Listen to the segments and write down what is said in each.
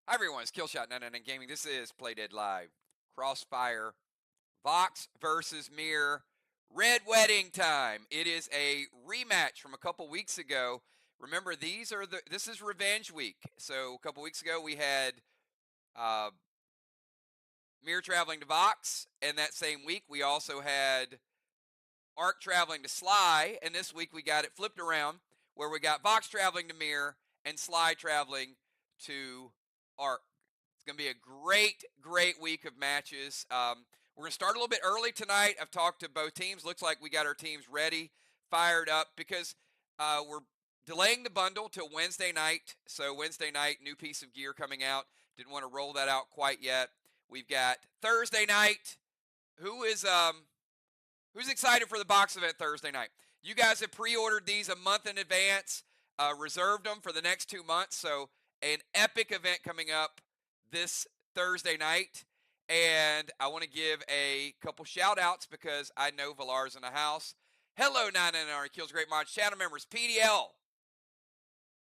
Hi everyone, it's Killshot99 Gaming. This is Play Dead Live. Crossfire, VOX versus MIR. Red Wedding time. It is a rematch from a couple weeks ago. Remember, this is Revenge Week. So a couple weeks ago we had MIR traveling to VOX, and that same week we also had ARC traveling to Sly, and this week we got it flipped around where we got VOX traveling to MIR and Sly traveling to ARC. Going to be a great week of matches. We're going to start a little bit early tonight. I've talked to both teams. Looks like we got our teams ready, fired up, because we're delaying the bundle till Wednesday night. So Wednesday night, new piece of gear coming out. Didn't want to roll that out quite yet. We've got Thursday night. Who's excited for the box event Thursday night? You guys have pre-ordered these a month in advance, reserved them for the next 2 months. So an epic event coming up this Thursday night, and I want to give a couple shout outs because I know Valar's in the house. Hello 99 Kills, Great Mods, channel members, PDL,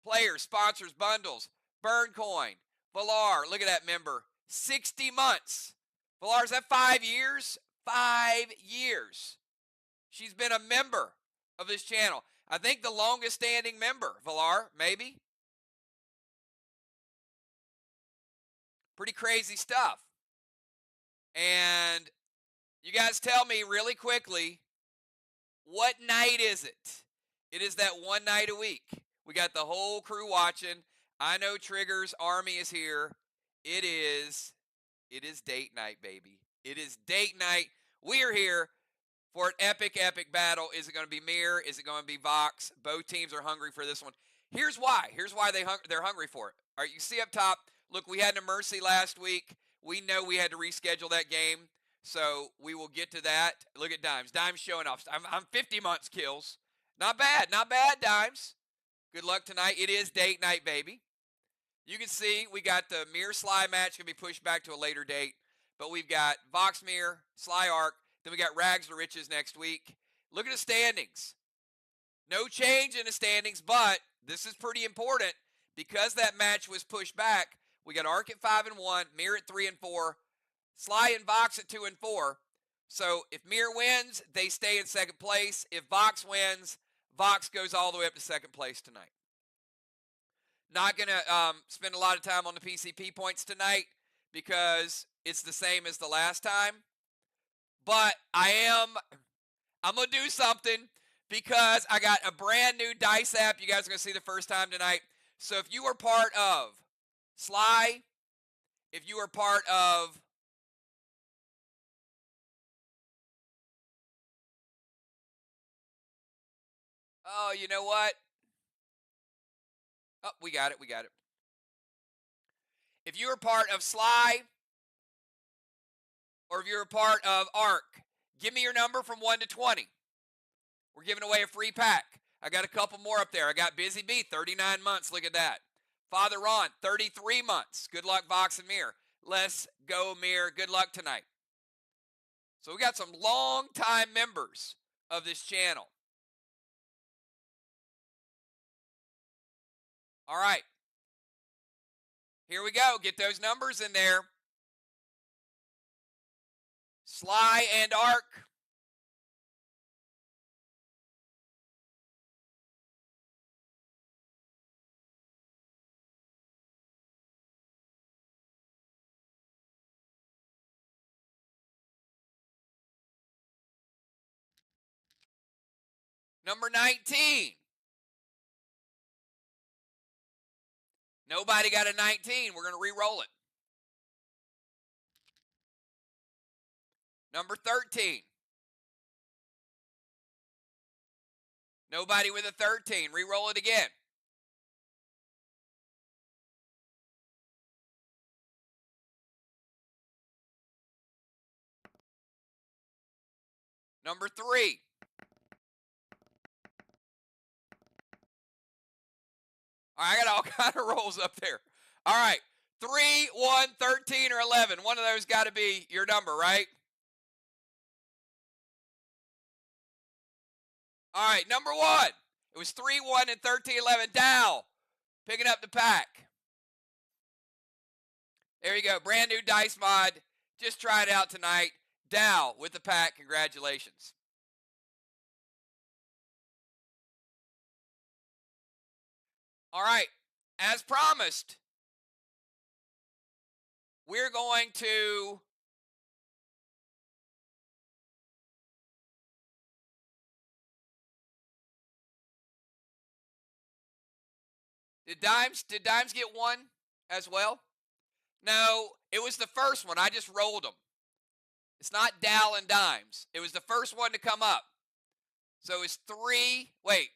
players, sponsors, bundles, Burn Coin, Valar, look at that member, 60 months. Valar's at 5 years? 5 years. She's been a member of this channel. I think the longest standing member, Valar, maybe. Pretty crazy stuff. And you guys tell me really quickly, what night is it? It is that one night a week. We got the whole crew watching. I know Trigger's army is here. It is date night, baby. It is date night. We are here for an epic battle. Is it going to be MIR? Is it going to be VOX? Both teams are hungry for this one. Here's why. Here's why they're hungry for it. All right, you see up top, look, we had a Mercy last week. We know we had to reschedule that game, so we will get to that. Look at Dimes. Dimes showing off. I'm 50 months kills. Not bad, Dimes. Good luck tonight. It is date night, baby. You can see we got the MIR Sly match going to be pushed back to a later date, but we've got VOX MIR, Sly Arc, then we got Rags to Riches next week. Look at the standings. No change in the standings, but this is pretty important because that match was pushed back. We got Arc at 5-1, MIR at 3-4, Sly and VOX at 2-4. So if MIR wins, they stay in second place. If VOX wins, VOX goes all the way up to second place tonight. Not going to spend a lot of time on the PCP points tonight because it's the same as the last time. But I'm going to do something because I got a brand new dice app you guys are going to see the first time tonight. So if you are part of Sly, if you are part of oh, you know what? Oh, we got it. If you are part of Sly or if you're a part of ARC, give me your number from 1 to 20. We're giving away a free pack. I got a couple more up there. I got Busy Bee, 39 months. Look at that. Father Ron, 33 months. Good luck, VOX and MIR. Let's go, MIR. Good luck tonight. So we got some long-time members of this channel. All right. Here we go. Get those numbers in there. Sly and Arc. Number 19. Nobody got a 19. We're going to re-roll it. Number 13. Nobody with a 13. Re-roll it again. Number 3. All right, I got all kind of rolls up there. All right, 3, 1, 13, or 11. One of those got to be your number, right? All right, number 1. It was 3, 1, and 13, 11. Dow picking up the pack. There you go. Brand new dice mod. Just try it out tonight. Dow with the pack. Congratulations. All right. As promised, we're going to Did Dimes get one as well? No, it was the first one. I just rolled them. It's not Dow and Dimes. It was the first one to come up. So it's 3. Wait.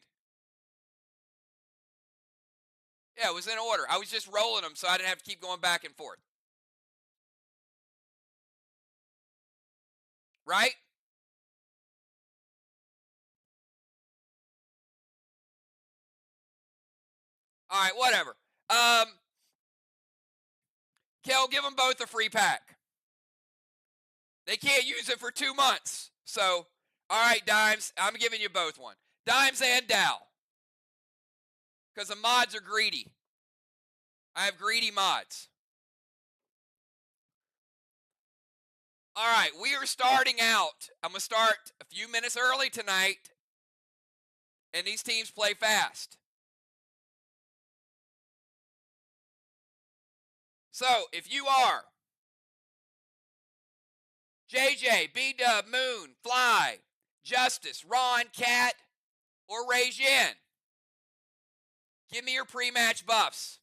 Yeah, it was in order. I was just rolling them so I didn't have to keep going back and forth. Right? All right, whatever. Kel, give them both a free pack. They can't use it for 2 months. So, all right, Dimes, I'm giving you both one. Dimes and Dow. Because the mods are greedy. I have greedy mods. All right, we are starting out. I'm going to start a few minutes early tonight, and these teams play fast. So, if you are JJ, B-Dub, Moon, Fly, Justice, Ron, Cat, or Ray-Jin, give me your pre-match buffs.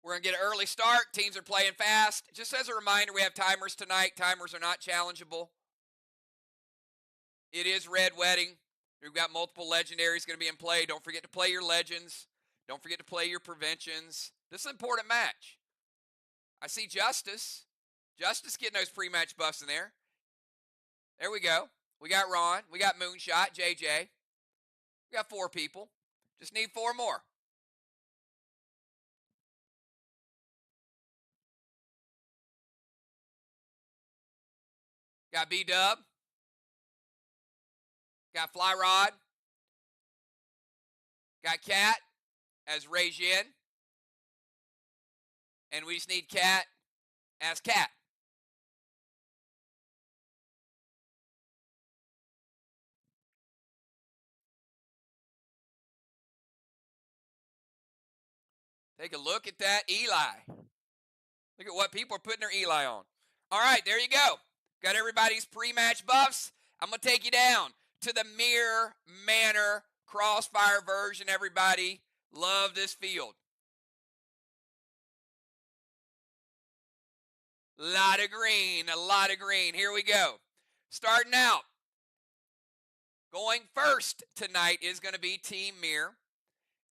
We're going to get an early start. Teams are playing fast. Just as a reminder, we have timers tonight. Timers are not challengeable. It is Red Wedding. We've got multiple legendaries going to be in play. Don't forget to play your legends. Don't forget to play your preventions. This is an important match. I see Justice. Justice getting those pre-match buffs in there. There we go. We got Ron. We got Moonshot, JJ. We got 4 people. Just need 4 more. Got B-Dub. Got Fly Rod. Got Cat as Ray-Jin. And we just need Cat as Cat. Take a look at that Eli. Look at what people are putting their Eli on. All right, there you go. Got everybody's pre-match buffs. I'm going to take you down to the MIR Manor Crossfire version, everybody. Love this field. A lot of green, a lot of green. Here we go. Starting out. Going first tonight is going to be Team MIR.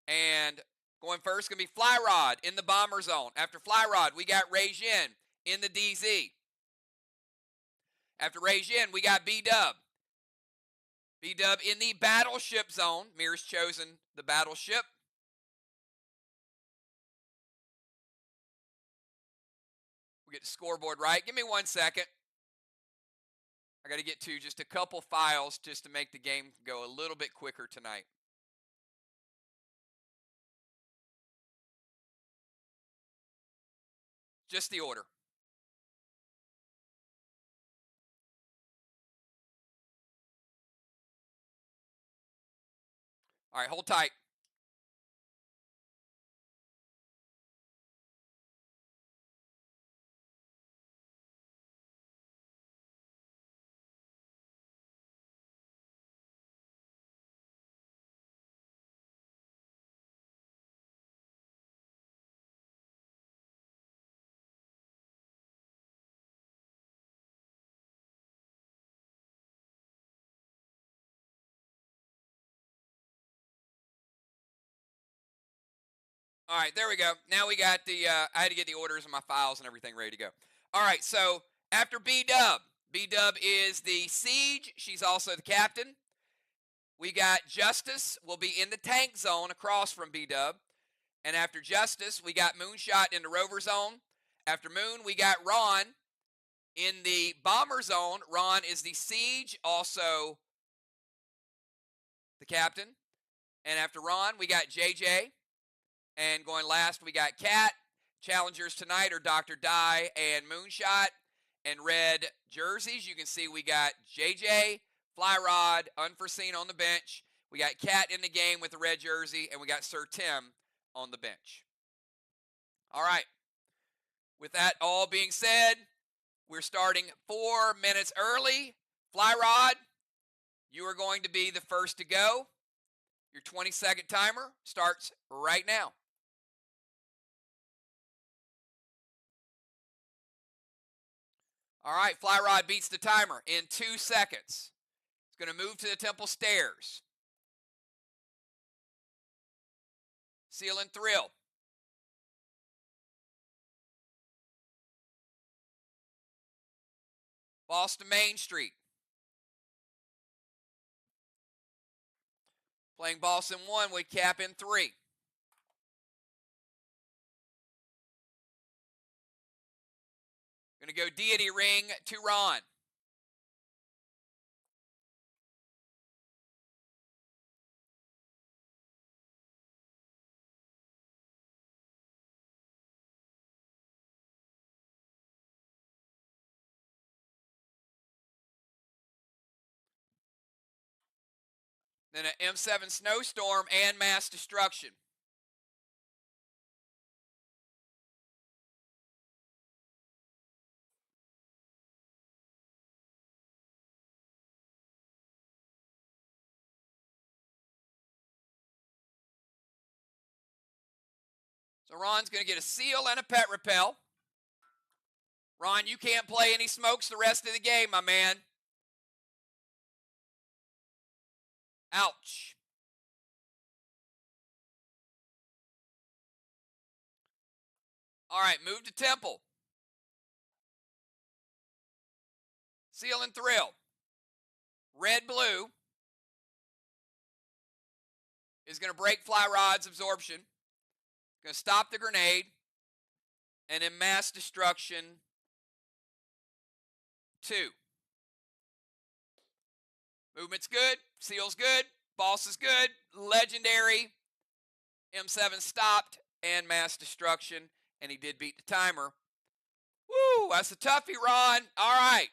And going first is going to be Fly Rod in the bomber zone. After Fly Rod, we got Ray-Jin in the DZ. After Ray-Jin, we got B-Dub. B-Dub in the battleship zone. MIR's chosen the battleship. We'll get the scoreboard right. Give me 1 second. I got to get to just a couple files just to make the game go a little bit quicker tonight. Just the order. All right, hold tight. All right, there we go. Now we got the, I had to get the orders of my files and everything ready to go. All right, so after B-Dub, B-Dub is the Siege. She's also the captain. We got Justice will be in the tank zone across from B-Dub. And after Justice, we got Moonshot in the rover zone. After Moon, we got Ron in the bomber zone. Ron is the Siege, also the captain. And after Ron, we got JJ. And going last, we got Kat. Challengers tonight are Dr. Dye and Moonshot. And red jerseys, you can see we got JJ, Fly Rod, Unforeseen on the bench. We got Kat in the game with the red jersey, and we got Sir Tim on the bench. All right. With that all being said, we're starting 4 minutes early. Fly Rod, you are going to be the first to go. Your 20-second timer starts right now. All right, Fly Rod beats the timer in 2 seconds. It's going to move to the temple stairs. Seal and Thrill. Boston Main Street. Playing Boston 1 with cap in 3. Going to go Deity Ring to Ron. Then an M7 Snowstorm and Mass Destruction. So Ron's going to get a seal and a pet repel. Ron, you can't play any smokes the rest of the game, my man. Ouch. All right, move to Temple. Seal and Thrill. Red-blue is going to break Fly Rod's absorption. Going to stop the grenade. And in Mass Destruction 2. Movement's good. Seal's good. Boss is good. Legendary. M7 stopped and Mass Destruction. And he did beat the timer. Woo, that's a toughie, Ron. All right.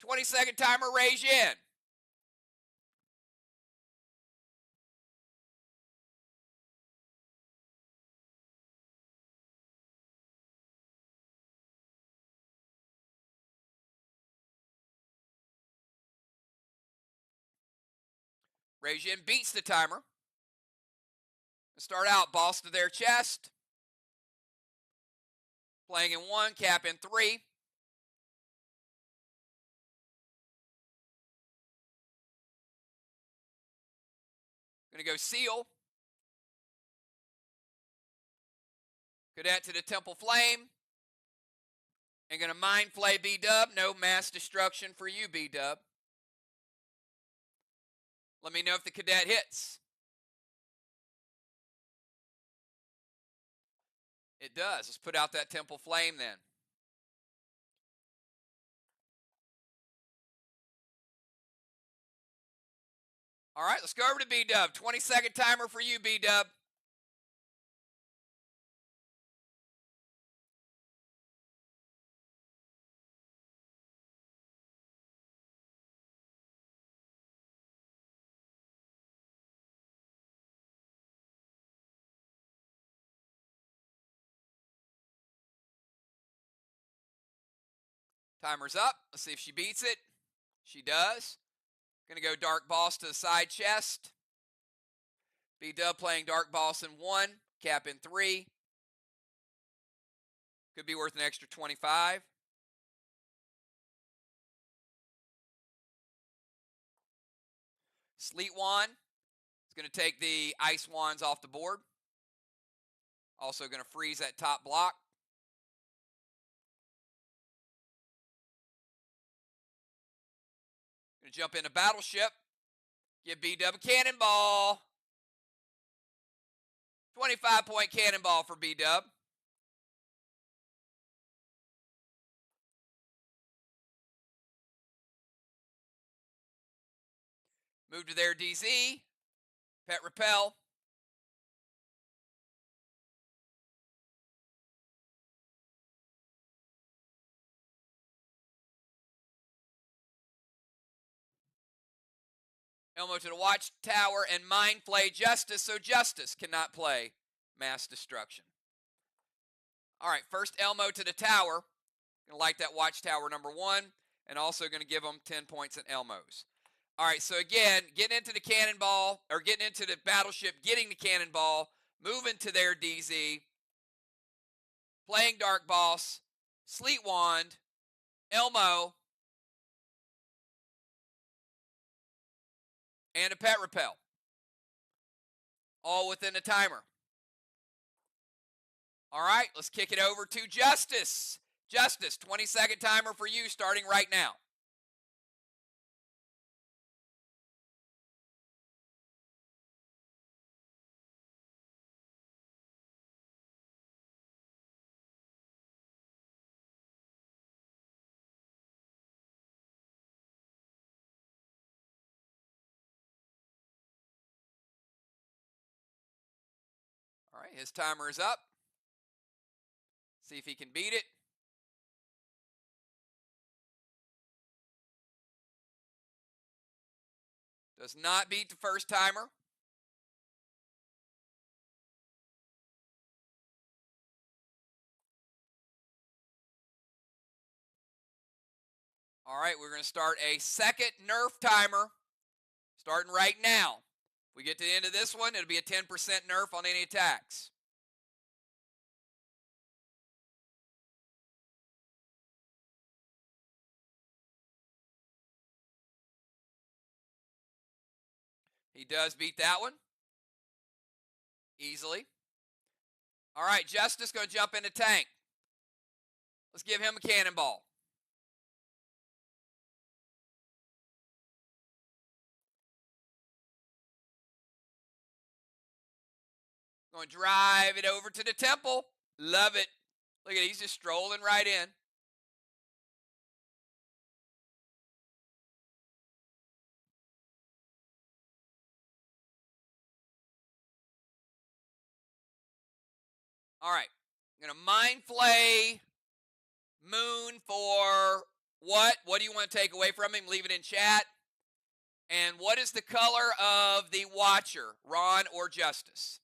20-second timer, raise you in. Regin beats the timer. Start out, boss to their chest. Playing in 1, cap in 3. Going to go seal. Cadet to the Temple Flame. And going to mind flay B-Dub. No Mass Destruction for you, B-Dub. Let me know if the cadet hits. It does. Let's put out that Temple Flame then. All right, let's go over to B-Dub. 20-second timer for you, B-Dub. Timer's up. Let's see if she beats it. She does. Going to go Dark Boss to the side chest. B-Dub playing Dark Boss in 1, cap in 3. Could be worth an extra 25. Sleet Wand is going to take the Ice Wands off the board. Also going to freeze that top block. Going to jump into Battleship. Give B-Dub a cannonball. 25-point cannonball for B-Dub. Move to their DZ. Pet Repel. Elmo to the Watchtower and Mind Flay Justice, so Justice cannot play Mass Destruction. All right, first Elmo to the tower. Going to light that Watchtower number 1, and also going to give them 10 points in Elmos. All right, so again, getting into the cannonball, or getting into the battleship, getting the cannonball, moving to their DZ, playing Dark Boss, Sleet Wand, Elmo, and a Pet Repel. All within the timer. All right, let's kick it over to Justice. Justice, 20-second timer for you starting right now. All right, his timer is up. See if he can beat it. Does not beat the first timer. All right, we're going to start a second Nerf timer starting right now. If we get to the end of this one, it'll be a 10% Nerf on any attacks. He does beat that one easily. All right, Justice going to jump into tank. Let's give him a cannonball. Going to drive it over to the temple. Love it. Look at it. He's just strolling right in. All right. I'm going to Mind Flay Moon for what? What do you want to take away from him? Leave it in chat. And what is the color of the Watcher, Ron or Justice?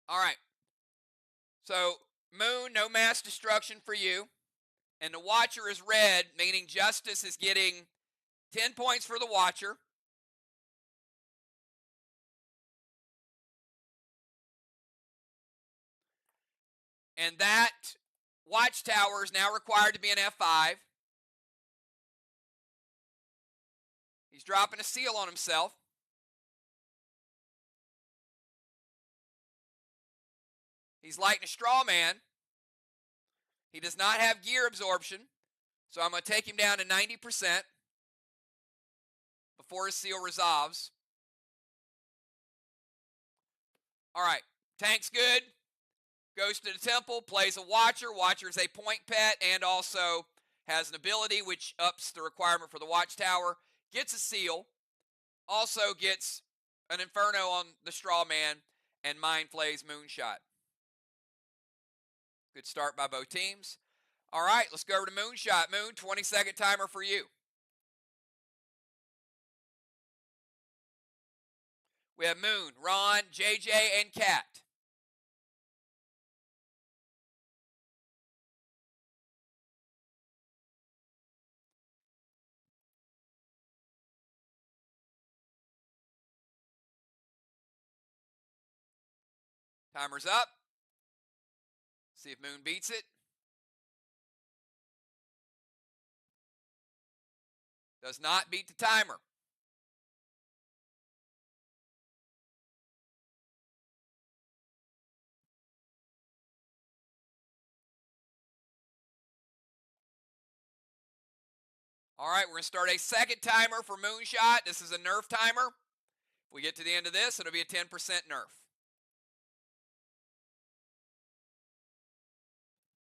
All right. So, Moon, no mass destruction for you. And the Watcher is red, meaning Justice is getting 10 points for the Watcher. And that Watchtower is now required to be an F5. He's dropping a seal on himself. He's lighting a straw man. He does not have gear absorption, so I'm going to take him down to 90% before his seal resolves. All right, tank's good. Goes to the temple, plays a Watcher. Watcher is a point pet and also has an ability which ups the requirement for the Watchtower. Gets a seal. Also gets an Inferno on the straw man and Mind Flay's Moonshot. Good start by both teams. All right, let's go over to Moonshot. Moon, 20-second timer for you. We have Moon, Ron, JJ, and Kat. Timer's up. See if Moon beats it. Does not beat the timer. All right, we're going to start a second timer for Moonshot. This is a nerf timer. If we get to the end of this, it'll be a 10% nerf.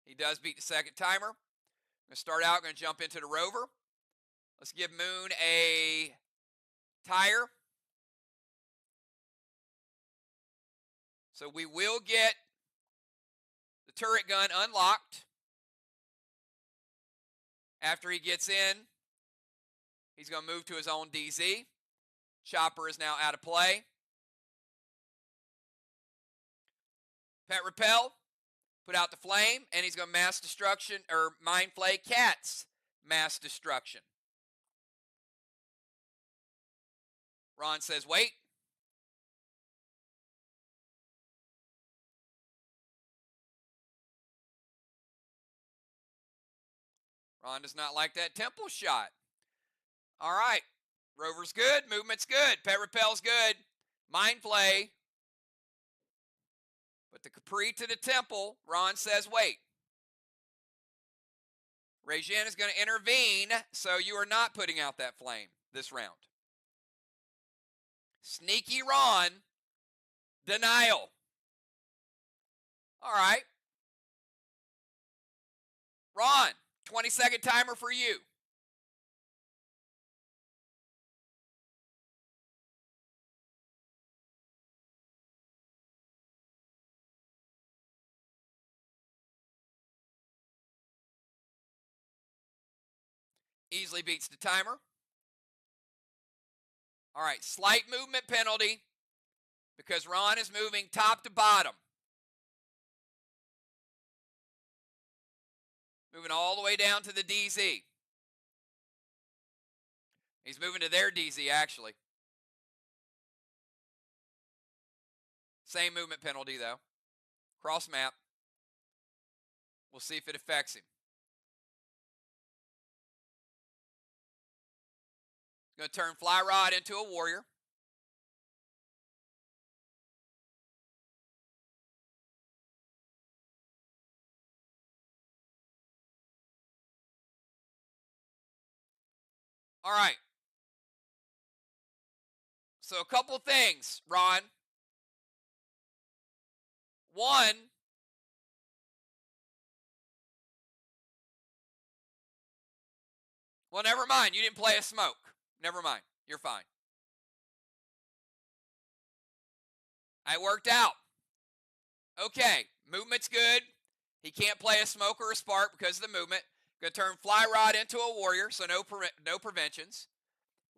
He does beat the second timer. I'm going to start out, going to jump into the rover. Let's give Moon a tire. So we will get the turret gun unlocked. After he gets in, he's going to move to his own DZ. Chopper is now out of play. Pet Repel, put out the flame, and he's going to mass destruction, or Mind Flay Cat's mass destruction. Ron says, wait. Ron does not like that temple shot. All right. Rover's good. Movement's good. Pet Repel's good. Mind Flay. But the Capri to the temple, Ron says, wait. Regine is going to intervene, so you are not putting out that flame this round. Sneaky Ron. Denial. All right. Ron, 20-second timer for you. Easily beats the timer. All right, slight movement penalty because Ron is moving top to bottom. Moving all the way down to the DZ. He's moving to their DZ, actually. Same movement penalty, though. Cross map. We'll see if it affects him. He's going to turn Fly Rod into a warrior. All right. So a couple things, Ron. One, well, never mind. You didn't play a smoke. Never mind. You're fine. It worked out. Okay. Movement's good. He can't play a smoke or a spark because of the movement. Going to turn Fly Rod into a warrior, so no preventions.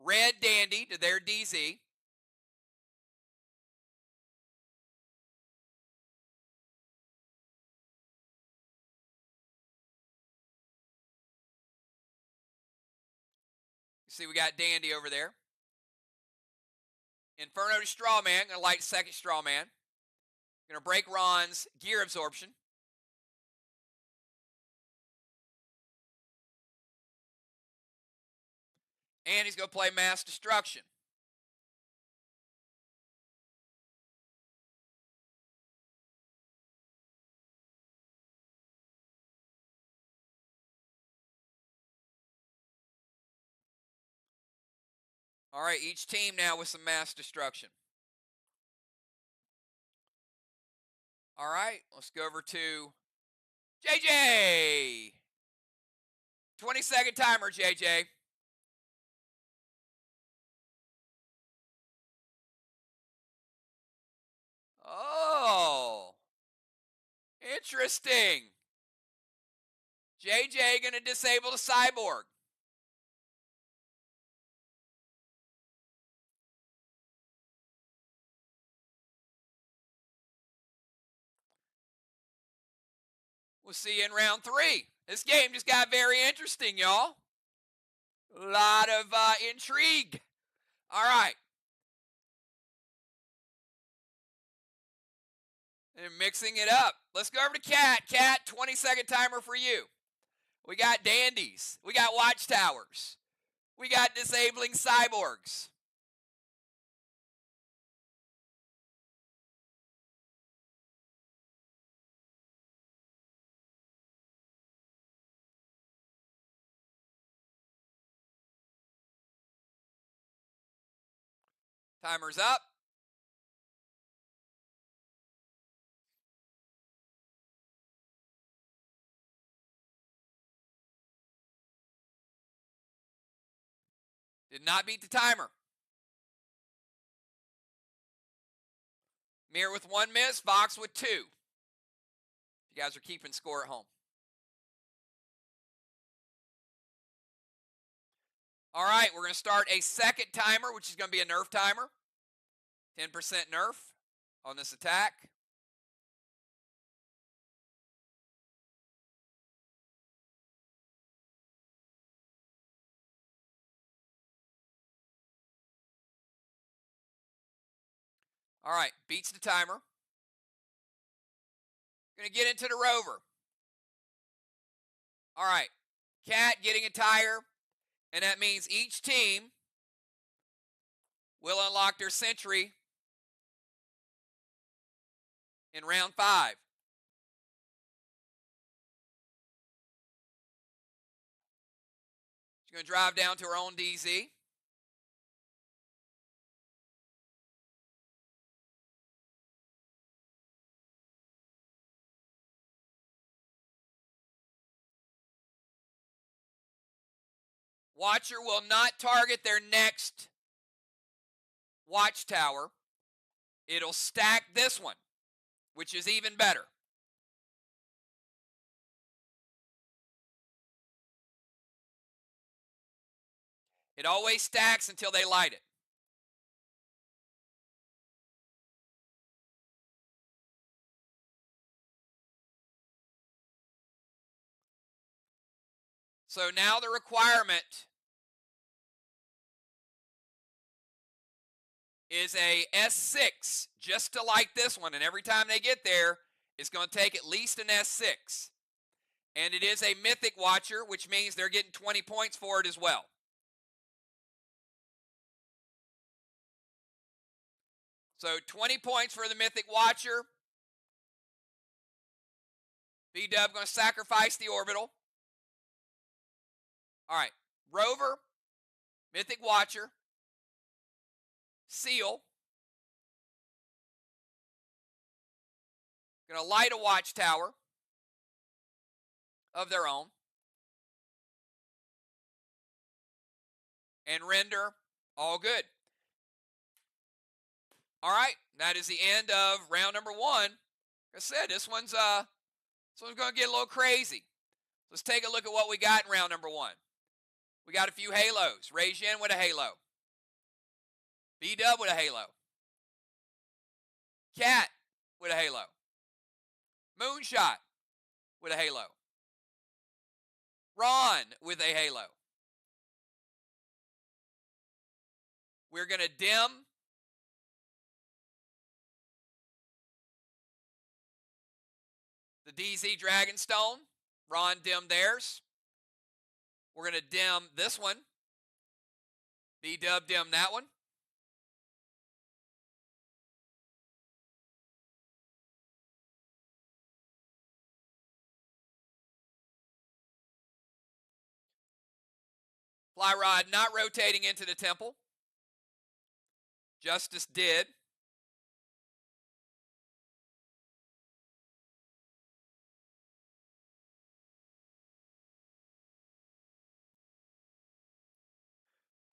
Red Dandy to their DZ. You see we got Dandy over there. Inferno to Strawman. Going to light second Strawman. Going to break Ron's gear absorption. And he's going to play Mass Destruction. All right, each team now with some Mass Destruction. All right, let's go over to JJ. 20-second timer, JJ. Oh, interesting. JJ going to disable the cyborg. We'll see you in round 3. This game just got very interesting, y'all. A lot of intrigue. All right. And mixing it up. Let's go over to Cat. Cat, 20-second timer for you. We got dandies. We got watchtowers. We got disabling cyborgs. Timer's up. Did not beat the timer. MIR with 1 miss, VOX with 2. You guys are keeping score at home. All right, we're going to start a second timer, which is going to be a nerf timer. 10% nerf on this attack. All right, beats the timer. Going to get into the rover. All right, cat getting a tire, and that means each team will unlock their century in round 5. She's going to drive down to her own DZ. Watcher will not target their next watchtower. It'll stack this one, which is even better. It always stacks until they light it. So now the requirement is a S6 just to light this one, and every time they get there, it's going to take at least an S6. And it is a mythic watcher, which means they're getting 20 points for it as well. So 20 points for the mythic watcher. B-Dub going to sacrifice the orbital. All right, rover, mythic watcher, seal. Going to light a watchtower of their own. And render, all good. All right, that is the end of round number 1. Like I said, this one's going to get a little crazy. Let's take a look at what we got in round number 1. We got a few halos. Rejin with a halo. B-Dub with a halo. Cat with a halo. Moonshot with a halo. Ron with a halo. We're going to dim the DZ Dragonstone. Ron dimmed theirs. We're going to dim this one. B-Dub dim that one. Fly rod not rotating into the temple. Justice did.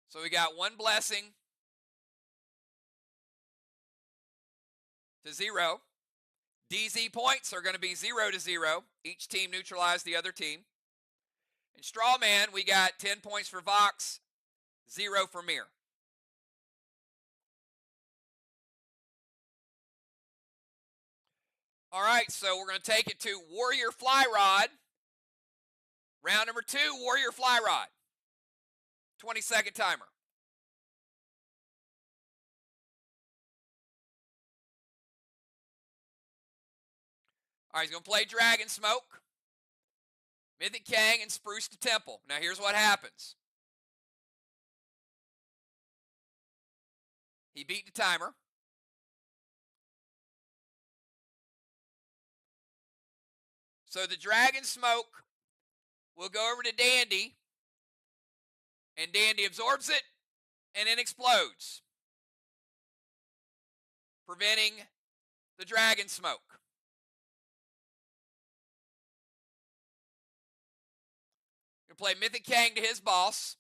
So we got 1 blessing to 0. DZ points are going to be 0 to 0. Each team neutralized the other team. In Strawman, we got 10 points for VOX, 0 for MIR. All right, so we're going to take it to Warrior Fly Rod. Round number 2, Warrior Fly Rod. 20-second timer. All right, he's going to play Dragon Smoke, Mythic Kang, and Spruce to Temple. Now here's what happens. He beat the timer. So the Dragon Smoke will go over to Dandy, and Dandy absorbs it, and then explodes. preventing the dragon smoke. Gonna play Mythic Kang to his boss.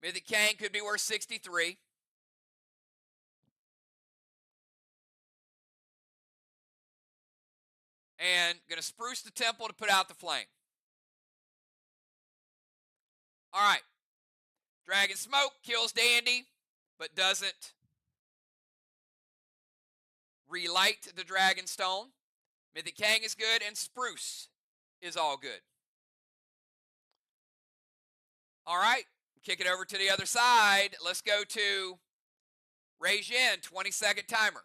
Mythic Kang could be worth 63. And gonna spruce the temple to put out the flame. All right. Dragon Smoke kills Dandy, but doesn't relight the Dragon Stone. Mythic Kang is good, and Spruce is all good. All right, kick it over to the other side. Let's go to Reijin, 20-second timer.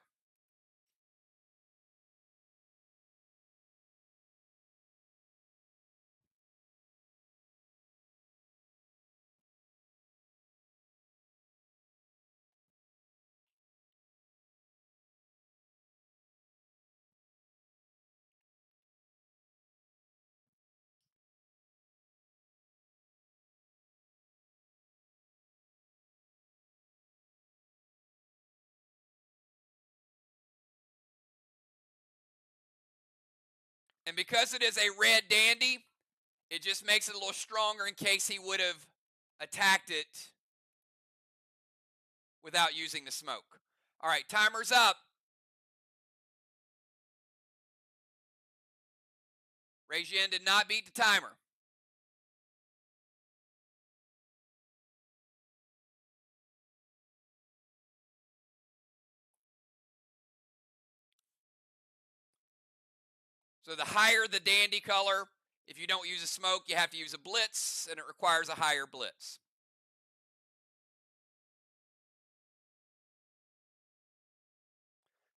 And because it is a red dandy, it just makes it a little stronger in case he would have attacked it without using the smoke. All right, timer's up. Reijin did not beat the timer. So the higher the dandy color, if you don't use a smoke, you have to use a blitz, and it requires a higher blitz.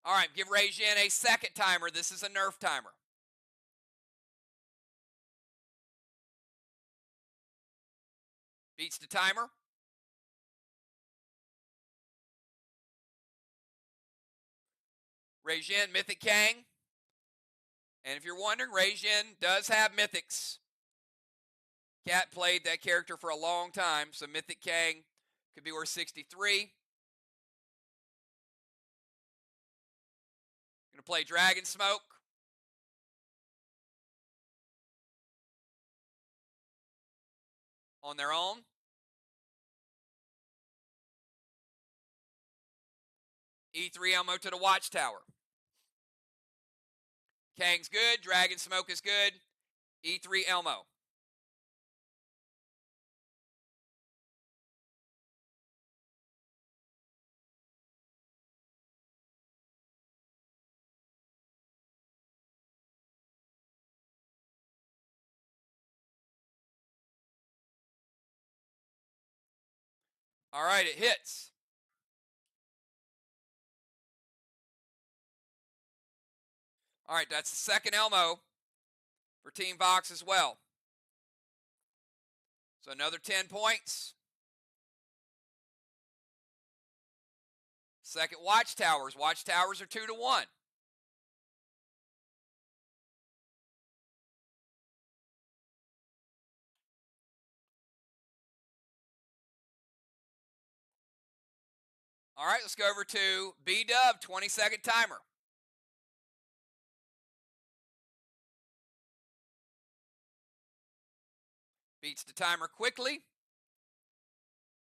All right, give Reijin a second timer. This is a nerf timer. Beats the timer. Reijin, Mythic Kang. And if you're wondering, Reijin does have Mythics. Cat played that character for a long time, so Mythic Kang could be worth 63. Gonna play Dragon Smoke. On their own. E3 Elmo to the Watchtower. Kang's good. Dragon Smoke is good. E3 Elmo. All right, it hits. All right, that's the second Elmo for Team VOX as well. So another 10 points. Second Watchtowers. Watchtowers are 2-1. All right, let's go over to B-Dub, 20-second timer. Beats the timer quickly. He's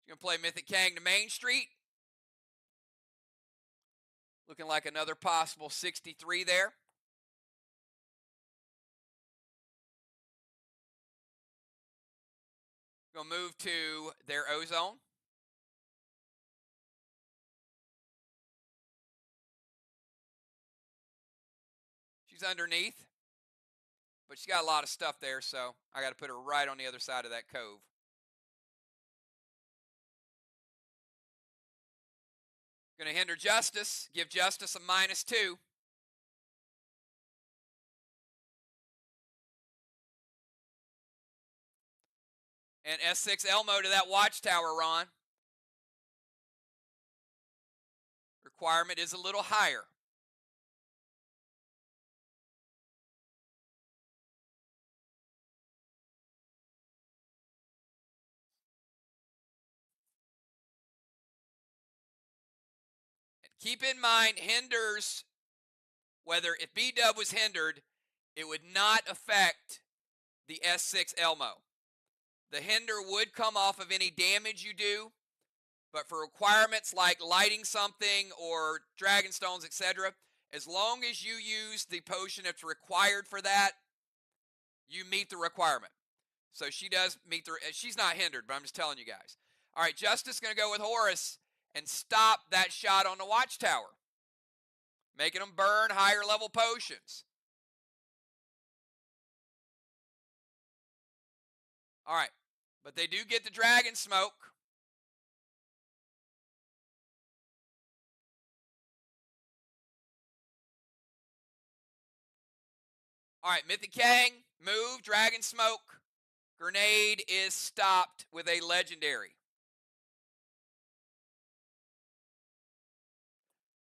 going to play Mythic Kang to Main Street. Looking like another possible 63 there. Going to move to their Ozone. She's underneath, but she's got a lot of stuff there, so I got to put her right on the other side of that cove. Going to hinder Justice, give Justice a -2. And S6 Elmo to that Watchtower, Ron. Requirement is a little higher. Keep in mind, hinders, whether if B-dub was hindered, it would not affect the S6 Elmo. The hinder would come off of any damage you do, but for requirements like lighting something or dragon stones, etc., as long as you use the potion that's required for that, you meet the requirement. So she does meet the, she's not hindered, but I'm just telling you guys. All right, Justice is going to go with Horus and stop that shot on the watchtower, making them burn higher level potions. All right, but they do get the dragon smoke. All right, Mythic Kang, move, dragon smoke. Grenade is stopped with a legendary.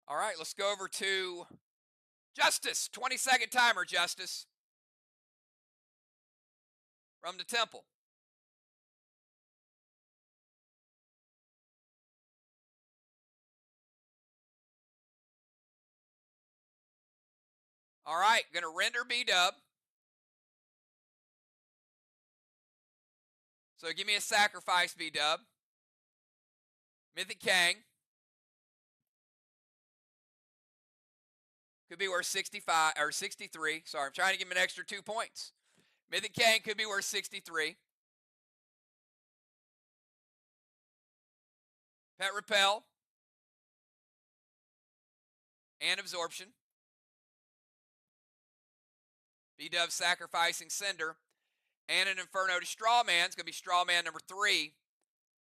All right, let's go over to Justice. 20-second timer, Justice. From the temple. All right, going to render B-dub. So give me a sacrifice, B-dub. Mythic Kang. Could be worth 65 or 63. Sorry, I'm trying to give him an extra 2 points. Mythic Kang could be worth 63. Pet Repel. And Absorption. B-dub sacrificing Cinder. And an Inferno to Strawman. It's going to be Strawman number 3.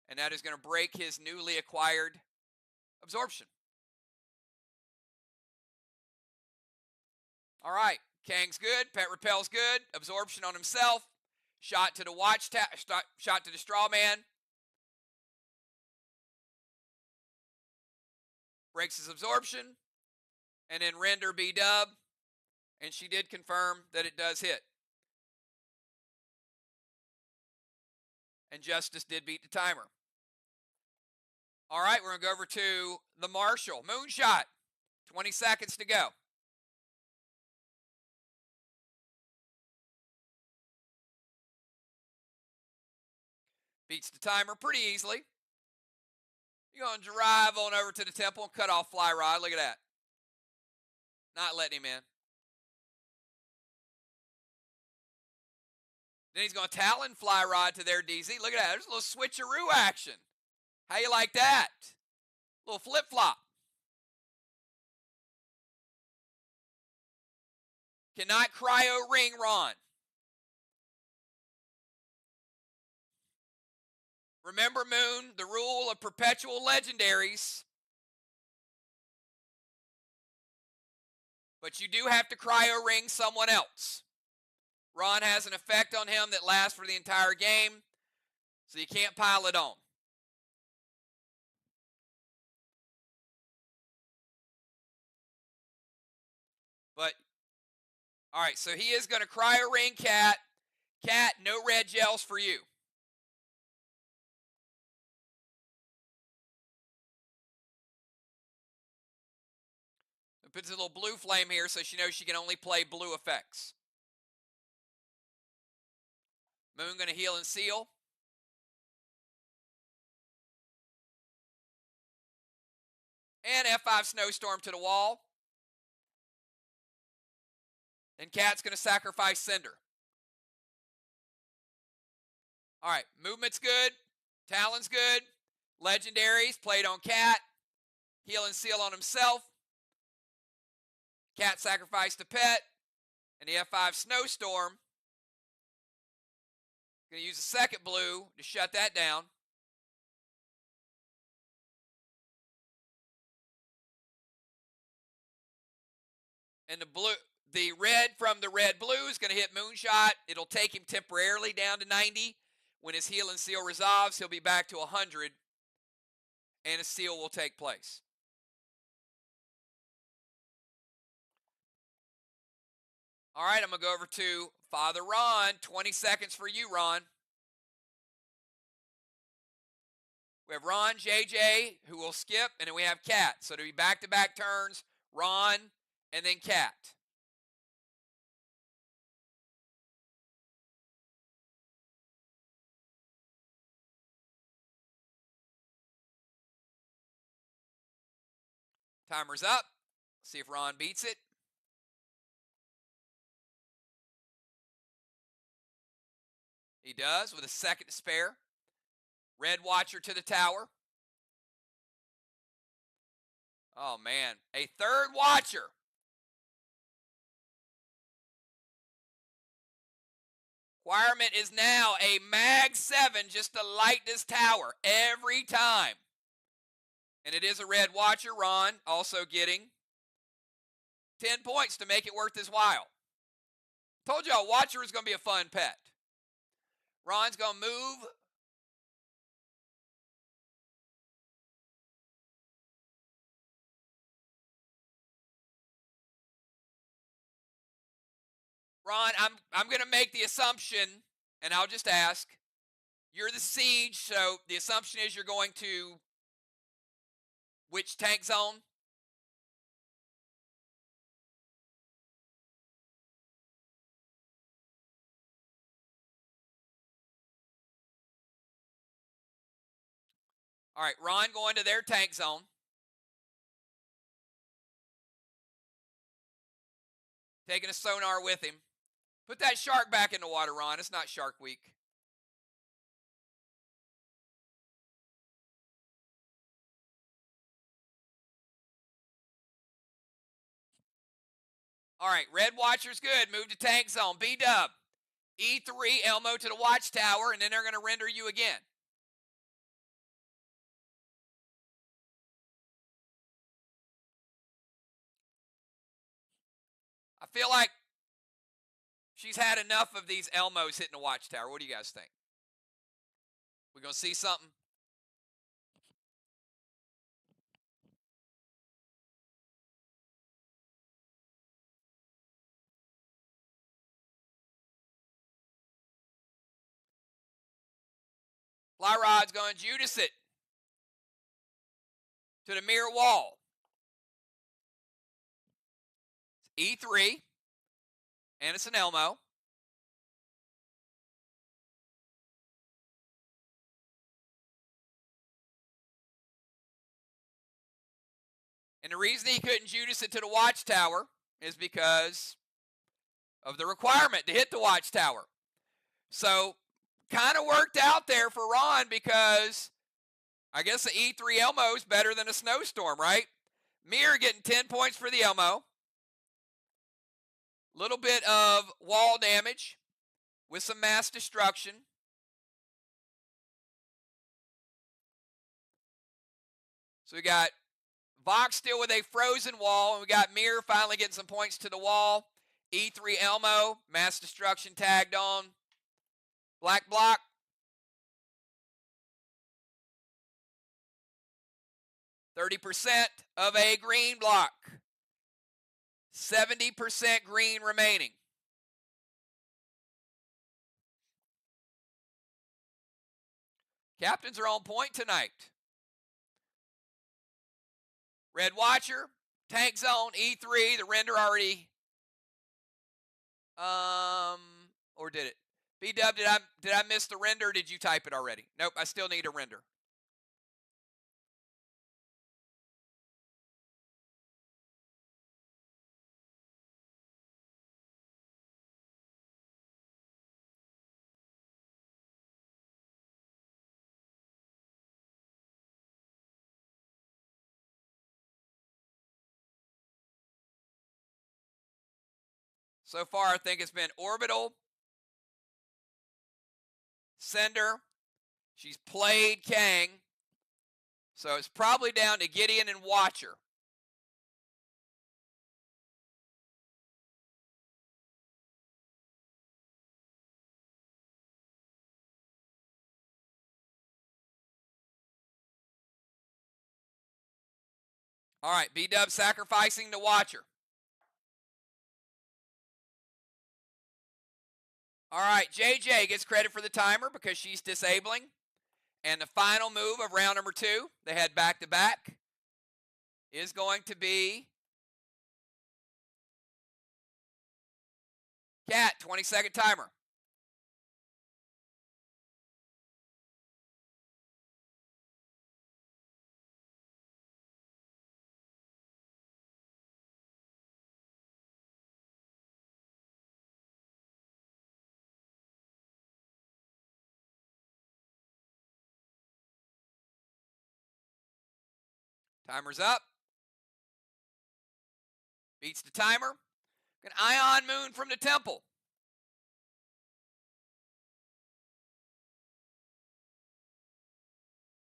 And that is going to break his newly acquired Absorption. All right. Kang's good. Pet Repel's good. Absorption on himself. Shot to the shot to the Strawman. Breaks his Absorption. And then render B-dub. And she did confirm that it does hit. And Justice did beat the timer. All right, we're going to go over to the Marshal. Moonshot. 20 seconds to go. Beats the timer pretty easily. You're going to drive on over to the temple and cut off Fly Rod. Look at that. Not letting him in. Then he's going to Talon Fly Rod to their DZ. Look at that. There's a little switcheroo action. How you like that? A little flip-flop. Cannot cryo ring Ron. Remember, Moon, the rule of perpetual legendaries. But you do have to cryo ring someone else. Ron has an effect on him that lasts for the entire game, so you can't pile it on. But, all right, so he is going to cryo ring Cat. Cat, no red gels for you. It puts a little blue flame here so she knows she can only play blue effects. Moon going to heal and seal. And F5 Snowstorm to the wall. And Cat's going to sacrifice Cinder. All right, movement's good. Talon's good. Legendaries played on Cat. Heal and seal on himself. Cat sacrificed to Pet. And the F5 Snowstorm. Going to use a second blue to shut that down. And the red from the red-blue is going to hit Moonshot. It'll take him temporarily down to 90. When his heal and seal resolves, he'll be back to 100. And a seal will take place. All right, I'm going to go over to Father Ron. 20 seconds for you, Ron. We have Ron, JJ, who will skip, and then we have Kat. So it'll be back-to-back turns, Ron, and then Kat. Timer's up. See if Ron beats it. He does with a second to spare. Red Watcher to the tower. Oh, man. A third Watcher. Requirement is now a Mag 7 just to light this tower every time. And it is a Red Watcher. Ron also getting 10 points to make it worth his while. Told y'all, Watcher is going to be a fun pet. Ron's going to move. Ron, I'm going to make the assumption, and I'll just ask, you're the siege, so the assumption is you're going to which tank zone? All right, Ron going to their tank zone. Taking a sonar with him. Put that shark back in the water, Ron. It's not Shark Week. All right, Red Watcher's good. Move to tank zone. B-Dub. E3, Elmo to the watchtower, and then they're going to render you again. I feel like she's had enough of these Elmos hitting the watchtower. What do you guys think? We going to see something? Fly Rod's going to Judas it to the MIR wall. It's E3, and it's an Elmo. And the reason he couldn't Judas it to the watchtower is because of the requirement to hit the watchtower. So, kind of worked out there for Ron because I guess the E3 Elmo is better than a snowstorm, right? MIR getting 10 points for the Elmo. Little bit of wall damage with some mass destruction. So we got VOX still with a frozen wall, and we got MIR finally getting some points to the wall. E3 Elmo, mass destruction tagged on. Black block. %, of a green block. 70% green remaining. Captains are on point tonight. Red Watcher, tank zone, E3, the render already. Or did it? B-Dub, did I miss the render? Did you type it already? Nope, I still need a render. So far, I think it's been Orbital, Sender. She's played Kang. So it's probably down to Gideon and Watcher. All right, B-Dub sacrificing the Watcher. All right, JJ gets credit for the timer because she's disabling. And the final move of round number 2, they had back-to-back, is going to be Cat, 20-second timer. Timer's up. Beats the timer. An Ion Moon from the temple.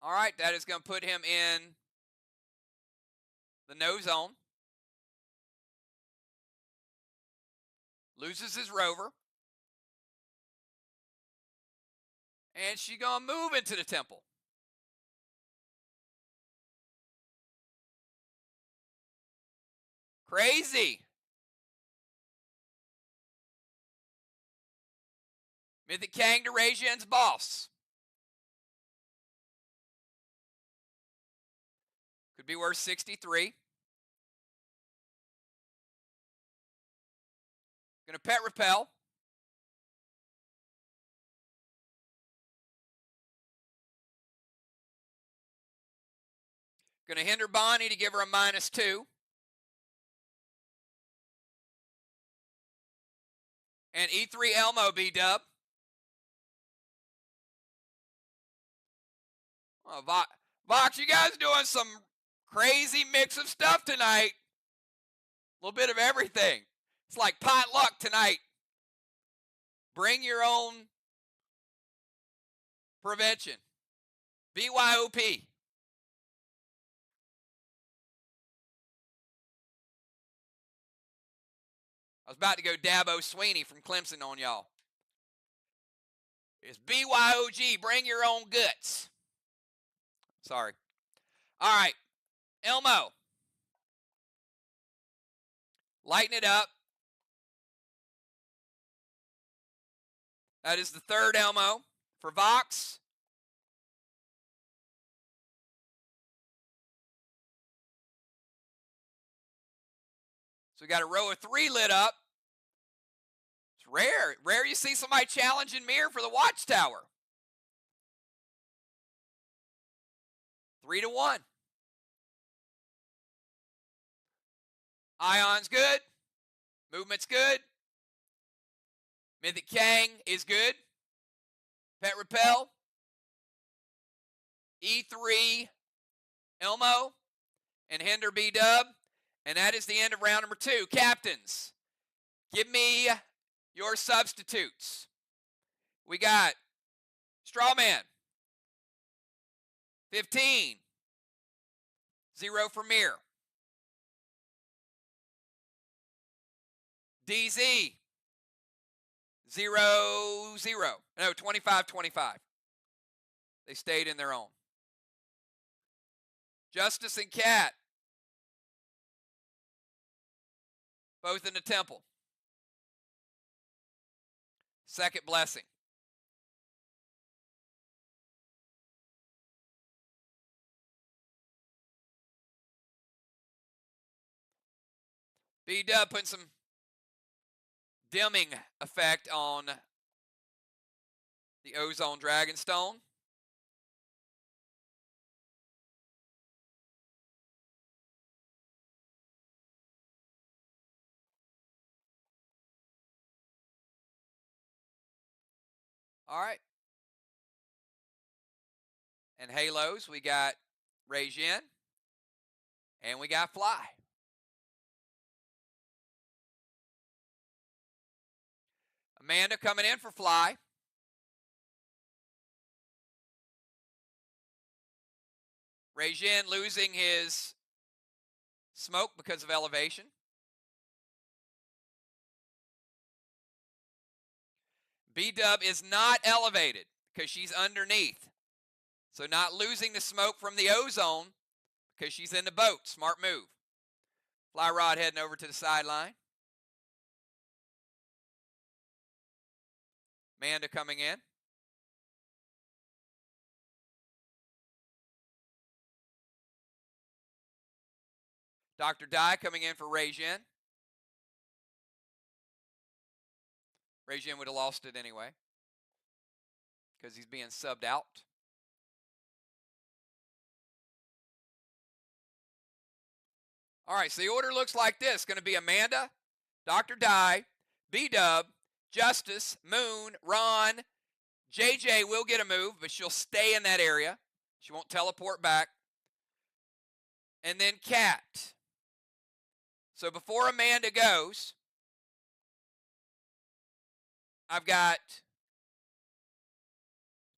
All right, that is going to put him in the no zone. Loses his rover. And she's going to move into the temple. Crazy. Mythic Kang to Raijin's boss. Could be worth 63. Gonna pet repel. Gonna hinder Bonnie to give her a -2. And E3 Elmo B-dub. Oh, Vox, you guys doing some crazy mix of stuff tonight. A little bit of everything. It's like potluck tonight. Bring your own prevention. BYOP. I was about to go Dabo Sweeney from Clemson on y'all. It's BYOG. Bring your own guts. Sorry. All right. Elmo. Lighten it up. That is the third Elmo for Vox. So we got a row of 3 lit up. It's rare. Rare you see somebody challenging MIR for the Watchtower. 3-1. Ion's good. Movement's good. Mythic Kang is good. Pet Repel. E3 Elmo. And Hinder B-dub. And that is the end of round number 2. Captains, give me your substitutes. We got Strawman. 15. 0 for MIR. DZ. 0, 0. No, 25, 25. They stayed in their own. Justice and Cat. Both in the temple. Second blessing. B-dub putting some dimming effect on the Ozone Dragonstone. All right. And Halos, we got Raijin. And we got Fly. Amanda coming in for Fly. Raijin losing his smoke because of elevation. B-dub is not elevated because she's underneath. So not losing the smoke from the ozone because she's in the boat. Smart move. Fly Rod heading over to the sideline. Amanda coming in. Dr. Dye coming in for Rajin. Rajin would have lost it anyway because he's being subbed out. All right, so the order looks like this. It's going to be Amanda, Dr. Dye, B-Dub, Justice, Moon, Ron. JJ will get a move, but she'll stay in that area. She won't teleport back. And then Cat. So before Amanda goes, I've got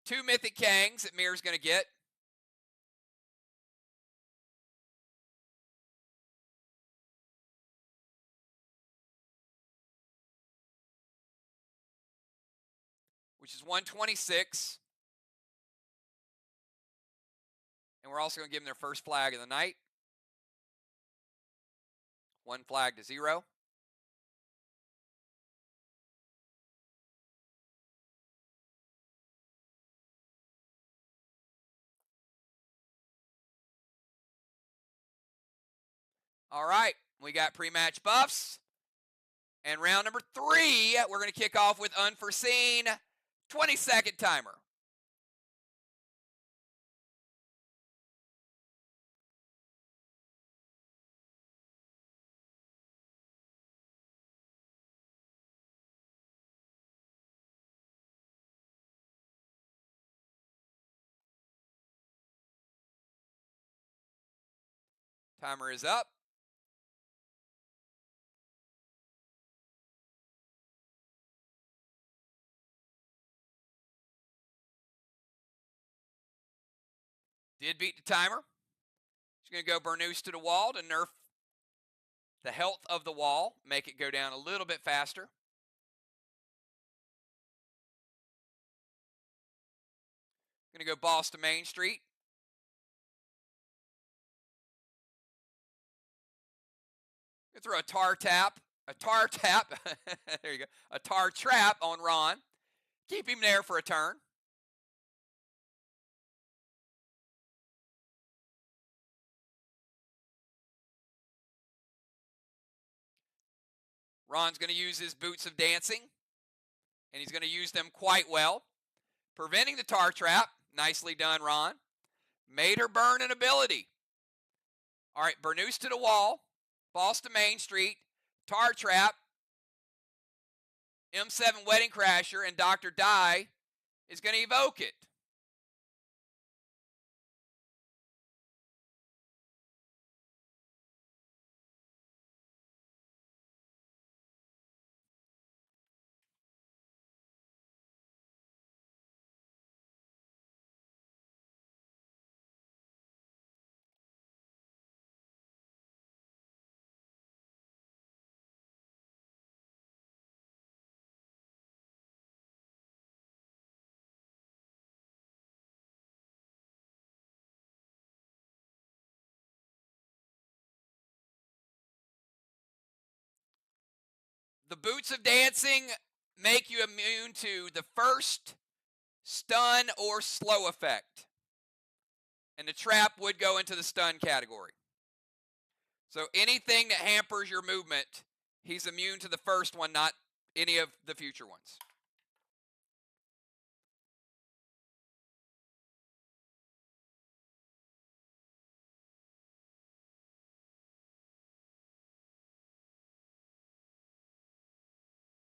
2 Mythic Kangs that MIR's going to get. Which is 126. And we're also going to give them their first flag of the night. 1 flag to 0. All right, we got pre-match buffs. And round number 3, we're going to kick off with Unforeseen. 20-second timer. Timer is up. Did beat the timer. She's going to go Burnous to the wall to nerf the health of the wall, make it go down a little bit faster. Going to go Boss to Main Street. Going to throw a tar tap. There you go. A tar trap on Ron. Keep him there for a turn. Ron's going to use his Boots of Dancing, and he's going to use them quite well. Preventing the tar trap. Nicely done, Ron. Made her burn an ability. All right, Burnous to the wall. Boss to Main Street. Tar trap. M7 Wedding Crasher, and Dr. Dye is going to evoke it. The Boots of Dancing make you immune to the first stun or slow effect. And the trap would go into the stun category. So anything that hampers your movement, he's immune to the first one, not any of the future ones.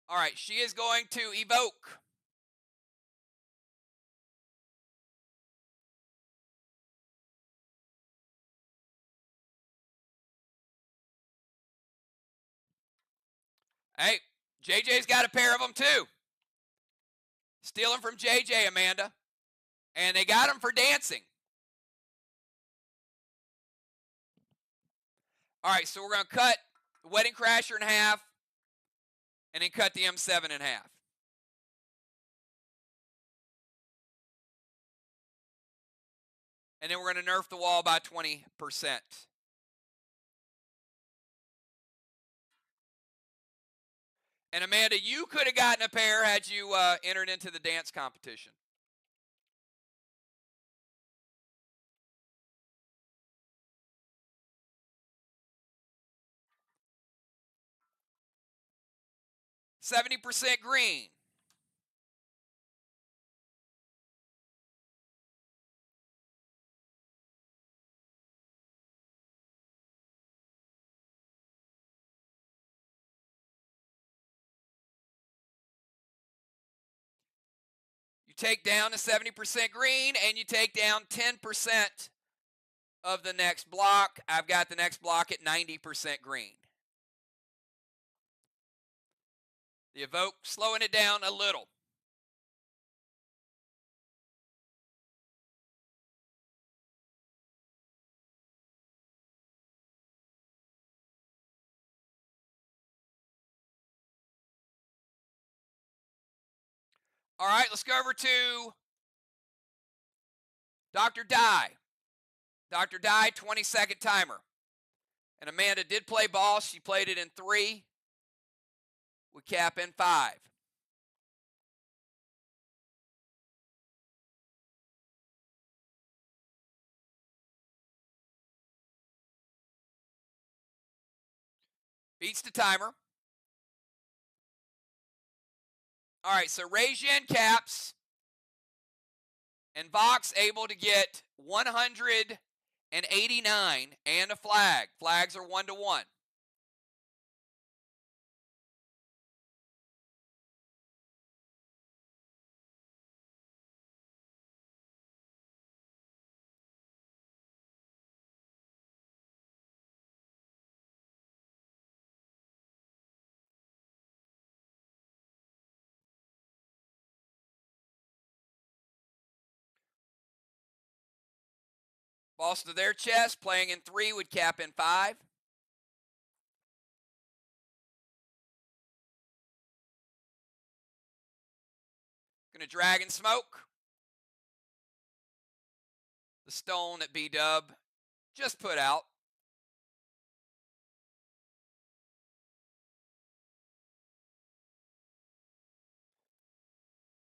All right, she is going to evoke. Hey, JJ's got a pair of them too. Steal them from JJ, Amanda. And they got them for dancing. All right, so we're going to cut the Wedding Crasher in half and then cut the M7 in half. And then we're going to nerf the wall by 20%. And Amanda, you could have gotten a pair had you entered into the dance competition. 70% green. You take down to 70% green, and you take down 10% of the next block. I've got the next block at 90% green. The evoke slowing it down a little. All right, let's go over to Dr. Die. Dr. Die, 20-second timer. And Amanda did play ball. She played it in 3. We cap in 5. Beats the timer. All right, so Regine caps. And VOX able to get 189 and a flag. Flags are 1-1. Balls to their chest, playing in 3 would cap in 5. Gonna drag and smoke. The stone that B-dub just put out.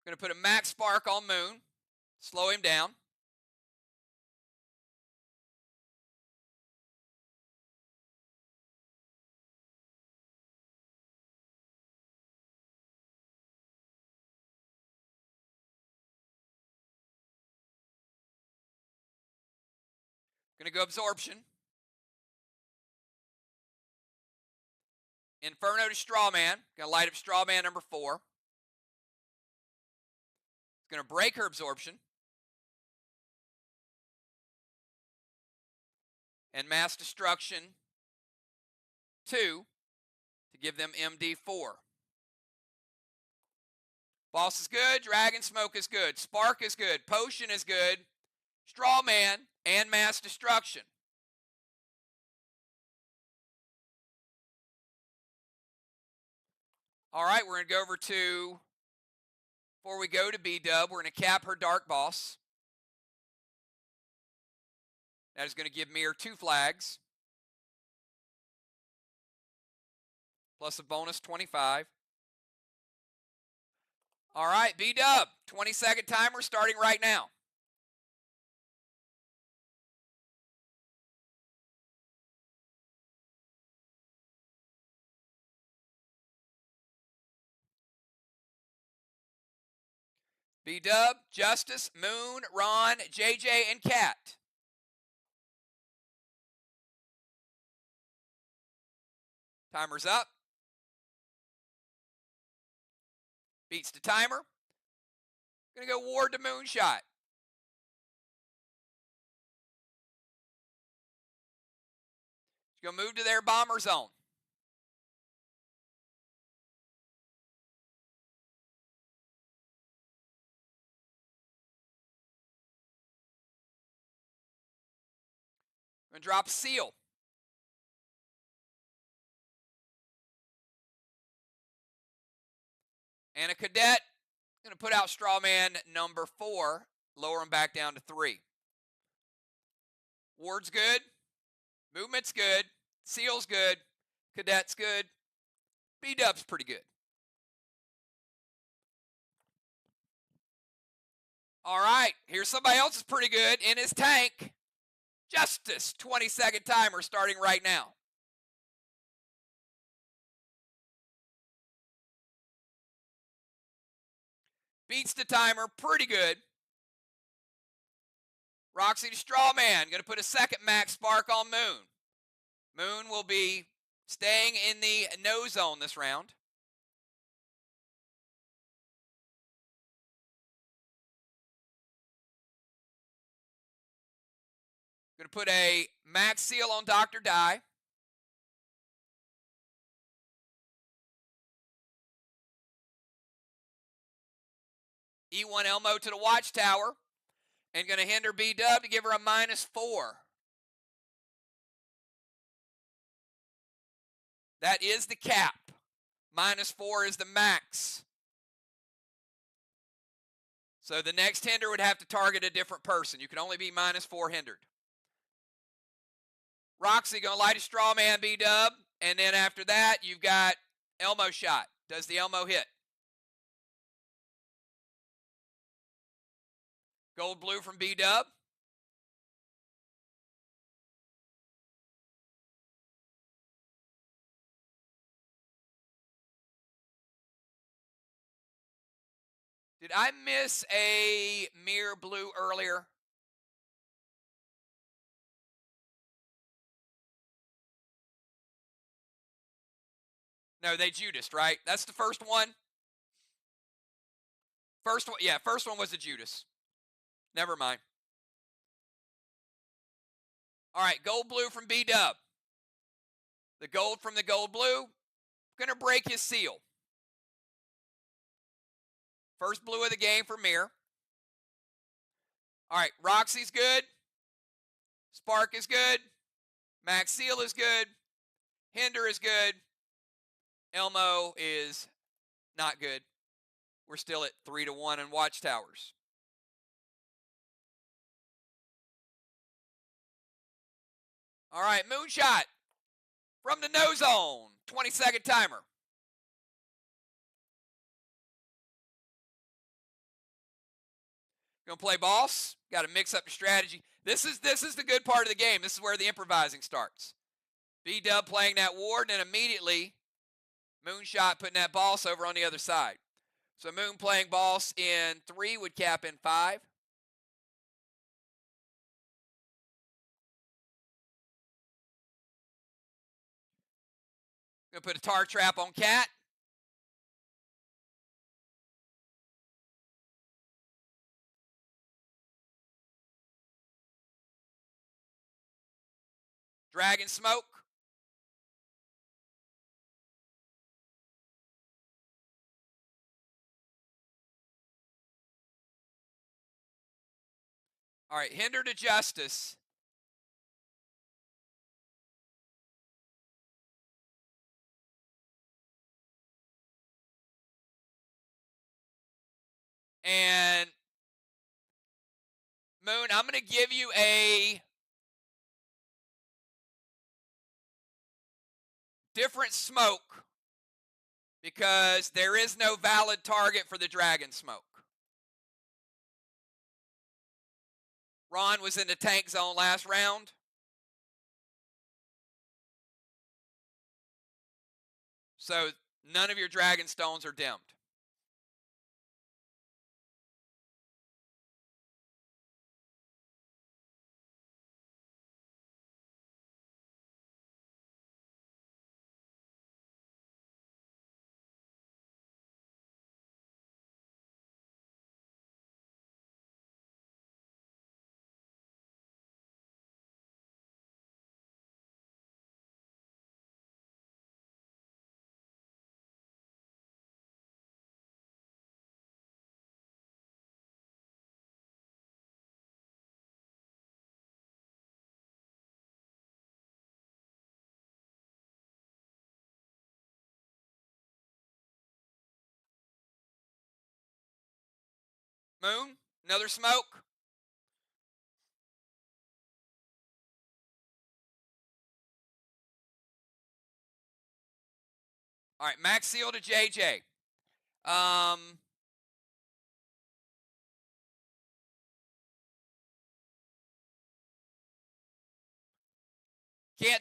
Gonna put a max spark on Moon. Slow him down. Gonna go absorption. Inferno to Strawman. Gonna light up Strawman number 4. Gonna break her absorption. And mass destruction 2 to give them MD4. Boss is good. Dragon Smoke is good. Spark is good. Potion is good. Strawman and mass destruction. All right, we're going to go over to, before we go to B-dub, we're going to cap her Dark Boss. That is going to give MIR 2 flags. Plus a bonus 25. All right, B-dub, 20-second timer starting right now. B-dub, Justice, Moon, Ron, JJ, and Cat. Timer's up. Beats the timer. Gonna go Ward to Moonshot. She's gonna move to their bomber zone. Gonna drop Seal. And a Cadet. Gonna put out Strawman number 4. Lower him back down to 3. Ward's good. Movement's good. Seal's good. Cadet's good. B-dub's pretty good. All right, here's somebody else that's pretty good in his tank. Justice, 20-second timer starting right now. Beats the timer pretty good. Roxy to Strawman. Going to put a second max spark on Moon. Moon will be staying in the no zone this round. Going to put a max seal on Dr. Die. E1 Elmo to the Watchtower. And going to hinder B-Dub to give her a -4. That is the cap. -4 is the max. So the next hinder would have to target a different person. You can only be -4 hindered. Roxy going to light a straw man B-Dub. And then after that, you've got Elmo shot. Does the Elmo hit? Gold blue from B-Dub. Did I miss a MIR blue earlier? No, they Judas, right? That's the first one. First one, yeah, first one was a Judas. Never mind. All right, gold blue from B-Dub. The gold from the gold blue, going to break his seal. First blue of the game for MIR. All right, Roxy's good. Spark is good. Max seal is good. Hinder is good. Elmo is not good. We're still at 3-1 in Watchtowers. All right, Moonshot from the no zone. 20-second timer. Gonna play boss. Got to mix up the strategy. This is the good part of the game. This is where the improvising starts. B-Dub playing that ward, and then immediately Moonshot putting that boss over on the other side. So Moon playing boss in 3 would cap in 5. Gonna put a tar trap on Cat. Dragon Smoke. All right, Hinder to Justice. And Moon, I'm going to give you a different smoke because there is no valid target for the Dragon Smoke. Ron was in the tank zone last round. So none of your Dragon Stones are dimmed. Moon, another smoke. All right, Max Seal to JJ. Can't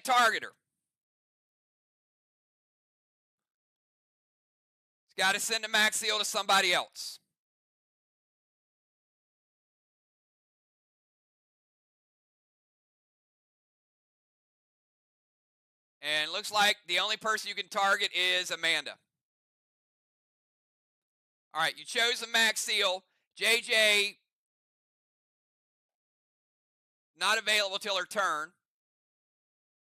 target her. He's got to send a Max Seal to somebody else. And looks like the only person you can target is Amanda. All right, you chose a max seal. JJ, not available till her turn.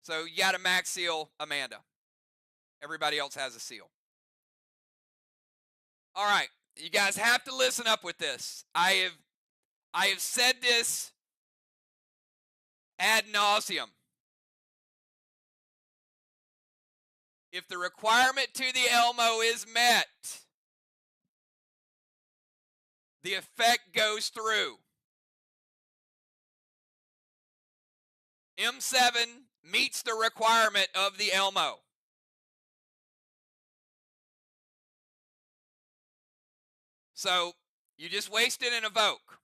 So you got to max seal Amanda. Everybody else has a seal. All right, you guys have to listen up with this. I have said this ad nauseum. If the requirement to the Elmo is met, the effect goes through. M7 meets the requirement of the Elmo. So you just wasted an evoke.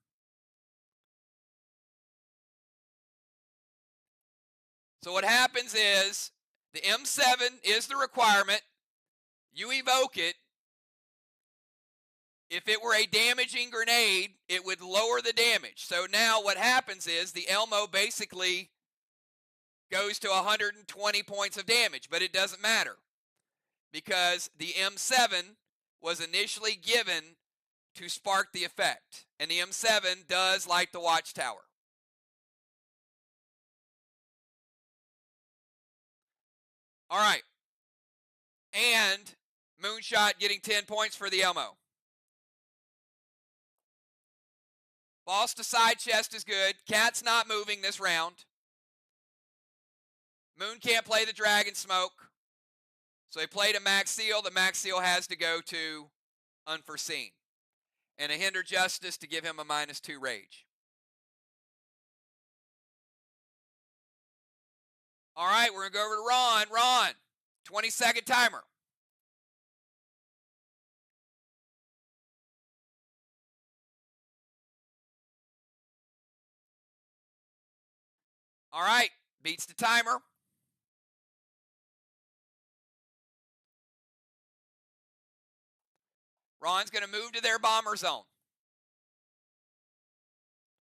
So what happens is the M7 is the requirement. You evoke it. If it were a damaging grenade, it would lower the damage. So now what happens is the Elmo basically goes to 120 points of damage, but it doesn't matter because the M7 was initially given to spark the effect, and the M7 does light the watchtower. All right, and Moonshot getting 10 points for the Elmo. False to side chest is good. Cat's not moving this round. Moon can't play the Dragon Smoke. So he played a max seal. The max seal has to go to unforeseen. And a hinder justice to give him a -2 rage. All right, we're going to go over to Ron. Ron, 20-second timer. All right, beats the timer. Ron's going to move to their bomber zone.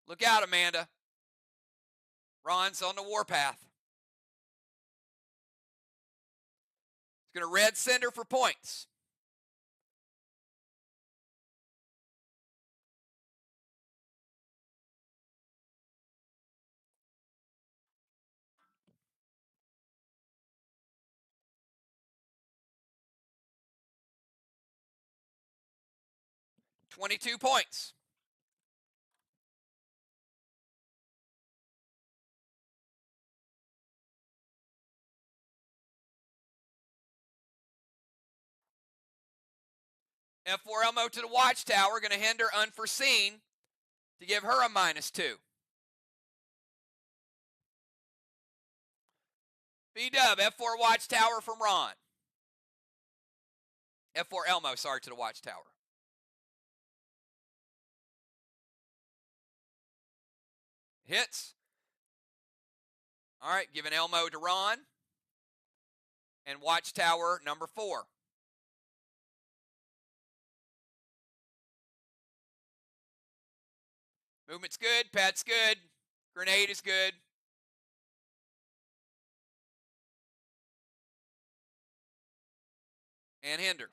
Look out, Amanda. Ron's on the warpath. He's going to red sender for points. $22 points. F4 Elmo to the watchtower, going to hinder unforeseen to give her a -2. B-dub, F4 watchtower from Ron. F4 Elmo, sorry, to the watchtower. Hits. All right, giving Elmo to Ron. And watchtower number 4. Movement's good, pet's good, grenade is good. And hinder.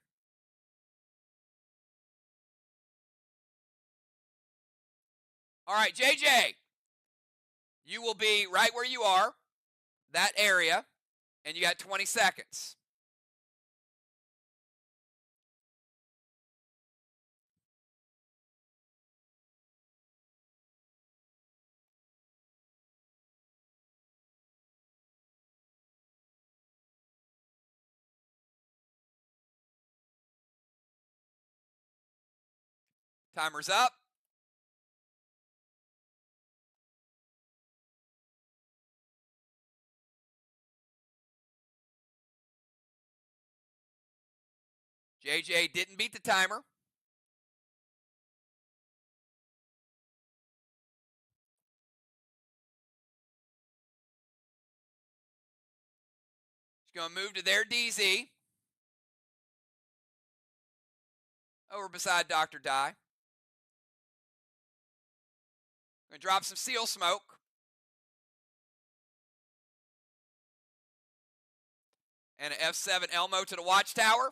All right, JJ, you will be right where you are, that area, and you got 20 seconds. Timer's up. JJ didn't beat the timer. She's going to move to their DZ. Over beside Dr. Die. Going to drop some seal smoke. and an F7 Elmo to the watchtower.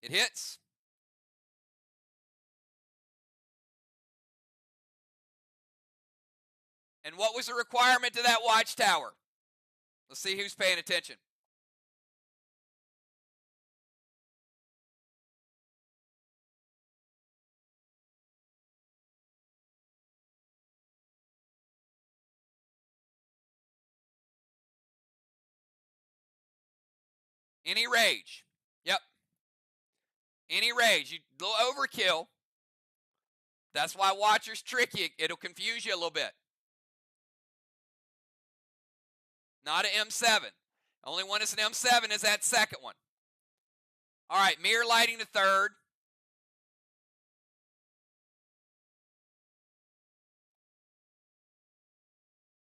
It hits. And what was the requirement to that watchtower? Let's see who's paying attention. Any rage. Yep. Any rage. You little overkill. That's why watchers trick you. It'll confuse you a little bit. Not an M7. Only one that's an M7 is that second one. All right, MIR lighting the third.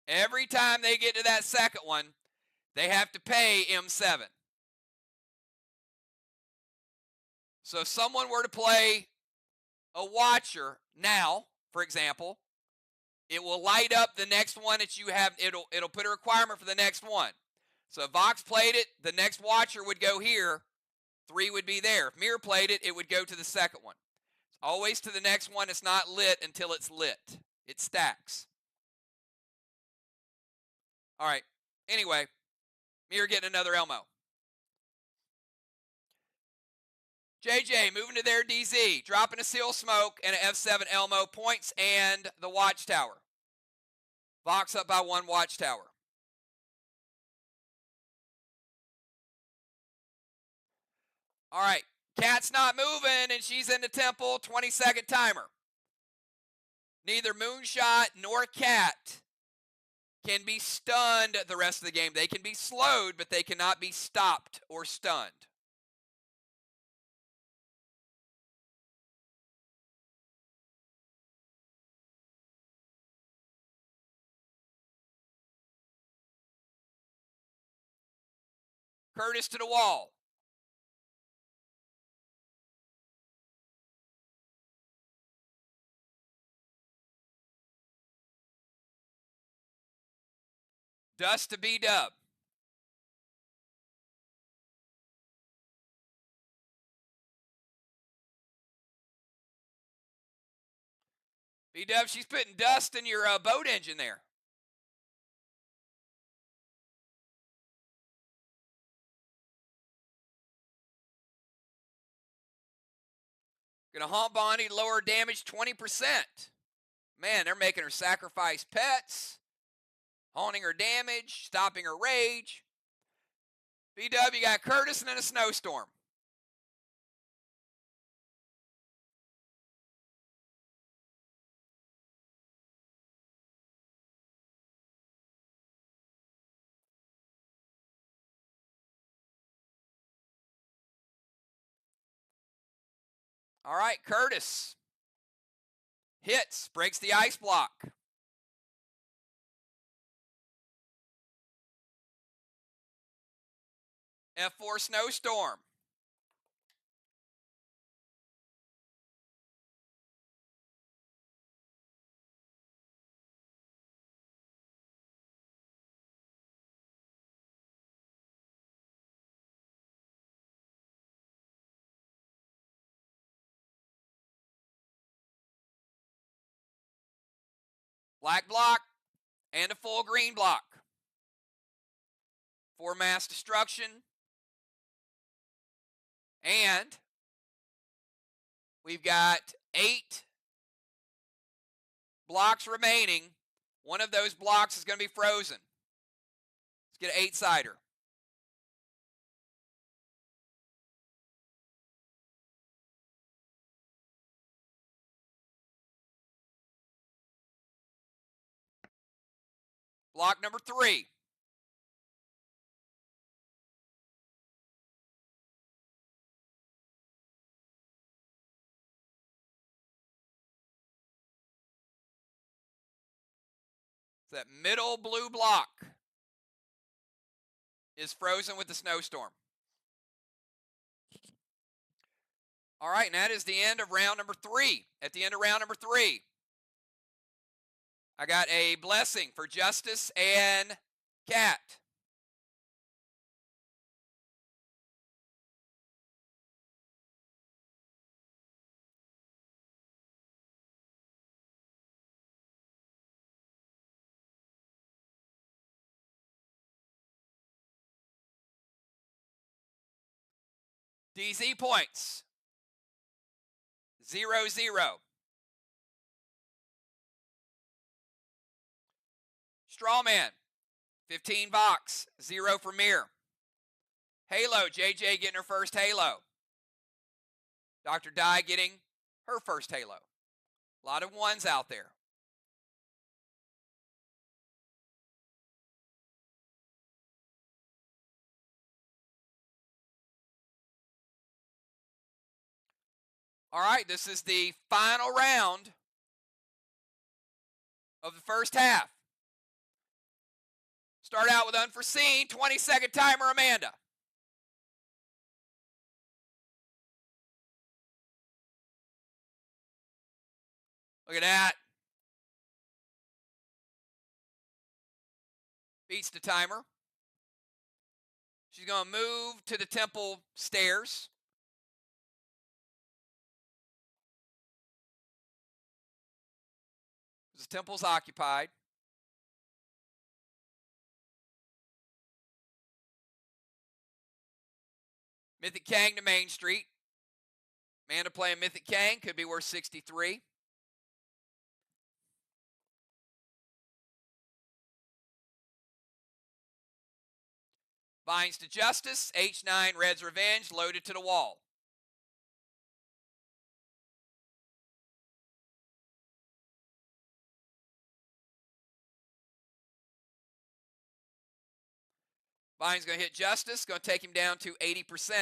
Every time they get to that second one, they have to pay M7. So if someone were to play a watcher now, for example, it will light up the next one that you have. It'll put a requirement for the next one. So if VOX played it, the next watcher would go here. 3 would be there. If MIR played it, it would go to the second one. It's always to the next one. It's not lit until it's lit. It stacks. All right. Anyway, MIR getting another Elmo. JJ moving to their DZ, dropping a seal smoke and an F7 Elmo, points and the watchtower. VOX up by 1 watchtower. All right, Cat's not moving and she's in the temple, 20-second timer. Neither Moonshot nor Cat can be stunned the rest of the game. They can be slowed, but they cannot be stopped or stunned. Curtis to the wall. Dust to B-Dub. B-Dub, she's putting dust in your boat engine there. Gonna haunt Bonnie, lower damage 20%. Man, they're making her sacrifice pets, haunting her damage, stopping her rage. B-Dub, you got Curtis and then a snowstorm. All right, Curtis hits, breaks the ice block. F4 snowstorm. Black block and a full green block. 4 mass destruction. And we've got 8 blocks remaining. One of those blocks is going to be frozen. Let's get an 8-sider. Block number 3. That middle blue block is frozen with the snowstorm. All right, and that is the end of round number 3. At the end of round number 3, I got a blessing for Justice and Cat. DZ points. 0-0. Strawman. 15 VOX. 0 for MIR. Halo. JJ getting her first Halo. Dr. Di getting her first Halo. A lot of ones out there. All right, this is the final round of the first half. Start out with unforeseen. 20-second timer, Amanda. Look at that. Beats the timer. She's going to move to the temple stairs. The temple's occupied. Mythic Kang to Main Street. Amanda playing Mythic Kang. Could be worth 63. Vines to Justice. H9 Red's Revenge loaded to the wall. Vine's going to hit Justice. Going to take him down to 80%.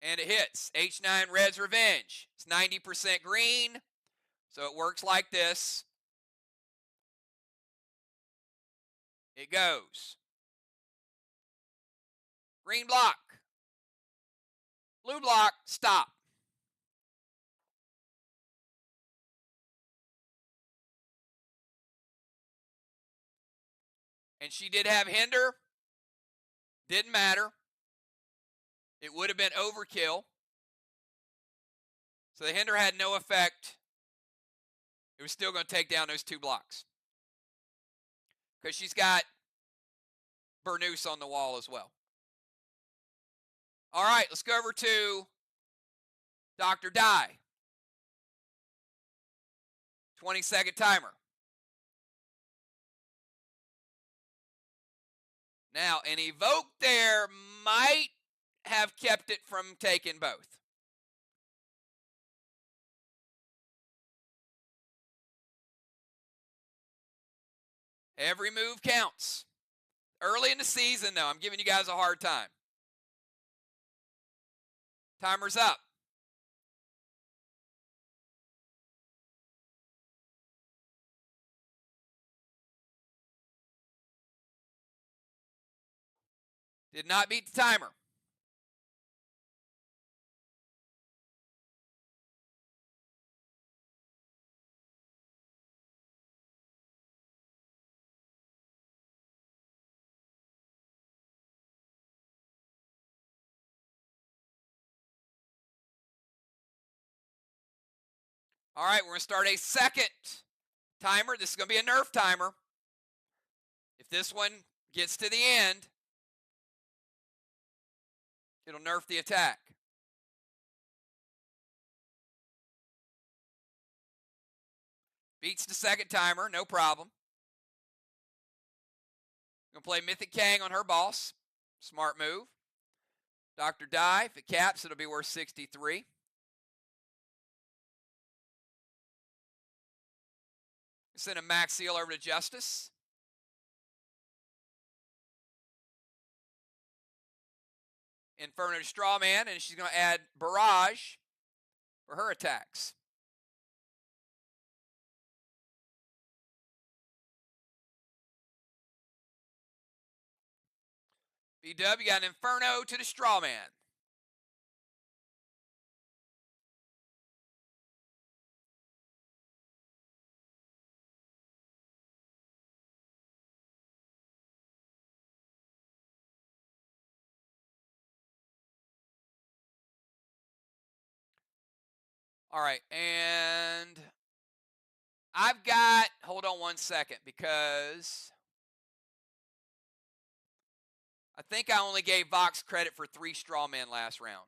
And it hits. H9 Red's Revenge. It's 90% green. So it works like this. It goes. Green block. Blue block. Stop. And she did have hinder. Didn't matter. It would have been overkill. So the hinder had no effect. It was still going to take down those 2 blocks. Because she's got Burnous on the wall as well. All right, let's go over to Dr. Di. 20-second timer. Now, an evoke there might have kept it from taking both. Every move counts. Early in the season, though, I'm giving you guys a hard time. Timer's up. Did not beat the timer. All right, we're going to start a second timer. This is going to be a nerf timer. If this one gets to the end, it'll nerf the attack. Beats the second timer, no problem. Going to play Mythic Kang on her boss. Smart move. Dr. Di, if it caps, it'll be worth 63. Send a max seal over to Justice. Inferno to Strawman, and she's going to add Barrage for her attacks. B-Dub, you got an Inferno to the straw man. All right, and I've got, hold on one second, because I think I only gave VOX credit for 3 straw men last round.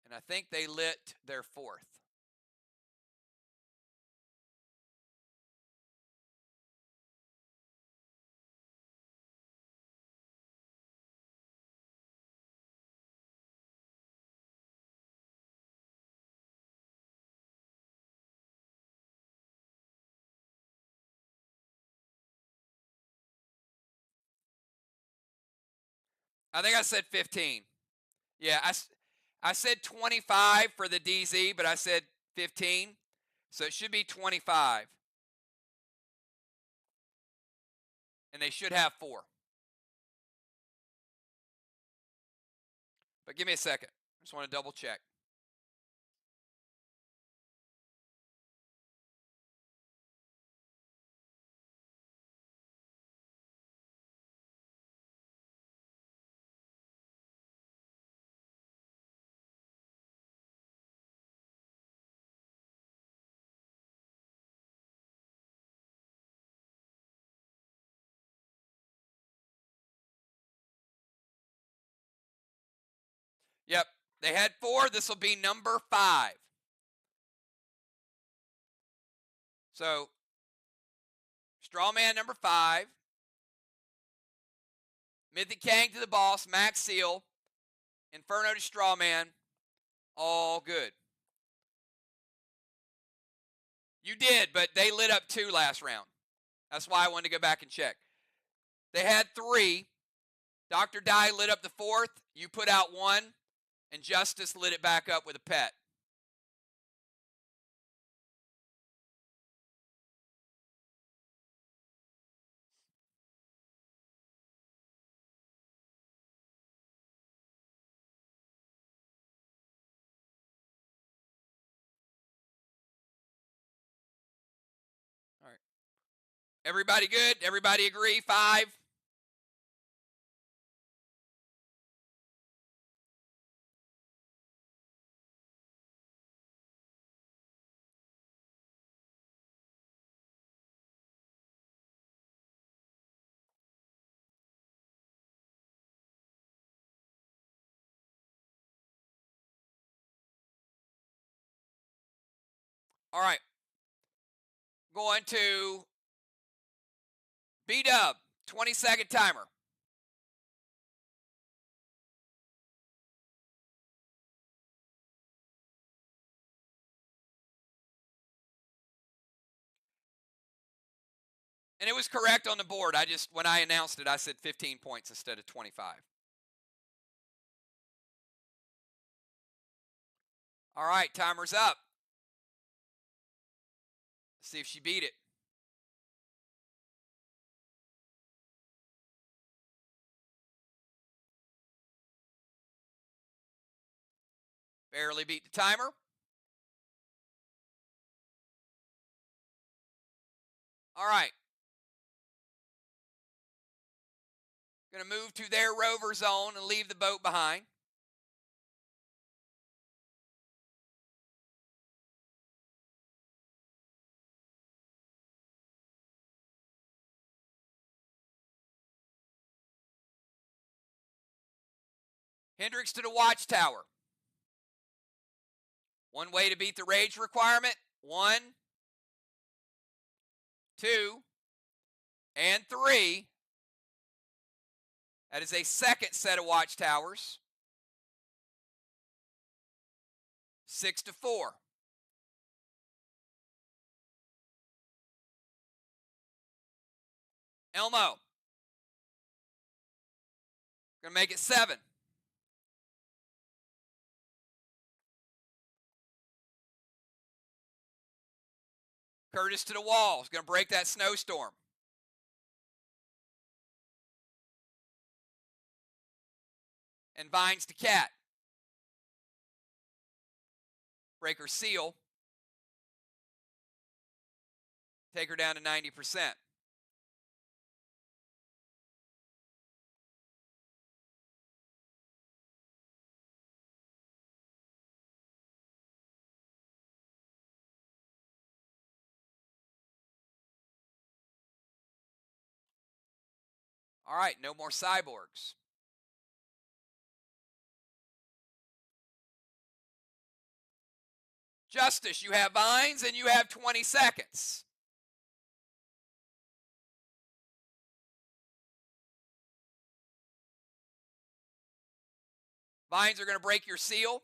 And I think they lit their 4th. I think I said 15. Yeah, I said 25 for the DZ, but I said 15. So it should be 25. And they should have 4. But give me a second. I just want to double check. Yep, they had 4. This will be number 5. So, straw man number 5. Mythic Kang to the boss, Max Seal, Inferno to straw man, all good. You did, but they lit up 2 last round. That's why I wanted to go back and check. They had 3. Dr. Dye lit up the 4th. You put out 1, and Justice lit it back up with a pet. All right. Everybody good? Everybody agree? 5? All right. Going to B-Dub, 20-second timer. And it was correct on the board. When I announced it, I said 15 points instead of 25. All right, timer's up. Let's see if she beat it. Barely beat the timer. All right. Going to move to their rover zone and leave the boat behind. Hendricks to the watchtower. 1 way to beat the rage requirement. 1, 2, and 3. That is a second set of watchtowers. 6 to 4. Elmo. Gonna make it 7. Curtis to the wall. He's gonna break that snowstorm. And Vines to Cat. Breaker seal. Take her down to 90%. All right, no more cyborgs. Justice, you have Vines and you have 20 seconds. Vines are going to break your seal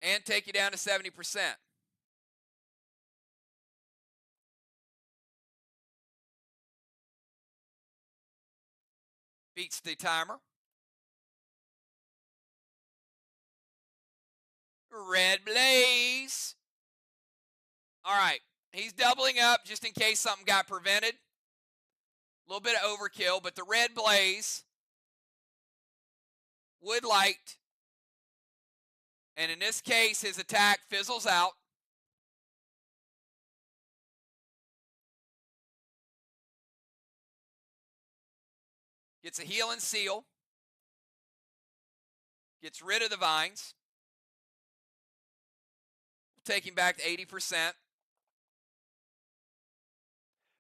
and take you down to 70%. Beats the timer. Red Blaze. All right, he's doubling up just in case something got prevented. A little bit of overkill, but the Red Blaze would light. And in this case, his attack fizzles out. Gets a heal and seal. Gets rid of the Vines. Take him back to 80%.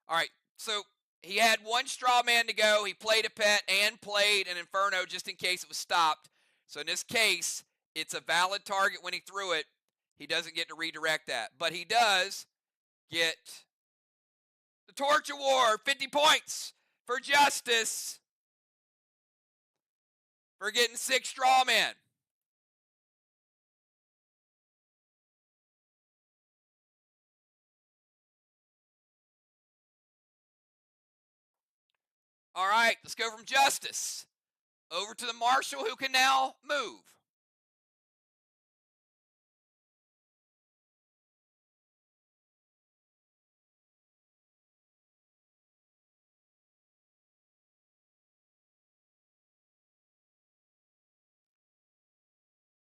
All right, so he had one straw man to go. He played a pet and played an Inferno just in case it was stopped. So in this case, it's a valid target when he threw it. He doesn't get to redirect that. But he does get the Torch Award, 50 points for Justice for getting 6 straw men. All right, let's go from Justice over to the Marshal, who can now move.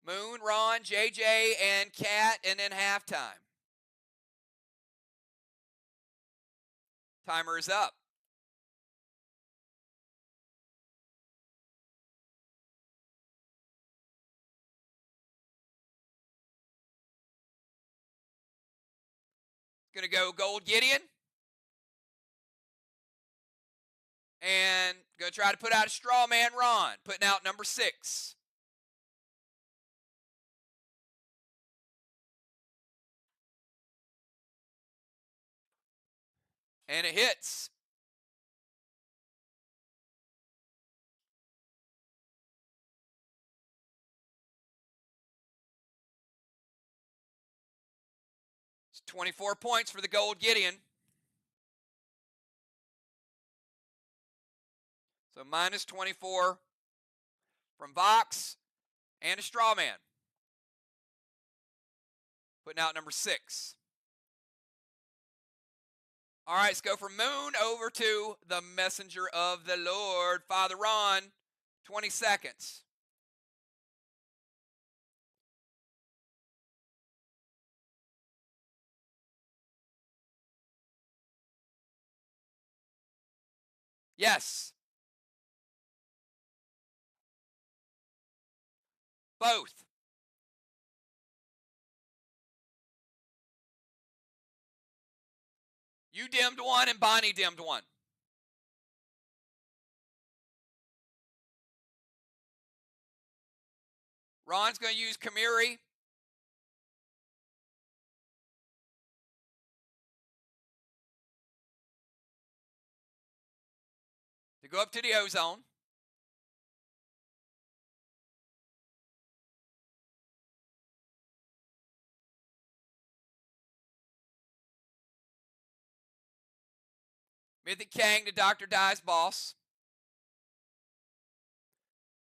Moon, Ron, JJ, and Cat, and then halftime. Timer is up. Going to go Gold Gideon. And going to try to put out a straw man, Ron. Putting out number 6. And it hits. It's 24 points for the Gold Gideon. So minus 24 from VOX and a straw man. Putting out number 6. All right, let's go from Moon over to the Messenger of the Lord, Father Ron. 20 seconds. Yes. Both. You dimmed one and Bonnie dimmed one. Ron's going to use Kamiri. To go up to the ozone. Mythic Kang to Dr. Dye's boss.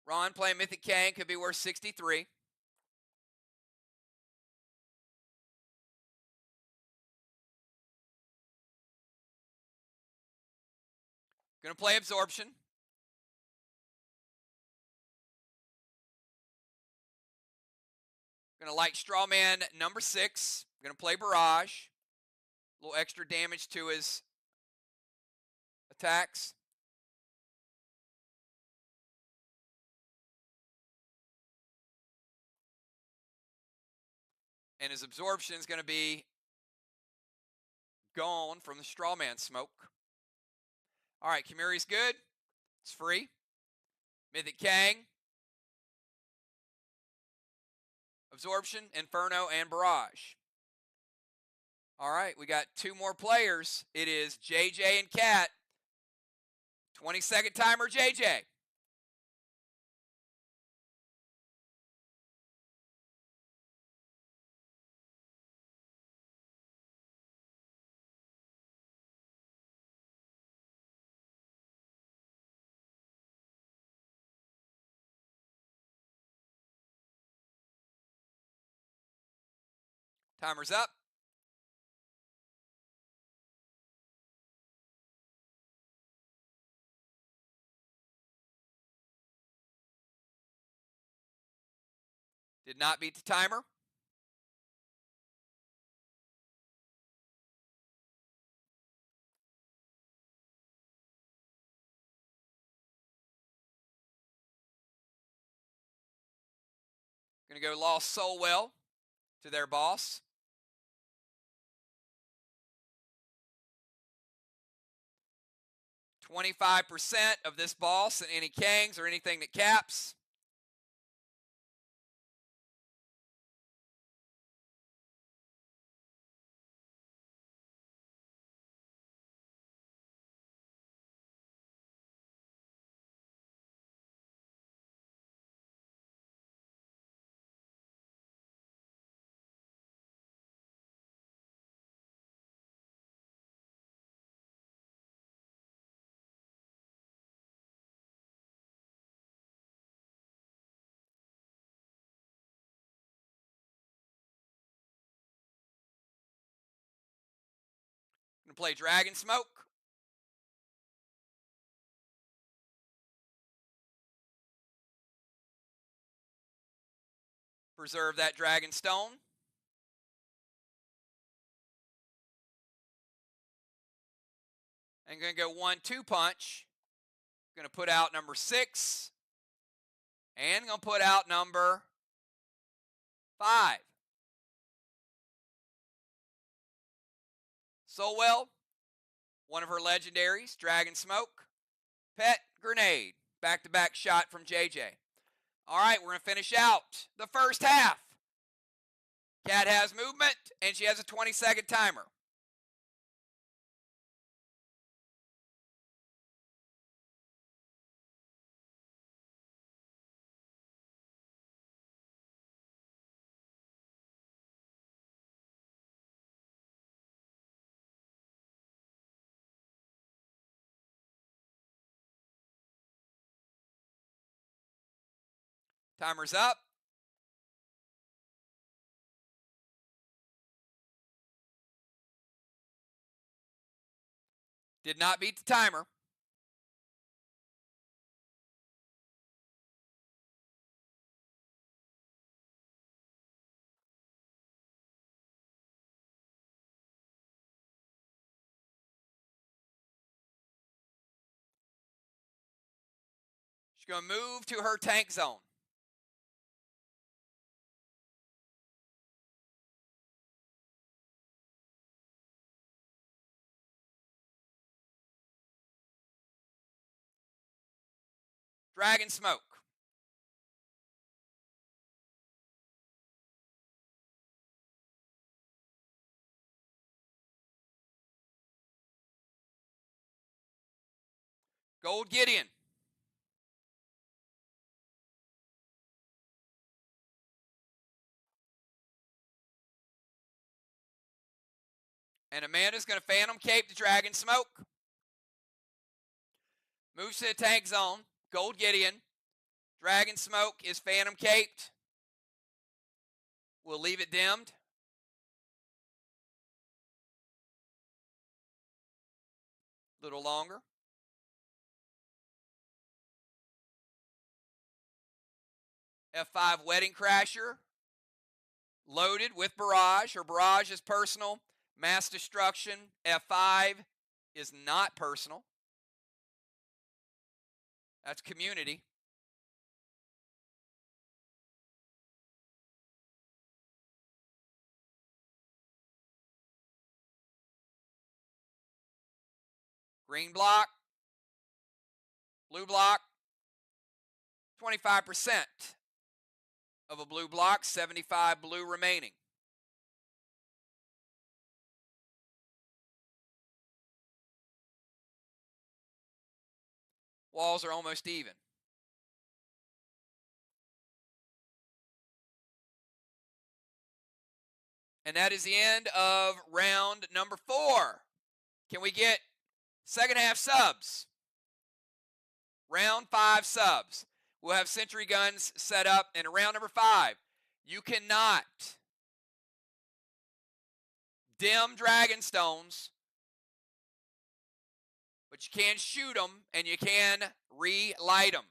Ron playing Mythic Kang could be worth 63. Going to play Absorption. Going to like Strawman number 6. Going to play Barrage. A little extra damage to his attacks. And his Absorption is going to be gone from the Strawman smoke. All right, Kimuri's good. It's free. Mythic Kang. Absorption, Inferno, and Barrage. All right, we got 2 more players. It is JJ and Cat. 20-second timer, JJ. Timer's up. Did not beat the timer. Going to go Lost Soulwell to their boss. $25% of this boss and any Kangs or anything that caps. Going to play Dragon Smoke. Preserve that Dragon Stone. And going to go 1-2 punch. Going to put out number 6. And going to put out number 5. Soulwell, one of her legendaries, Dragon Smoke, Pet, Grenade. Back-to-back shot from JJ. All right, we're going to finish out the first half. Cat has movement, and she has a 20-second timer. Timer's up. Did not beat the timer. She's going to move to her tank zone. Dragon Smoke. Gold Gideon. And Amanda's going to Phantom Cape to Dragon Smoke. Moves to the tank zone. Gold Gideon. Dragon smoke is phantom caped. We'll leave it dimmed. A little longer. F5 Wedding Crasher. Loaded with barrage. Her barrage is personal. Mass destruction. F5 is not personal. That's community. Green block. Blue block. 25% of a blue block. 75 blue remaining. Walls are almost even. And that is the end of round number 4. Can we get second half subs? Round 5 subs. We'll have sentry guns set up in round number 5. You cannot dim dragonstones, but you can shoot them and you can relight them.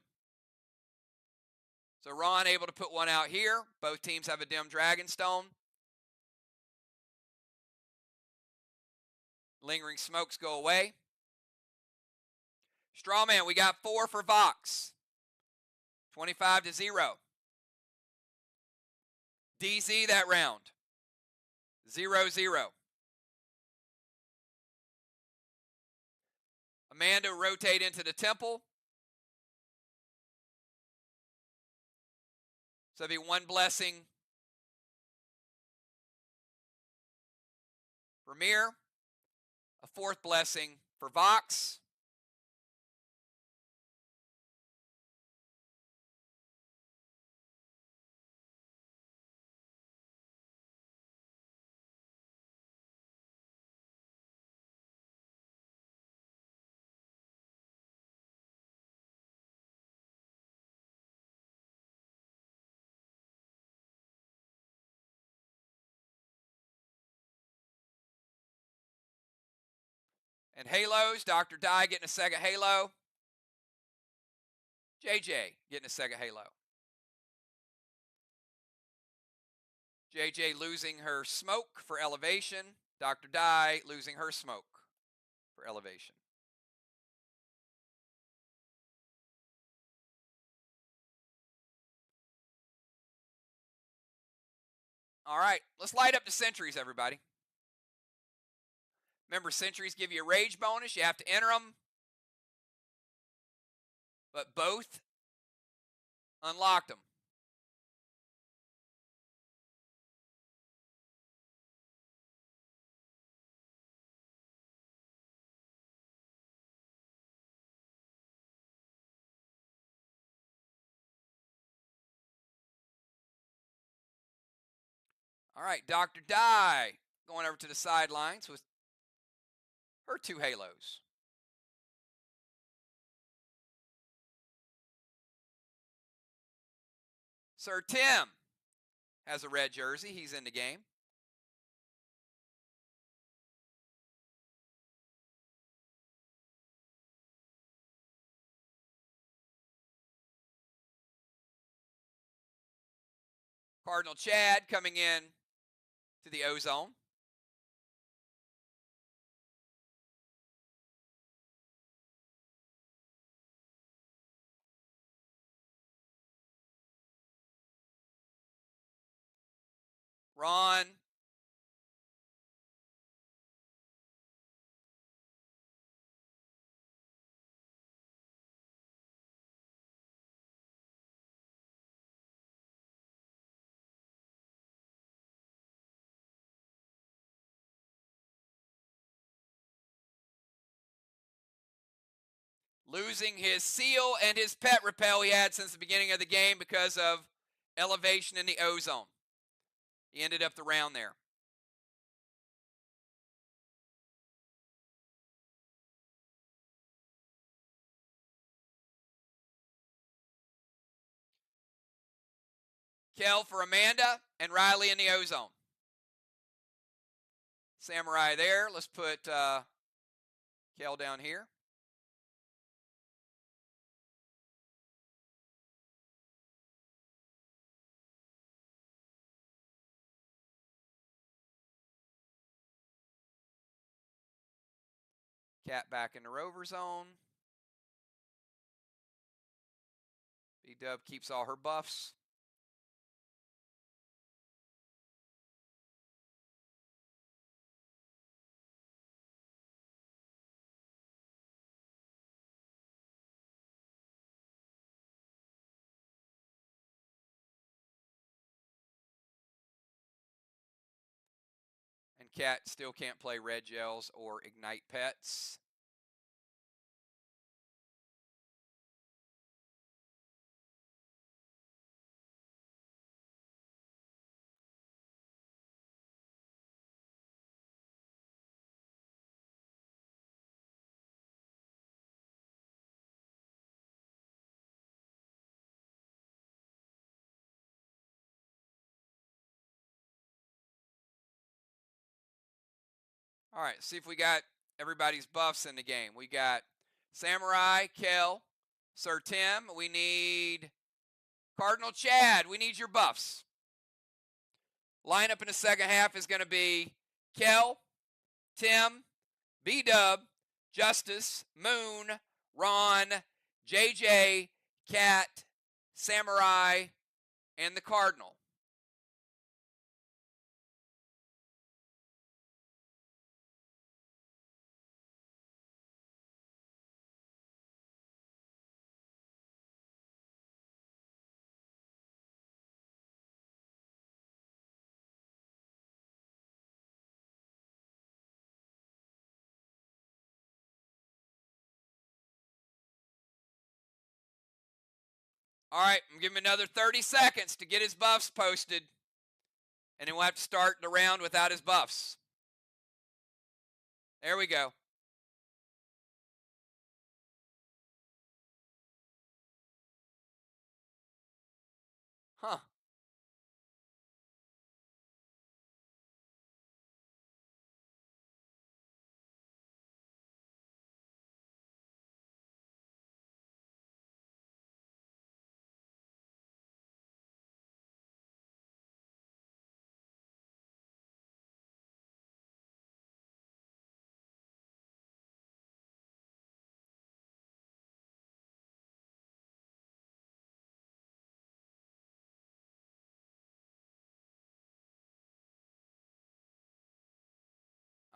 So Ron able to put one out here. Both teams have a dim dragonstone. Lingering smokes go away. Strawman, we got 4 for VOX. 25-0. DZ that round. 0-0. Amanda rotate into the temple. So it'll be 1 blessing for MIR. A 4th blessing for VOX. And halos, Dr. Dye getting a second halo. JJ getting a second halo. JJ losing her smoke for elevation. Dr. Dye losing her smoke for elevation. All right, let's light up the sentries, everybody. Remember, sentries give you a rage bonus. You have to enter them. But both unlocked them. All right, Dr. Dye going over to the sidelines with her 2 halos. Sir Tim has a red jersey. He's in the game. Cardinal Chad coming in to the ozone. Ron. Losing his seal and his pet repel he had since the beginning of the game because of elevation in the ozone. He ended up the round there. Kel for Amanda, and Riley in the ozone. Samurai there. Let's put Kel down here. Cat back in the rover zone. B-Dub keeps all her buffs. And Cat still can't play red gels or ignite pets. All right, see if we got everybody's buffs in the game. We got Samurai, Kel, Sir Tim. We need Cardinal Chad. We need your buffs. Lineup in the second half is going to be Kel, Tim, B-Dub, Justice, Moon, Ron, JJ, Cat, Samurai, and the Cardinal. All right, I'm giving him another 30 seconds to get his buffs posted. And then we'll have to start the round without his buffs. There we go. Huh.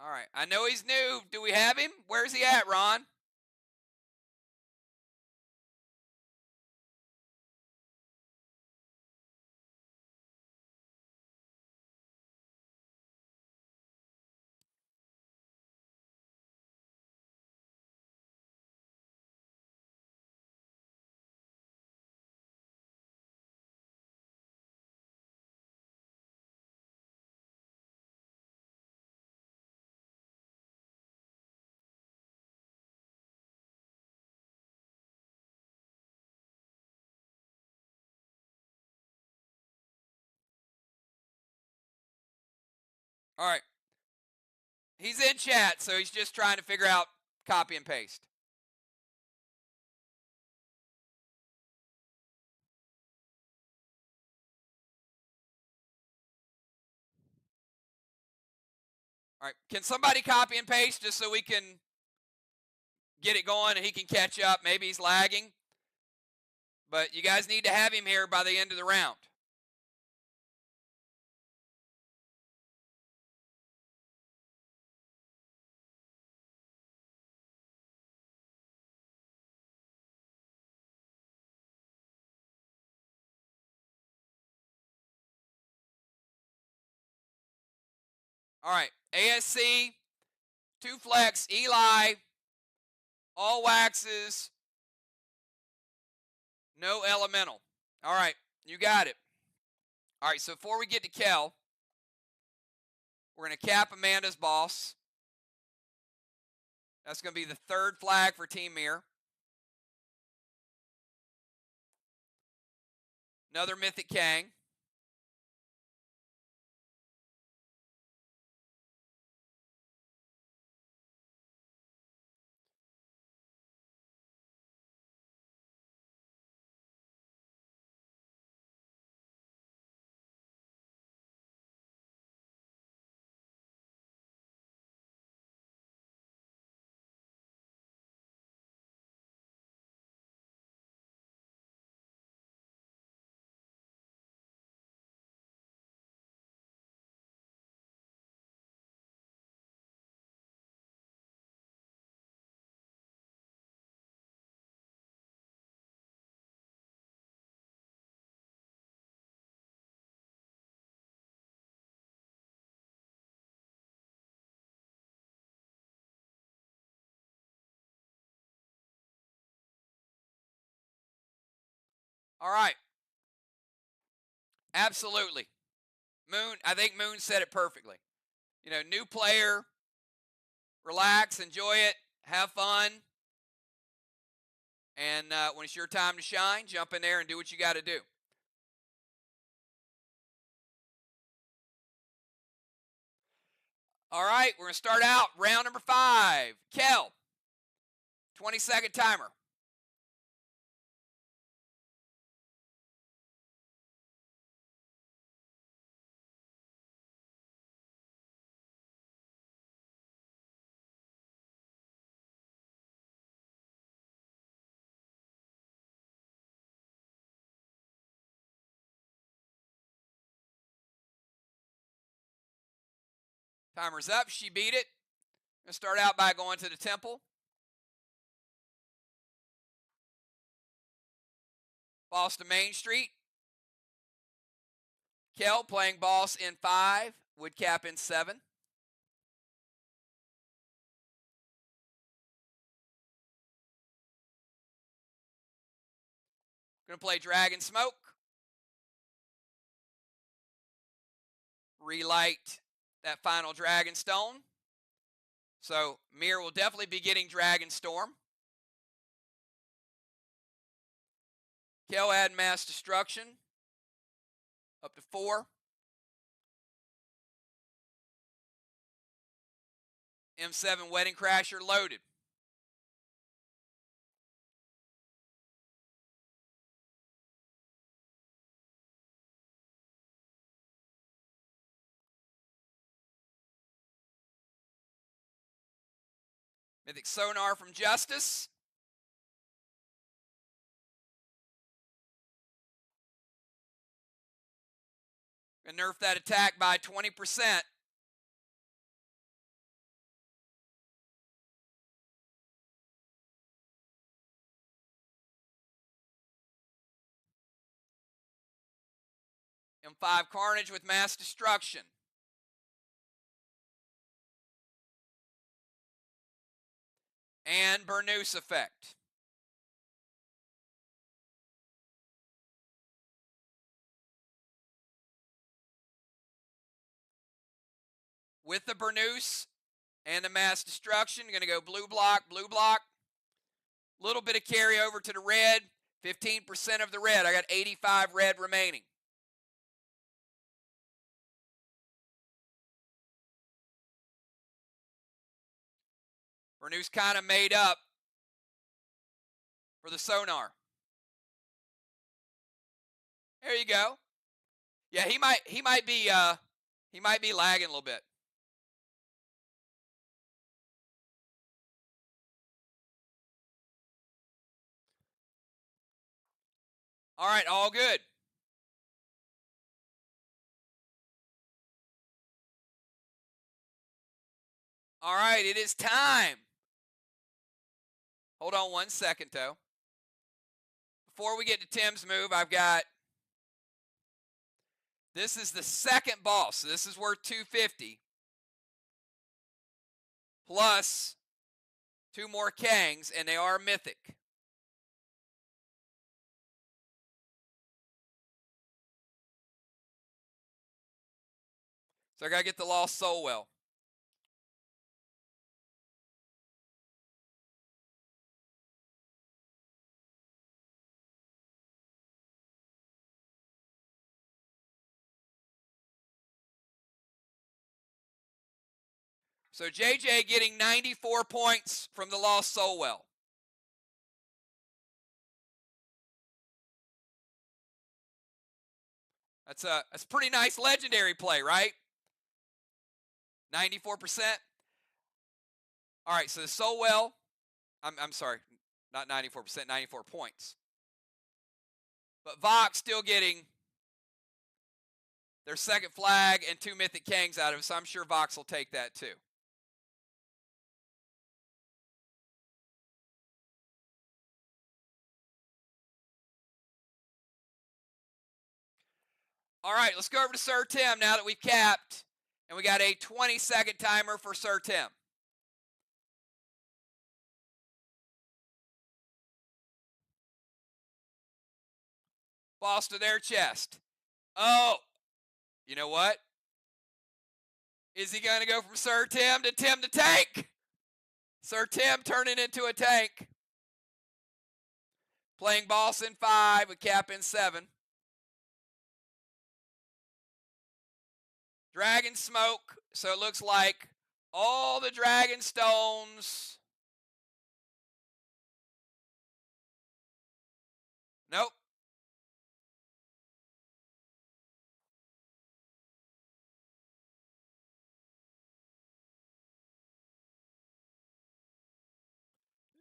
All right. I know he's new. Do we have him? Where's he at, Ron? All right. He's in chat, so he's just trying to figure out copy and paste. All right. Can somebody copy and paste just so we can get it going and he can catch up? Maybe he's lagging. But you guys need to have him here by the end of the round. All right. ASC, 2 flex, Eli, all waxes, no elemental. All right. You got it. All right. So before we get to Kel, we're going to cap Amanda's boss. That's going to be the 3rd flag for Team MIR. Another Mythic Kang. All right. Absolutely. Moon, I think Moon said it perfectly. You know, new player, relax, enjoy it, have fun. And when it's your time to shine, jump in there and do what you got to do. All right, we're going to start out round number 5. Kel, 20-second timer. Timer's up. She beat it. Going to start out by going to the temple. Boss to Main Street. Kel playing boss in 5. Woodcap in 7. Going to play Dragon Smoke. Relight that final Dragon Stone. So MIR will definitely be getting Dragon Storm. Kel add Mass Destruction. Up to 4. M7 Wedding Crasher loaded. Mythic Sonar from Justice. Gonna nerf that attack by 20%. M5 Carnage with Mass Destruction. And Burnoose effect. With the Burnoose and the Mass Destruction, going to go blue block, blue block. Little bit of carry over to the red. 15% of the red. I got 85 red remaining. Burnoose kind of made up for the Sonar. There you go. Yeah, he might be lagging a little bit. All right, all good. All right, it is time. Hold on 1 second, though. Before we get to Tim's move, I've got... This is the second boss. So this is worth 250. Plus 2 more Kangs, and they are mythic. So I got to get the Lost Soul Well. So JJ getting 94 points from the Lost Soul Well. That's a pretty nice legendary play, right? 94%. All right, so the Soul Well, I'm sorry, not 94%, 94 points. But VOX still getting their second flag and 2 Mythic Kangs out of it, so I'm sure VOX will take that too. All right, let's go over to Sir Tim now that we've capped, and we got a 20-second timer for Sir Tim. Boss to their chest. Oh, you know what? Is he going to go from Sir Tim to Tank? Sir Tim turning into a tank. Playing boss in 5 with cap in 7. Dragon smoke. So it looks like all the dragon stones. Nope.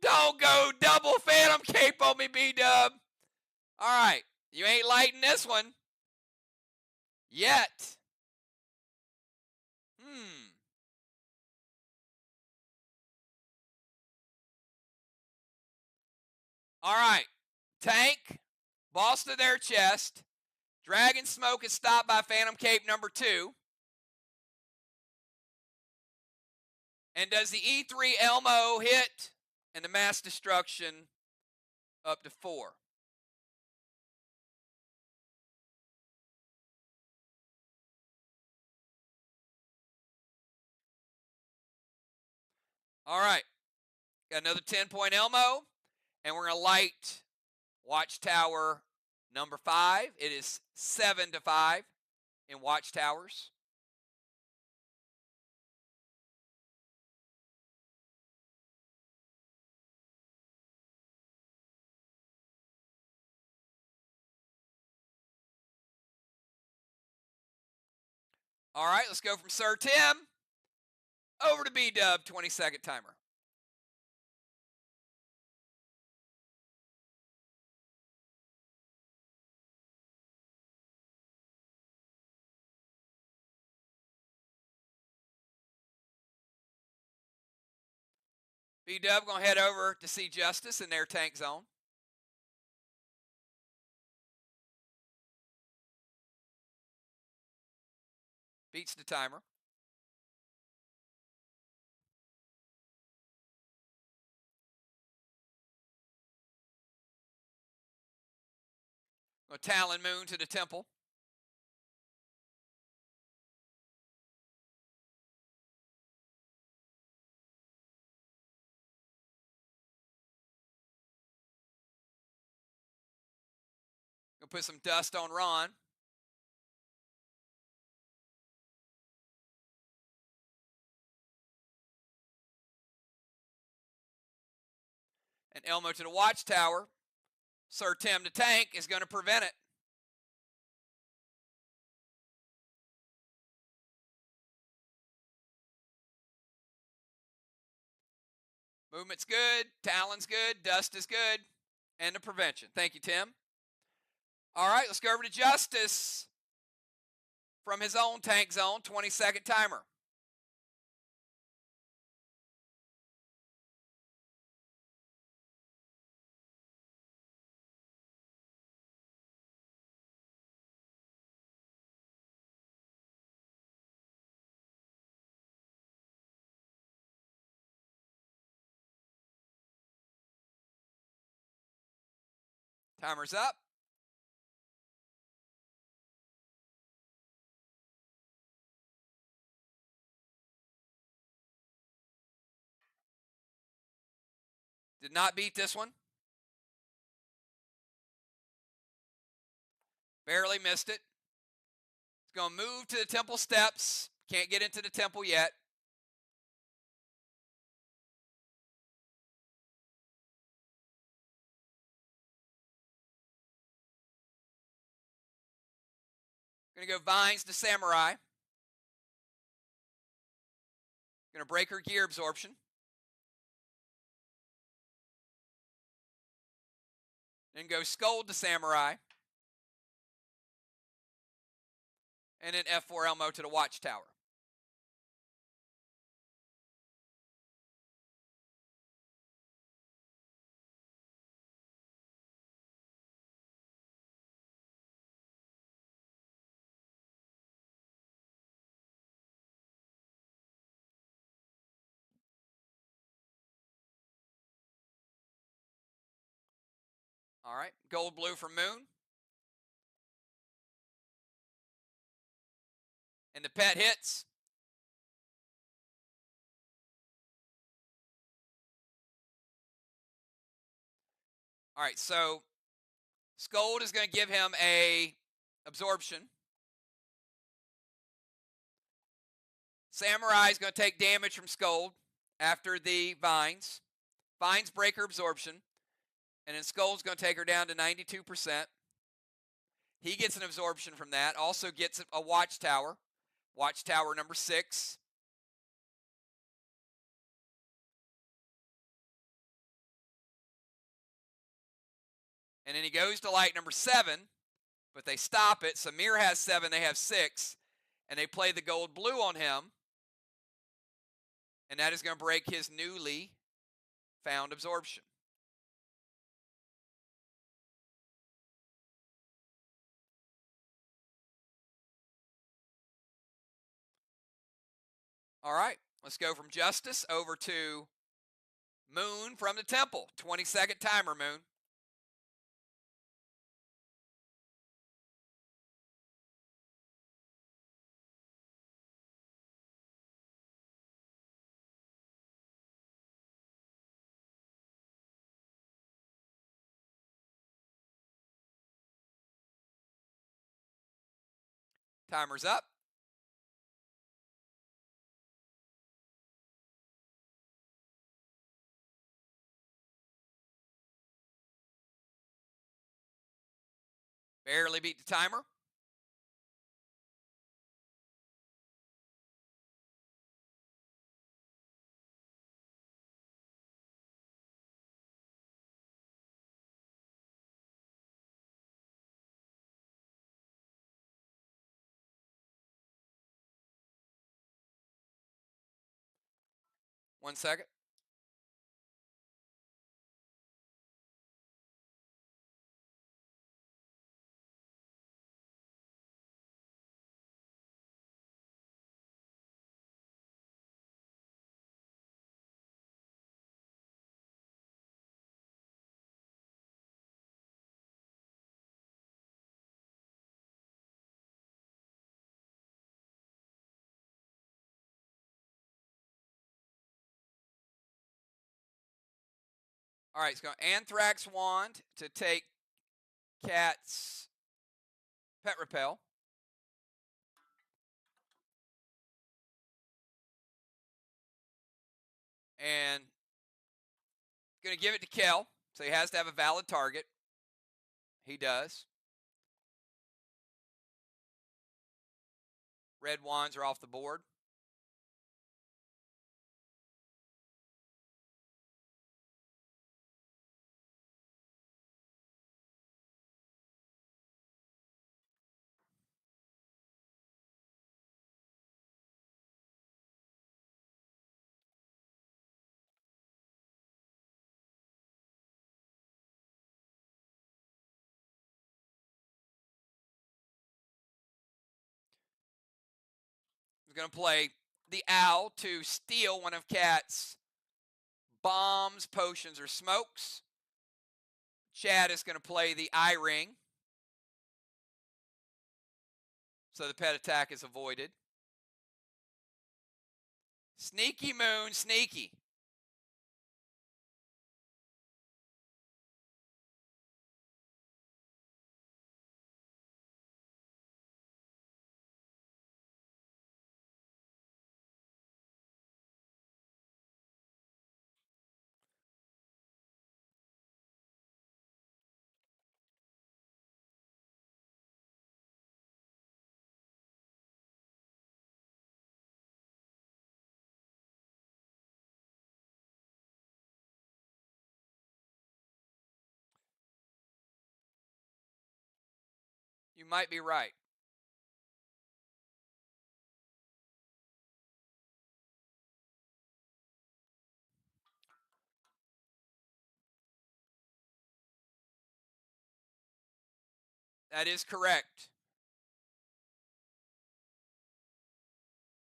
Don't go double Phantom Cape on me, B-Dub. All right. You ain't lighting this one. Yet. All right. Tank. Boss to their chest. Dragon Smoke is stopped by Phantom Cape number 2. And does the E3 Elmo hit? And the mass destruction up to 4. All right. Got another 10-point Elmo. And we're going to light Watchtower number 5. It is 7 to 5 in Watchtowers. All right, let's go from Sir Tim over to B-Dub, 20-second timer. B-Dub going to head over to see Justice in their tank zone. Beats the timer. Going to Talon Moon to the temple. Going to put some dust on Ron. And Elmo to the Watchtower. Sir Tim to tank is going to prevent it. Movement's good. Talon's good. Dust is good. And the prevention. Thank you, Tim. All right, let's go over to Justice from his own tank zone. 20-second timer. Timer's up. Did not beat this one. Barely missed it. It's going to move to the temple steps. Can't get into the temple yet. Going to go Vines to Samurai. Going to break her gear absorption. Then go Scold to Samurai. And then F4 Elmo to the Watchtower. All right, gold blue for Moon. And the pet hits. All right, so Scold is going to give him a absorption. Samurai is going to take damage from Scold after the vines. Vines break her absorption. And then Skull's going to take her down to 92%. He gets an absorption from that. Also gets a Watchtower. Watchtower number 6. And then he goes to light number 7, but they stop it. So MIR has 7, they have 6. And they play the gold blue on him. And that is going to break his newly found absorption. All right, let's go from Justice over to Moon from the Temple. 20-second timer, Moon. Timer's up. Barely beat the timer. One second. All right, it's going Anthrax Wand to take Cat's Pet Repel. And going to give it to Kel, so he has to have a valid target. He does. Red wands are off the board. He's going to play the Owl to steal one of Cat's bombs, potions, or smokes. Chad is going to play the Eye Ring, so the pet attack is avoided. Sneaky Moon, sneaky. You might be right. That is correct.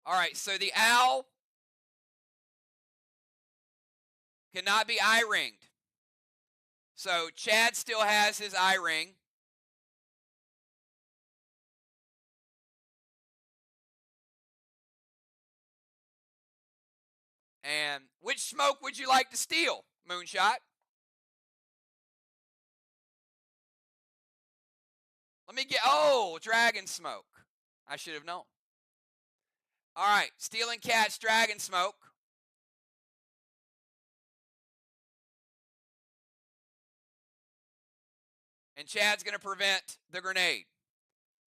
All right, so the Owl cannot be eye ringed. So Chad still has his eye ring. And which smoke would you like to steal, Moonshot? Let me get, oh, dragon smoke. I should have known. All right, stealing cat's dragon smoke. And Chad's going to prevent the grenade.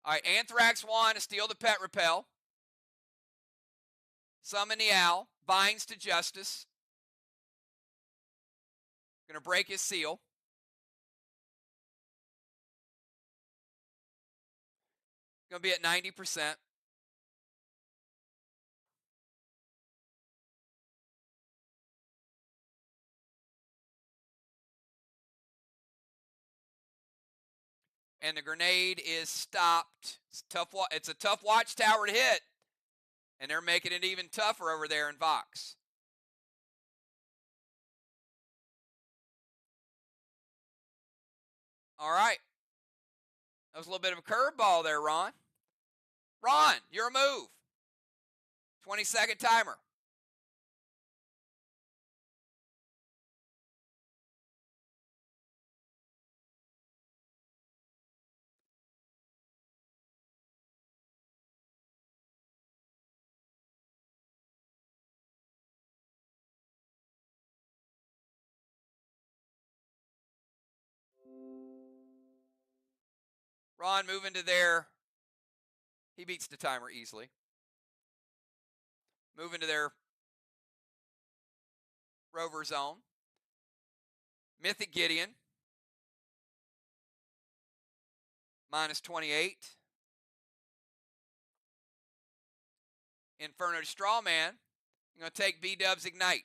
All right, Anthrax 1 to steal the pet repel. Summon the owl. Binds to justice. Going to break his seal. Going to be at 90%. And the grenade is stopped. It's a tough watchtower to hit. And they're making it even tougher over there in VOX. All right. That was a little bit of a curveball there, Ron. Ron, your move. 20-second timer. Ron moving to there. He beats the timer easily. Moving to their rover zone. Mythic Gideon. Minus 28. Inferno Strawman. I'm going to take B-Dub's Ignite.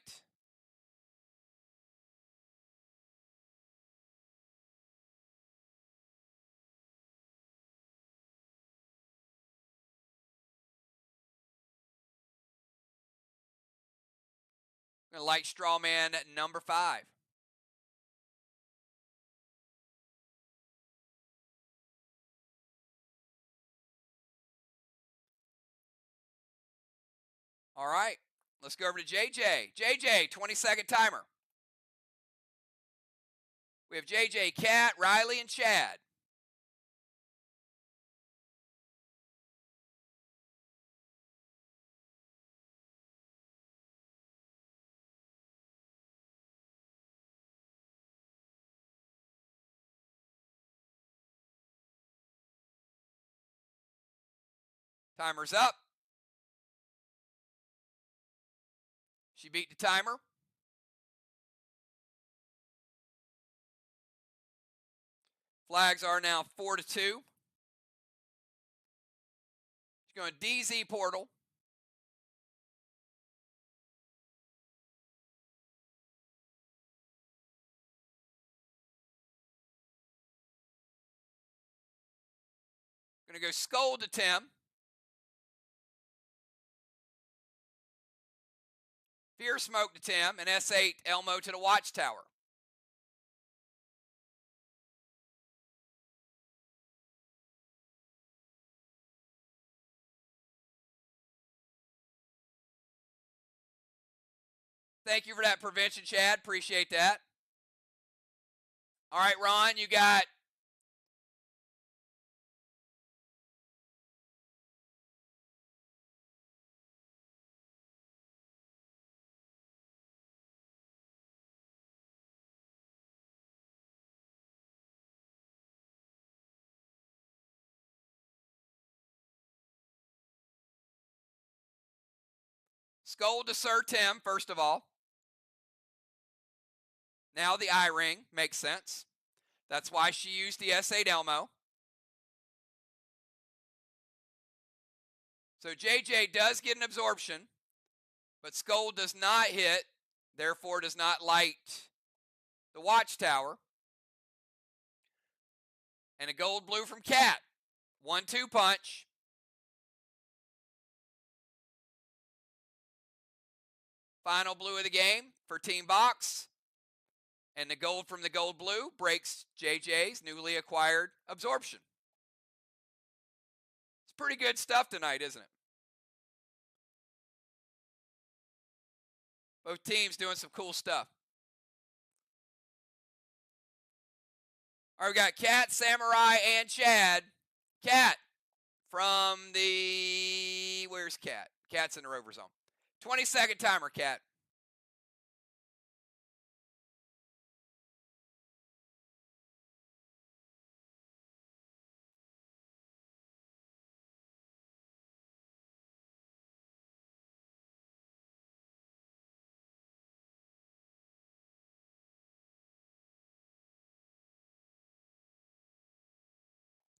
I'm going to light Strawman at number 5. All right. Let's go over to JJ. JJ, 20-second timer. We have JJ, Cat, Riley, and Chad. Timer's up. She beat the timer. Flags are now 4-2. She's going DZ portal. Going to go Skull to Tim. Fear Smoke to Tim. And S8 Elmo to the Watchtower. Thank you for that prevention, Chad. Appreciate that. All right, Ron, you got Skull to Sir Tim, first of all. Now the eye ring makes sense. That's why she used the S8 Elmo. So JJ does get an absorption, but Skull does not hit, therefore does not light the Watchtower. And a gold blue from Cat. 1-2 punch. Final blue of the game for Team VOX. And the gold from the gold blue breaks JJ's newly acquired absorption. It's pretty good stuff tonight, isn't it? Both teams doing some cool stuff. All right, we got Cat, Samurai, and Chad. Cat from the... Where's Cat? Cat's in the rover zone. 20-second timer, Cat.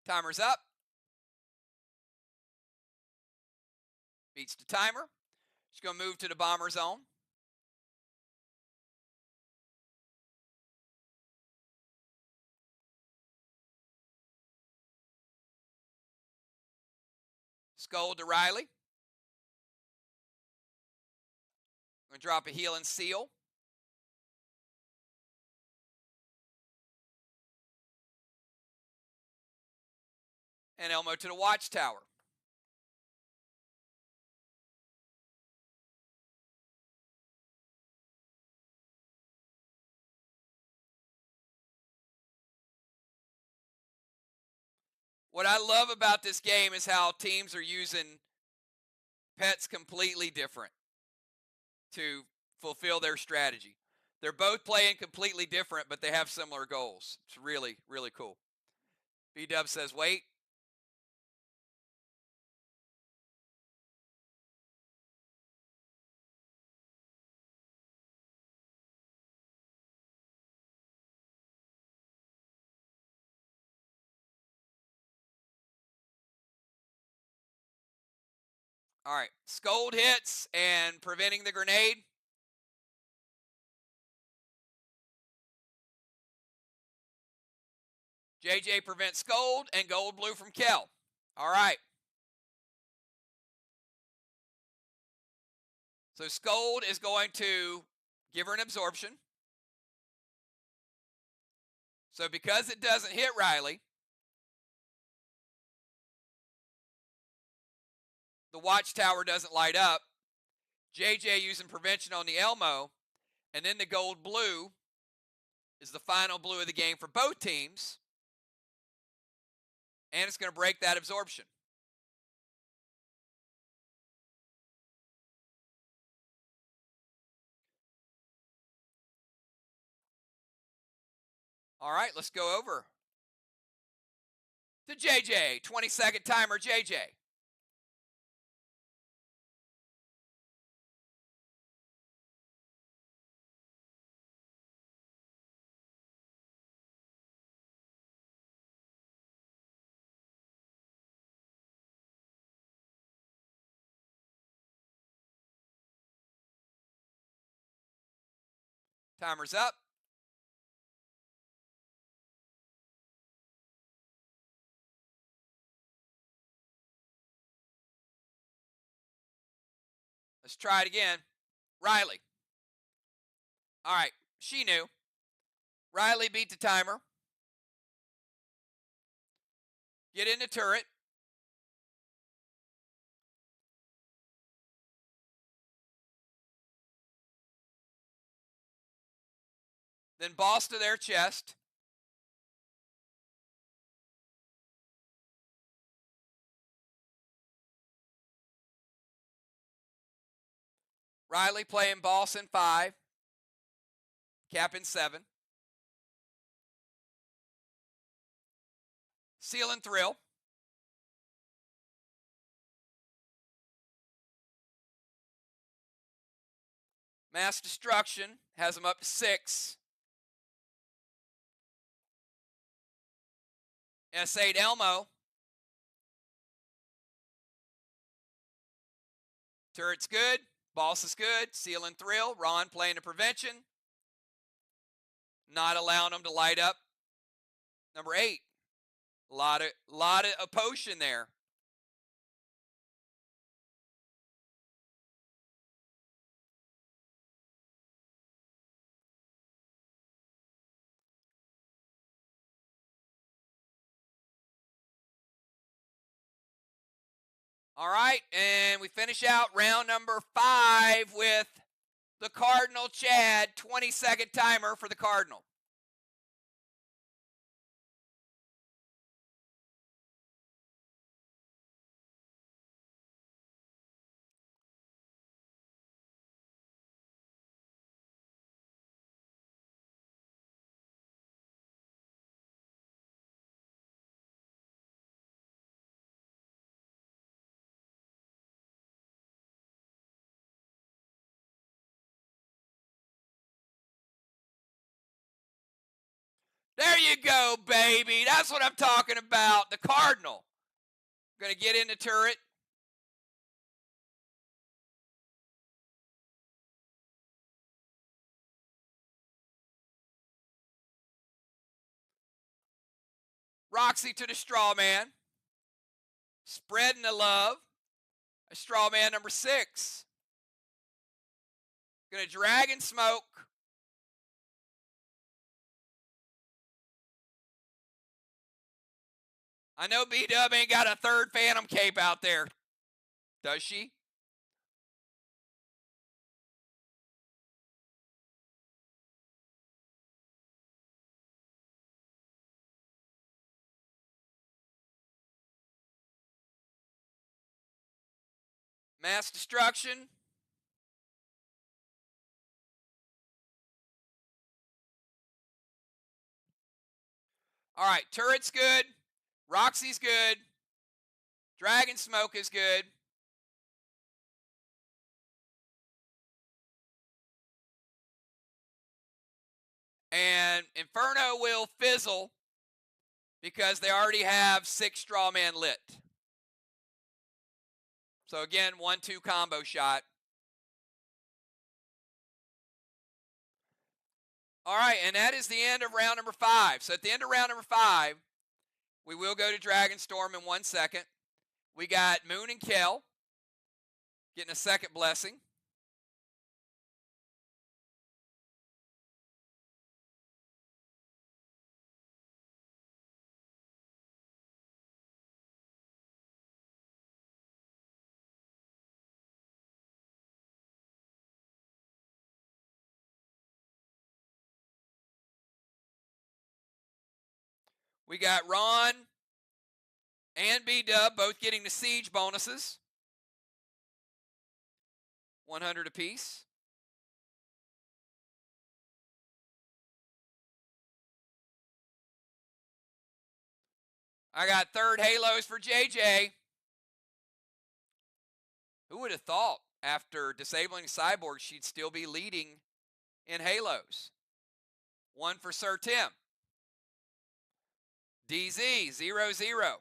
Timer's up. Beats the timer. She's going to move to the bomber zone. Skull to Riley. Going to drop a heel and seal. And Elmo to the watchtower. What I love about this game is how teams are using pets completely different to fulfill their strategy. They're both playing completely different, but they have similar goals. It's really, really cool. B-Dub says, wait. All right, Scold hits and preventing the grenade. JJ prevents Scold and Gold Blue from Kel. All right. So Scold is going to give her an absorption. So because it doesn't hit Riley, the watchtower doesn't light up. JJ using prevention on the Elmo, and then the Gold Blue is the final blue of the game for both teams, and it's going to break that absorption. All right, let's go over to JJ. 20-second timer, JJ. Timer's up. Let's try it again. Riley. All right, she knew. Riley beat the timer. Get in the turret. Then boss to their chest. Riley playing boss in 5. Cap in 7. Seal and thrill. Mass destruction has them up to 6. S8 Elmo. Turret's good. Boss is good. Seal and thrill. Ron playing the prevention. Not allowing them to light up. Number 8. A lot of potion there. All right, and we finish out round number 5 with the Cardinal Chad 20-second timer for the Cardinal. There you go, baby. That's what I'm talking about. The Cardinal. Going to get in the turret. Roxy to the straw man. Spreading the love. A straw man number 6. Going to drag and smoke. I know B-Dub ain't got a third Phantom cape out there. Does she? Mass destruction. All right, turret's good. Roxy's good. Dragon smoke is good. And Inferno will fizzle because they already have 6 straw man lit. So again, 1-2 combo shot. All right, and that is the end of round number 5. So at the end of round number 5, we will go to Dragon Storm in 1 second. We got Moon and Kel getting a second blessing. We got Ron and B-Dub both getting the siege bonuses. 100 apiece. I got third halos for JJ. Who would have thought after disabling Cyborg she'd still be leading in halos? 1 for Sir Tim. DZ 0-0.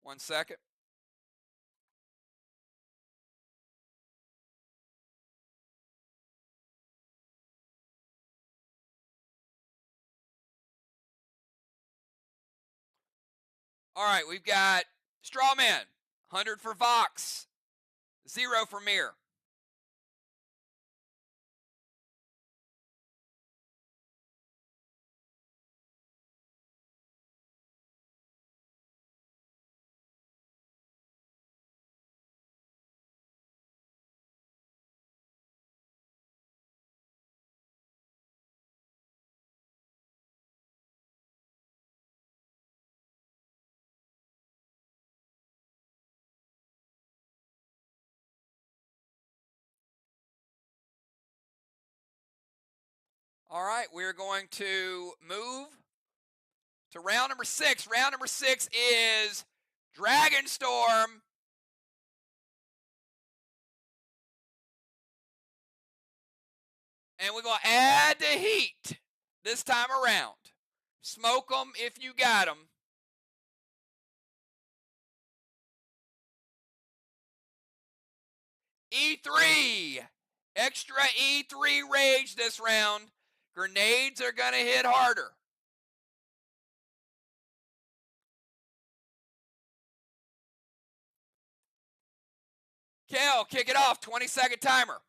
One second. All right, we've got Strawman, 100 for VOX, 0 for MIR. All right, we're going to move to round number 6. Round number 6 is Dragon Storm. And we're going to add the heat this time around. Smoke them if you got them. E3. Extra E3 rage this round. Grenades are going to hit harder. Kel, kick it off. 20-second timer.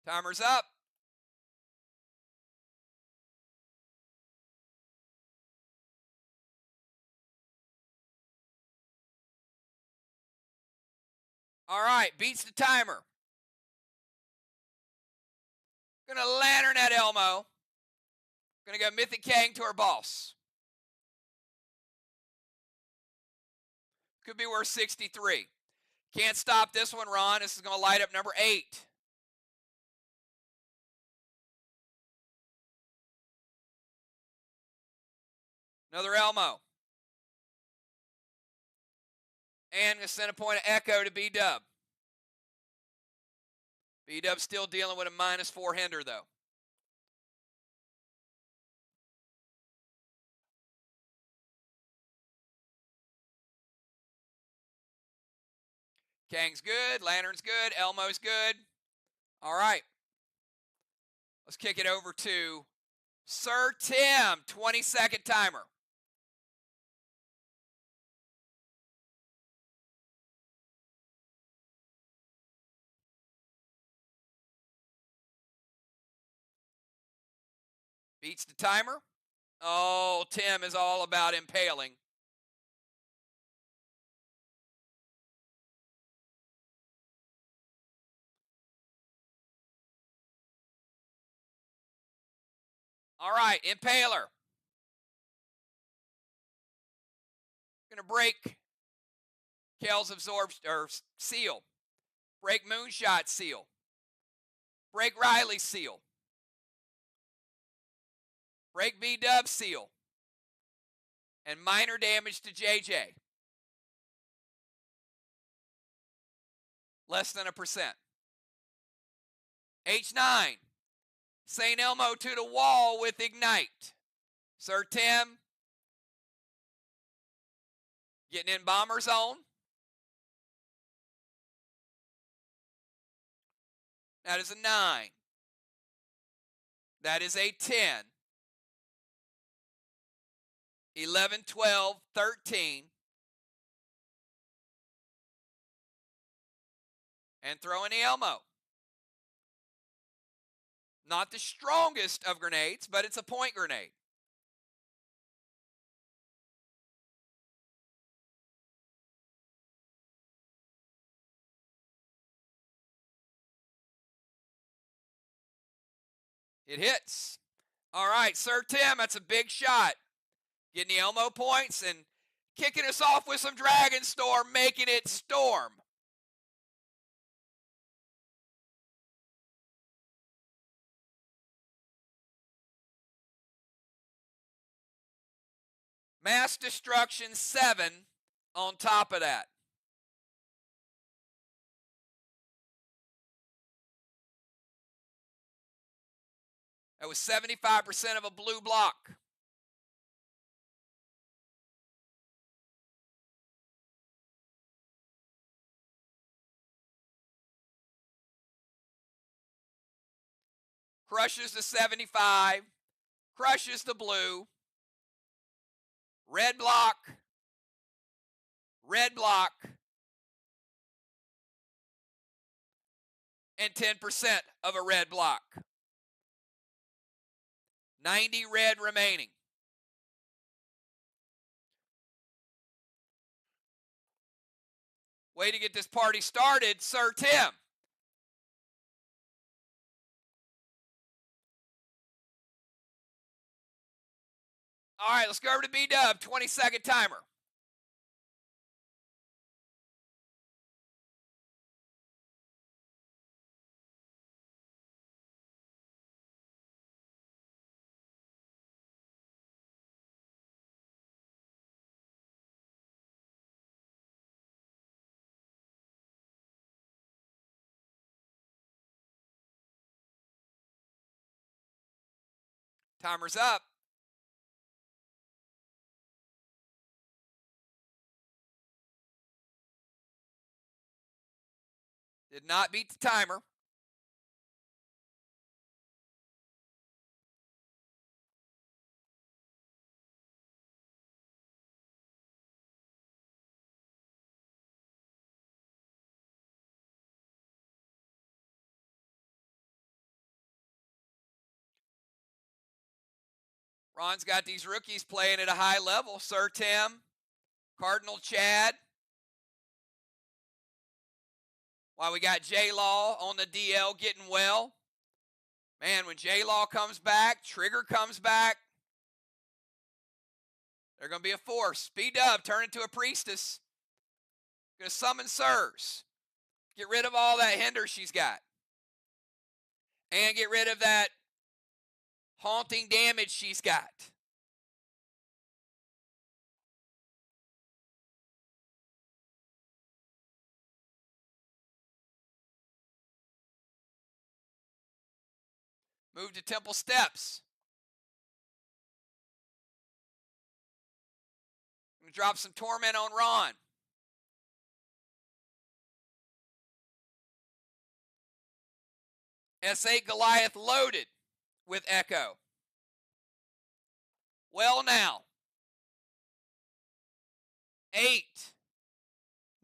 Timer's up. All right, beats the timer. Gonna lantern at Elmo. Gonna go Mythic Kang to our boss. Could be worth 63. Can't stop this one, Ron. This is gonna light up number 8. Another Elmo. And gonna send a point of echo to B-Dub. B-Dub still dealing with a -4 hinder, though. Kang's good. Lantern's good. Elmo's good. All right. Let's kick it over to Sir Tim. 20-second timer. Beats the timer. Oh, Tim is all about impaling. All right, Impaler. Gonna break Kel's absorb or seal. Break Moonshot seal. Break Riley seal. Break B-Dub seal. And minor damage to JJ. Less than 1%. H9. St. Elmo to the wall with Ignite. Sir Tim. Getting in bomber zone. That is a 9. That is a 10. 11, 12, 13. And throwing the Elmo. Not the strongest of grenades, but it's a point grenade. It hits. All right, Sir Tim, that's a big shot. Getting the Elmo points and kicking us off with some Dragon Storm, making it Storm. Mass Destruction 7 on top of that. That was 75% of a blue block. Crushes the 75. Crushes the blue. Red block. Red block. And 10% of a red block. 90 red remaining. Way to get this party started, Sir Tim. All right, let's go over to B-Dub. 20-second timer. Timer's up. Did not beat the timer. Ron's got these rookies playing at a high level. Sir Tim, Cardinal Chad. While we got J-Law on the DL getting well. Man, when J-Law comes back, Trigger comes back, they're going to be a force. B-Dub, turn into a priestess. Going to summon Sirs. Get rid of all that hinder she's got. And get rid of that haunting damage she's got. Move to Temple Steps. I'm going to drop some Torment on Ron. S8 Goliath loaded with Echo. Well now. 8,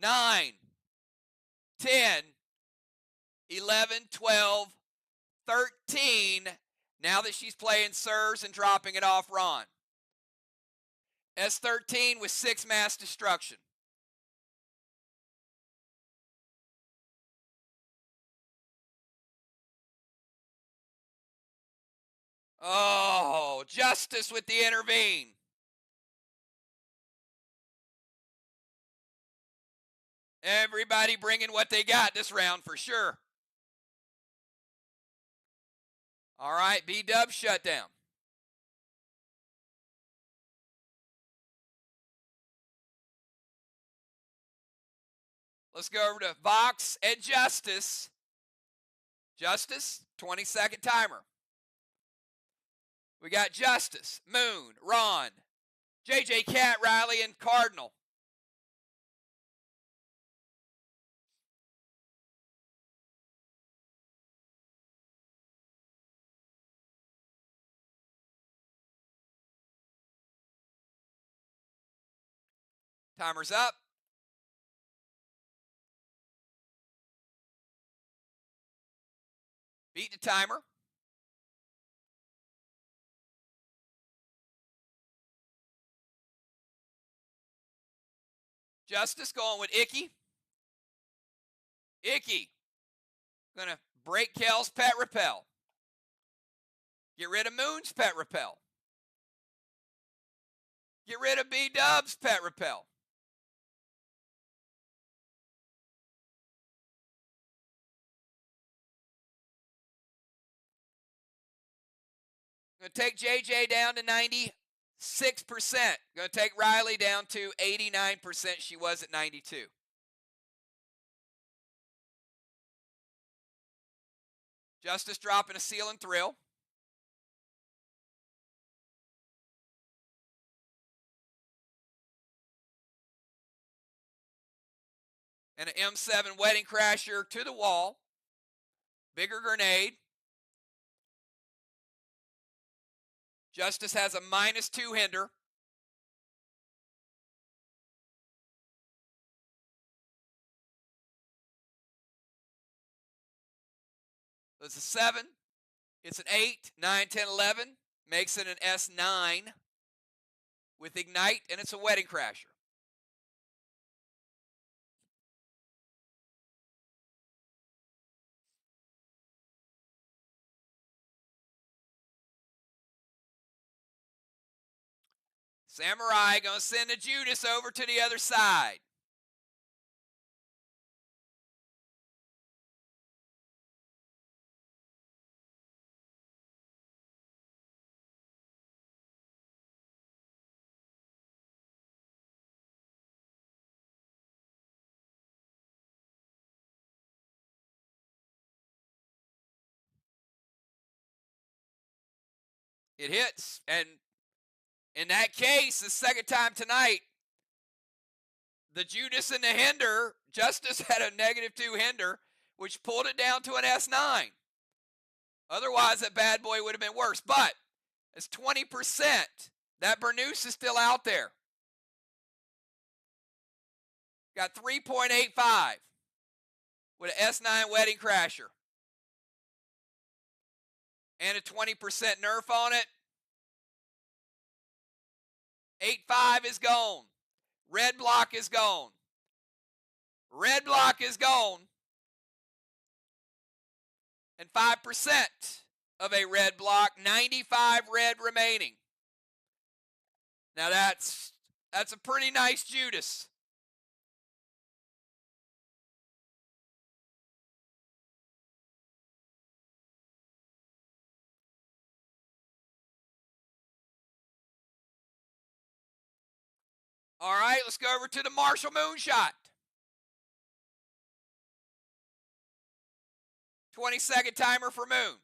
9, 10, 11, 12, 13. Now that she's playing Sirs and dropping it off Ron. S13 with 6 mass destruction. Oh, Justice with the intervene. Everybody bringing what they got this round for sure. All right, B-Dub shut down. Let's go over to VOX and Justice. Justice, 20-second timer. We got Justice, Moon, Ron, JJ Cat, Riley, and Cardinal. Timer's up. Beat the timer. Justice going with Icky. Icky. Going to break Kel's pet repel. Get rid of Moon's pet repel. Get rid of B-Dub's pet repel. Going to take JJ down to 96%. Going to take Riley down to 89%. She was at 92. Justice dropping a Seal and Thrill. And an M7 Wedding Crasher to the wall. Bigger grenade. Justice has a -2 hinder. It's a 7. It's an 8, 9, 10, 11. Makes it an S9 with Ignite, and it's a Wedding Crasher. Samurai going to send a Judas over to the other side. It hits. And in that case, the second time tonight, the Judas and the hinder, Justice had a -2 hinder, which pulled it down to an S9. Otherwise, that bad boy would have been worse. But it's 20%. That Bernous is still out there. Got 3.85 with an S9 wedding crasher. And a 20% nerf on it. 8.5 is gone. Red block is gone. Red block is gone. And 5% of a red block, 95 red remaining. Now that's a pretty nice Judas. All right, let's go over to the Marshall Moonshot. 20-second timer for Moon.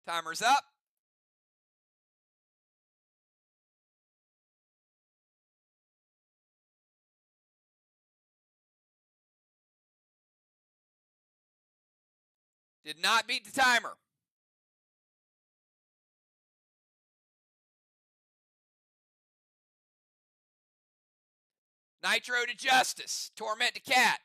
Timer's up. Did not beat the timer. Nitro to Justice. Torment to Cat.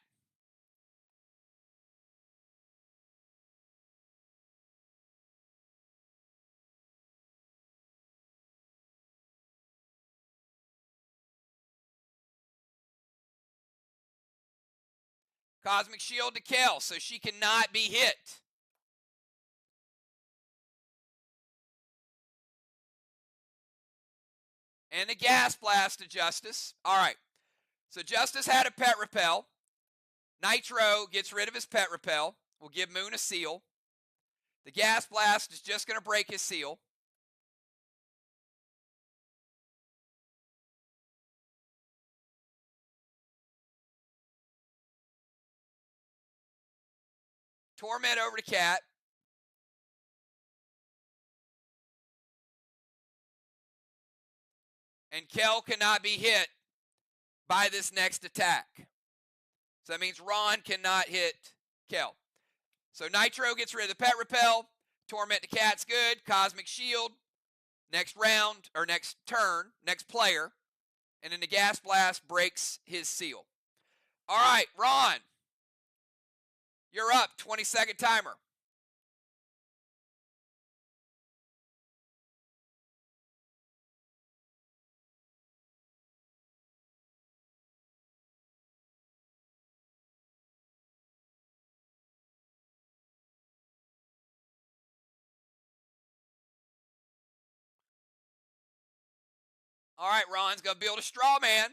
Cosmic Shield to Kel, so she cannot be hit. And the Gas Blast to Justice. All right. So Justice had a pet repel. Nitro gets rid of his pet repel. Will give Moon a seal. The Gas Blast is just going to break his seal. Torment over to Cat. And Kel cannot be hit by this next attack. So that means Ron cannot hit Kel. So Nitro gets rid of the pet repel. Torment to Cat's good. Cosmic Shield. Next round, or next turn, next player. And then the Gas Blast breaks his seal. All right, Ron. You're up. 20-second timer. All right, Ron's going to build a straw man.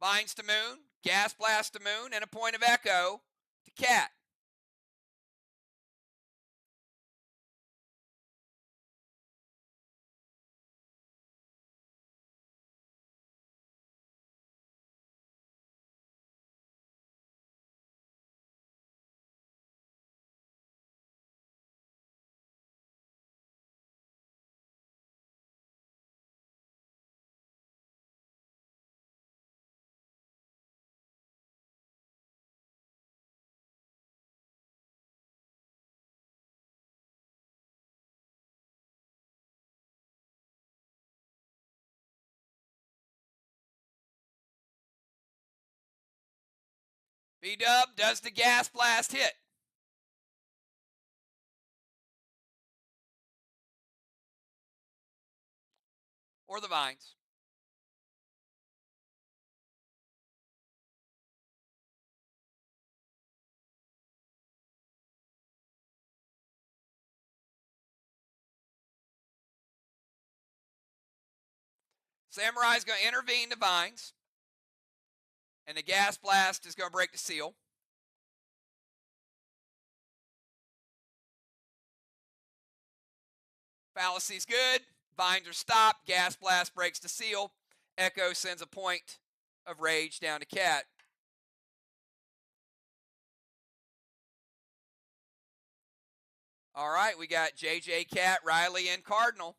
Vines to Moon, Gas Blast to Moon, and a Point of Echo to Cat. B-Dub, does the Gas Blast hit? Or the Vines? Samurai's going to intervene the Vines. And the Gas Blast is going to break the seal. Fallacy's good. Vines are stopped. Gas blast breaks the seal. Echo sends a point of rage down to Cat. All right, we got JJ, Cat, Riley, and Cardinal.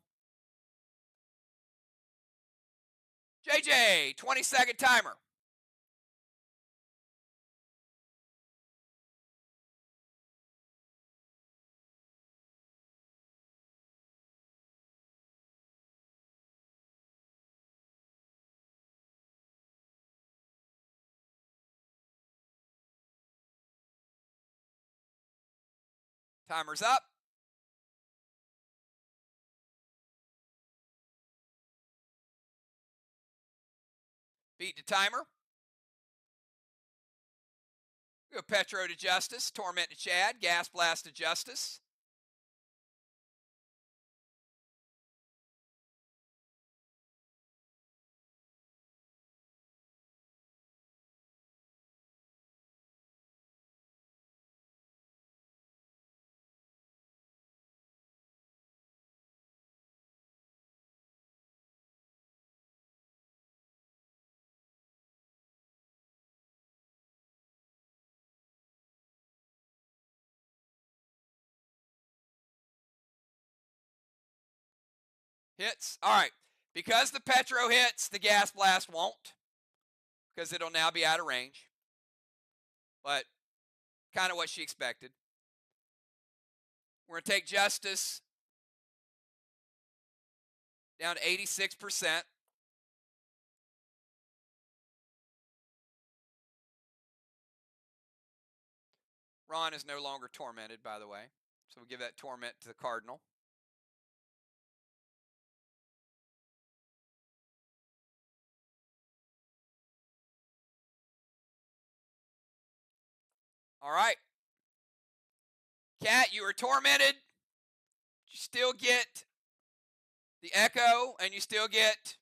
JJ, 20-second timer. Timer's up. Beat the timer. Go Petro to Justice. Torment to Chad. Gas blast to Justice. Hits. All right. Because the Petro hits, the gas blast won't, because it'll now be out of range. But kind of what she expected. We're going to take Justice down to 86%. Ron is no longer tormented, by the way. So we'll give that torment to the Cardinal. All right. Cat, you were tormented. You still get the Echo, and you still get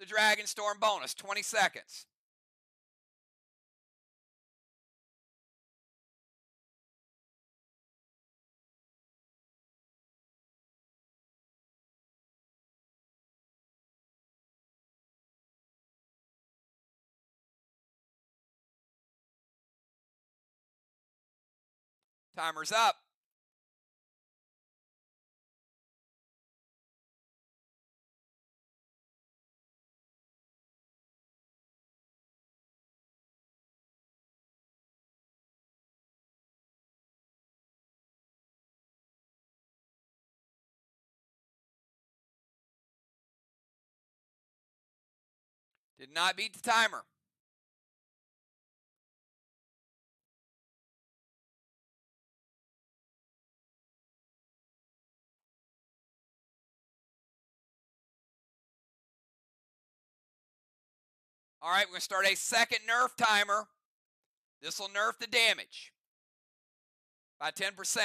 the Dragon Storm bonus. 20 seconds. Timer's up. Did not beat the timer. All right, we're going to start a second nerf timer. This will nerf the damage by 10%.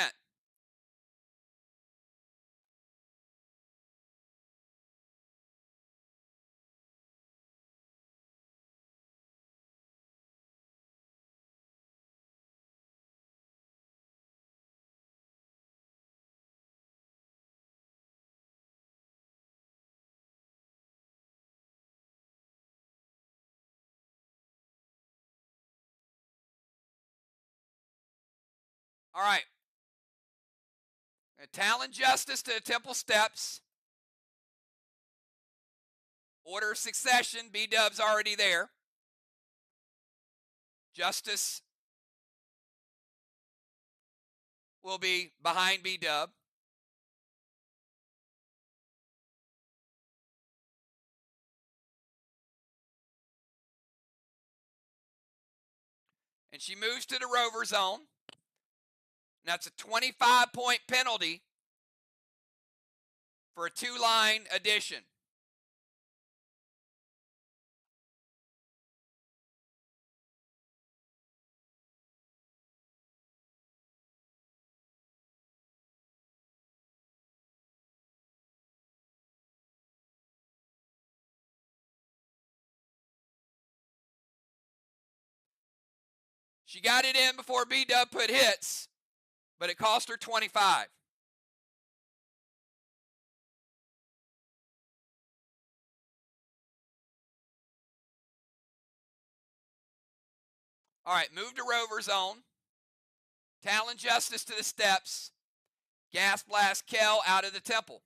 All right. Talon Justice to the Temple Steps. Order of succession. B-Dub's already there. Justice will be behind B-Dub. And she moves to the rover zone. And that's a 25-point penalty for a 2-line addition. She got it in before B-Dub put hits, but it cost her 25. All right, move to rover zone. Talon Justice to the steps. Gas Blast Kel out of the temple.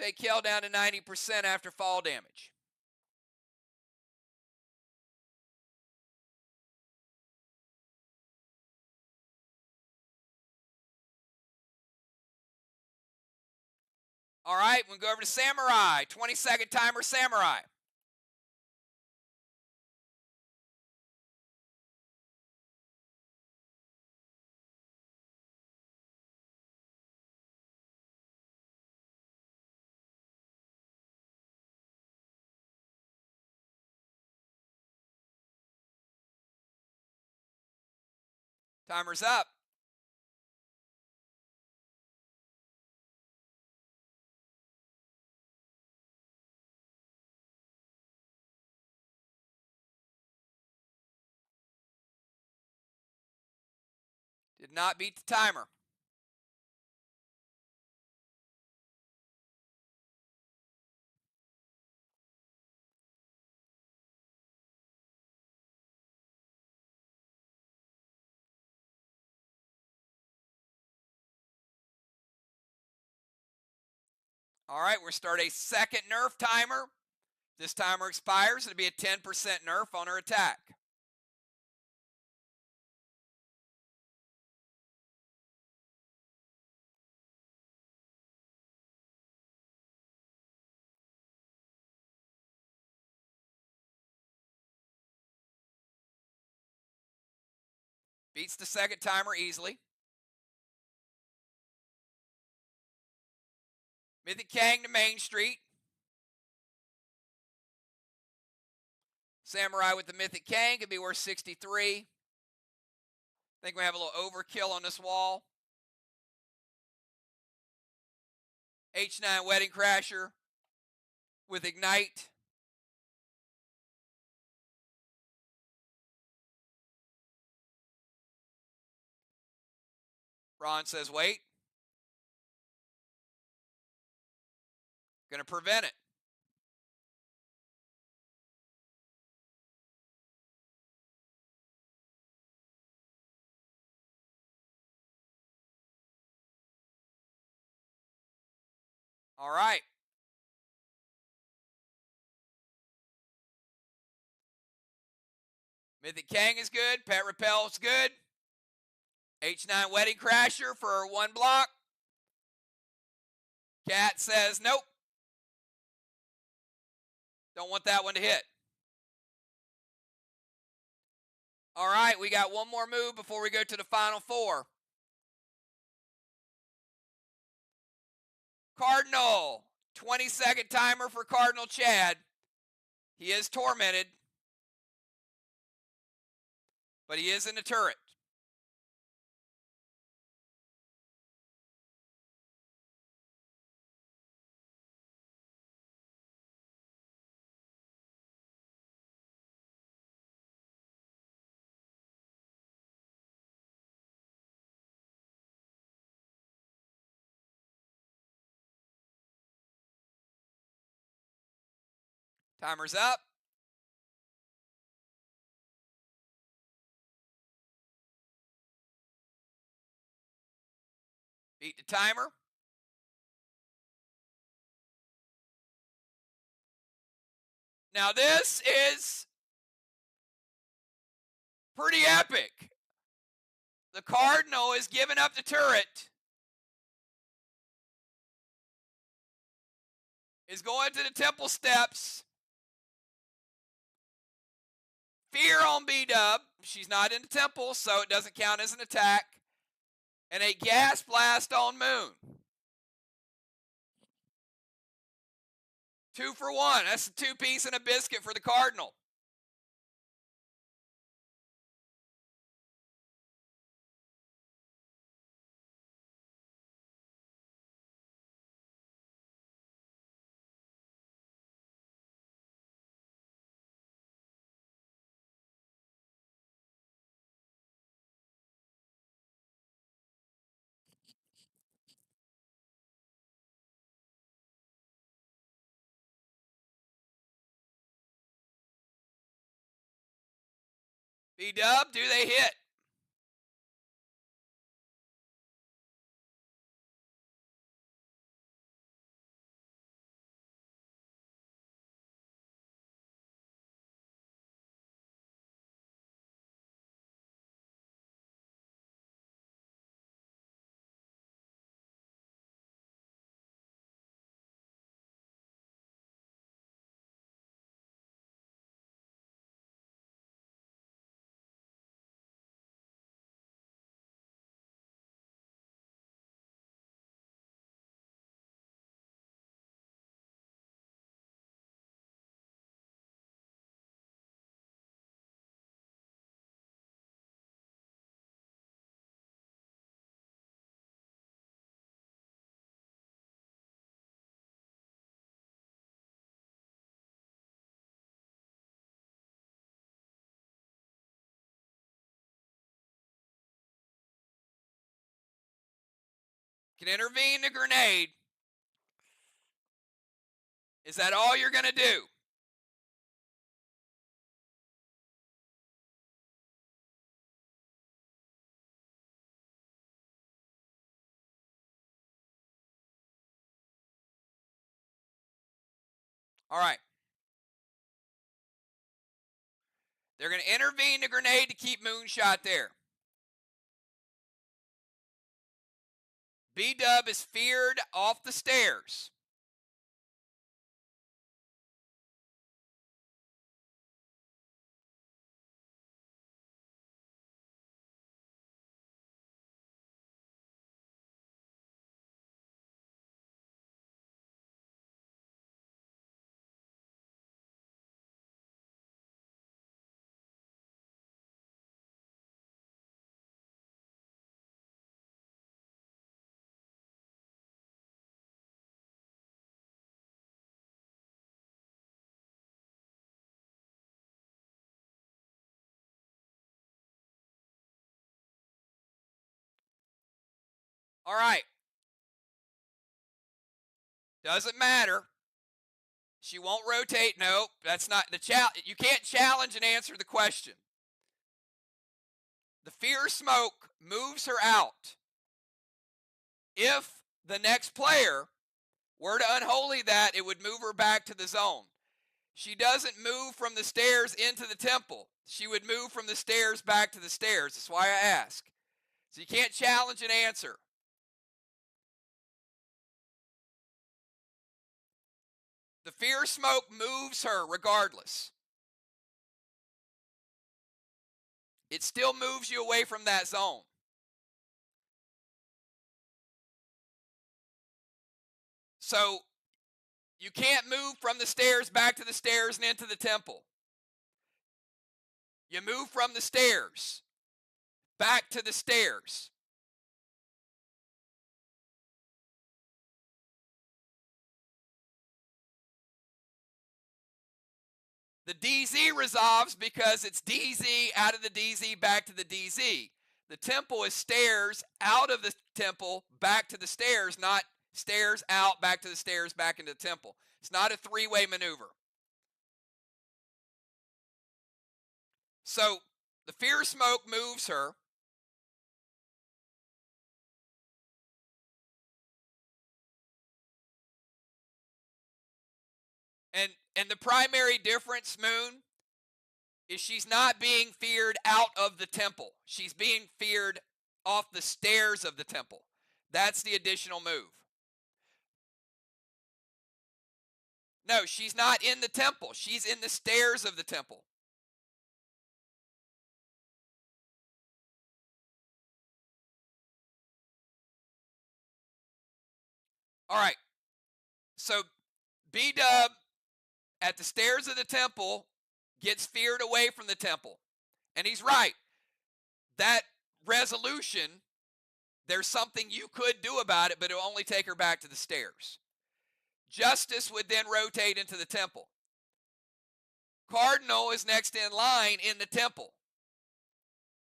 Take Kel down to 90% after fall damage. All right, we'll go over to Samurai. 20-second timer, Samurai. Timer's up. Did not beat the timer. All right, we'll start a second nerf timer. This timer expires. It'll be a 10% nerf on her attack. Beats the second timer easily. Mythic Kang to Main Street. Samurai with the Mythic Kang could be worth 63. I think we have a little overkill on this wall. H9 Wedding Crasher with Ignite. Ron says wait. Going to prevent it. All right. Mythic Kang is good. Pet Repel is good. H9 Wedding Crasher for 1 block. Cat says nope. Don't want that one to hit. All right, we got one more move before we go to the final 4. Cardinal. 20-second timer for Cardinal Chad. He is tormented, but he is in the turret. Timer's up. Beat the timer. Now this is pretty epic. The Cardinal is giving up the turret. Is going to the temple steps. Fear on B-Dub. She's not in the temple, so it doesn't count as an attack. And a gas blast on Moon. 2 for 1. That's a 2-piece and a biscuit for the Cardinal. B-Dub, do they hit? Can intervene the grenade. Is that all you're going to do? All right. They're going to intervene the grenade to keep Moonshot there. B-Dub is feared off the stairs. All right. Doesn't matter. She won't rotate. Nope, that's not the challenge. You can't challenge and answer the question. The fear smoke moves her out. If the next player were to unholy that, it would move her back to the zone. She doesn't move from the stairs into the temple. She would move from the stairs back to the stairs. That's why I ask. So you can't challenge and answer. The fear smoke moves her regardless. It still moves you away from that zone. So you can't move from the stairs back to the stairs and into the temple. You move from the stairs back to the stairs. The DZ resolves because it's DZ out of the DZ back to the DZ. The temple is stairs out of the temple back to the stairs, not stairs out back to the stairs back into the temple. It's not a three-way maneuver. So the fear smoke moves her. And the primary difference, Moon, is she's not being feared out of the temple. She's being feared off the stairs of the temple. That's the additional move. No, she's not in the temple. She's in the stairs of the temple. All right. So B-Dub at the stairs of the temple gets feared away from the temple. And he's right. That resolution, there's something you could do about it, but it'll only take her back to the stairs. Justice would then rotate into the temple. Cardinal is next in line in the temple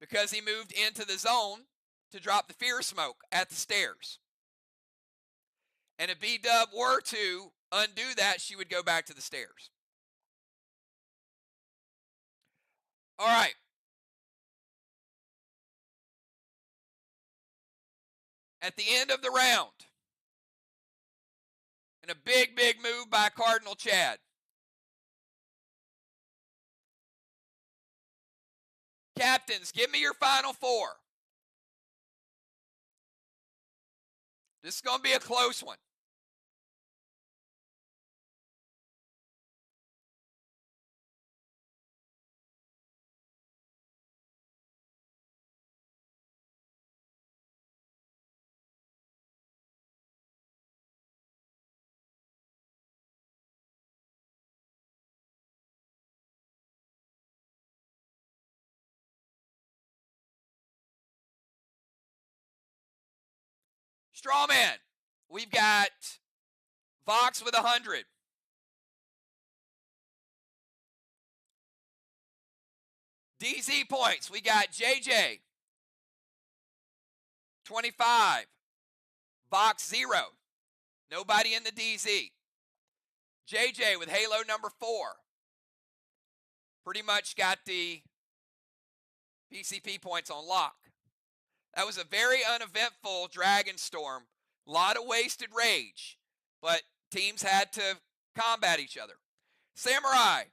because he moved into the zone to drop the fear smoke at the stairs. And if B-Dub were to undo that, she would go back to the stairs. All right. at the end of the round. And a big, big move by Cardinal Chad. Captains, give me your final four. This is going to be a close one. Strawman, we've got VOX with 100. DZ points, we got JJ, 25. VOX 0. Nobody in the DZ. JJ with Halo number 4. Pretty much got the PCP points on lock. That was a very uneventful Dragon Storm. A lot of wasted rage, but teams had to combat each other. Samurai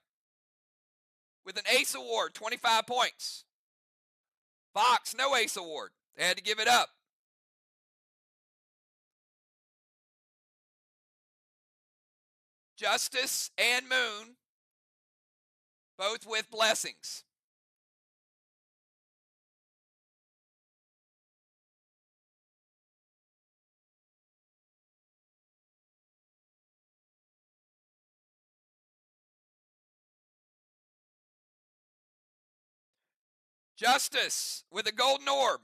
with an Ace Award, 25 points. Fox, no Ace Award. They had to give it up. Justice and Moon, both with blessings. Justice with a golden orb.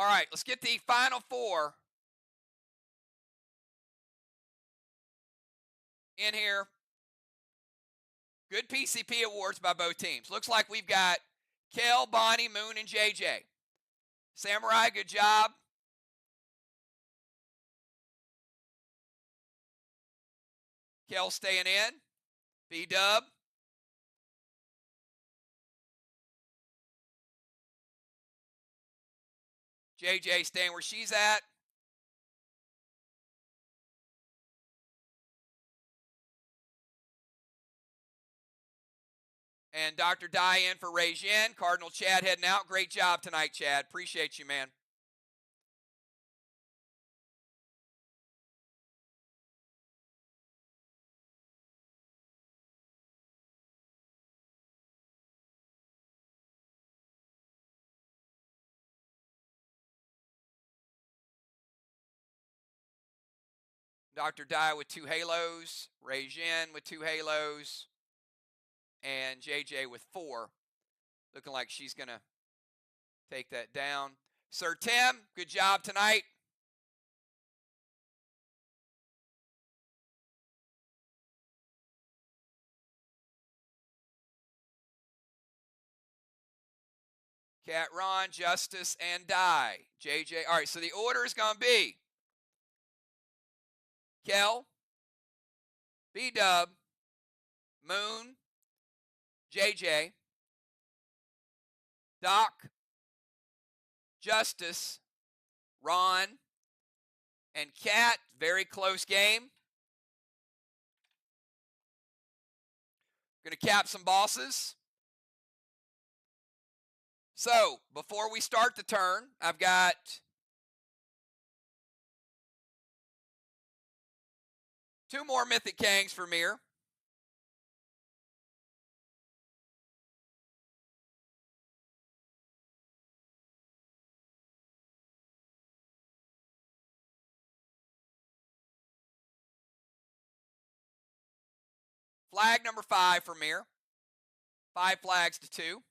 All right, let's get the final four in here. Good PCP awards by both teams. Looks like we've got Kel, Bonnie, Moon, and JJ. Samurai, good job. Kel staying in. B-Dub. JJ staying where she's at. And Dr. Dye in for Ray Jin. Cardinal Chad heading out. Great job tonight, Chad. Appreciate you, man. Dr. Dye with 2 halos. Ray Jin with 2 halos. And JJ with 4. Looking like she's going to take that down. Sir Tim, good job tonight. Cat Ron, Justice, and Dye. JJ. All right, so the order is going to be Kel, B-Dub, Moon, JJ, Doc, Justice, Ron, and Cat. Very close game. Going to cap some bosses. So, before we start the turn, I've got two more Mythic Kangs for MIR. Flag number 5 for MIR. 5 flags to 2.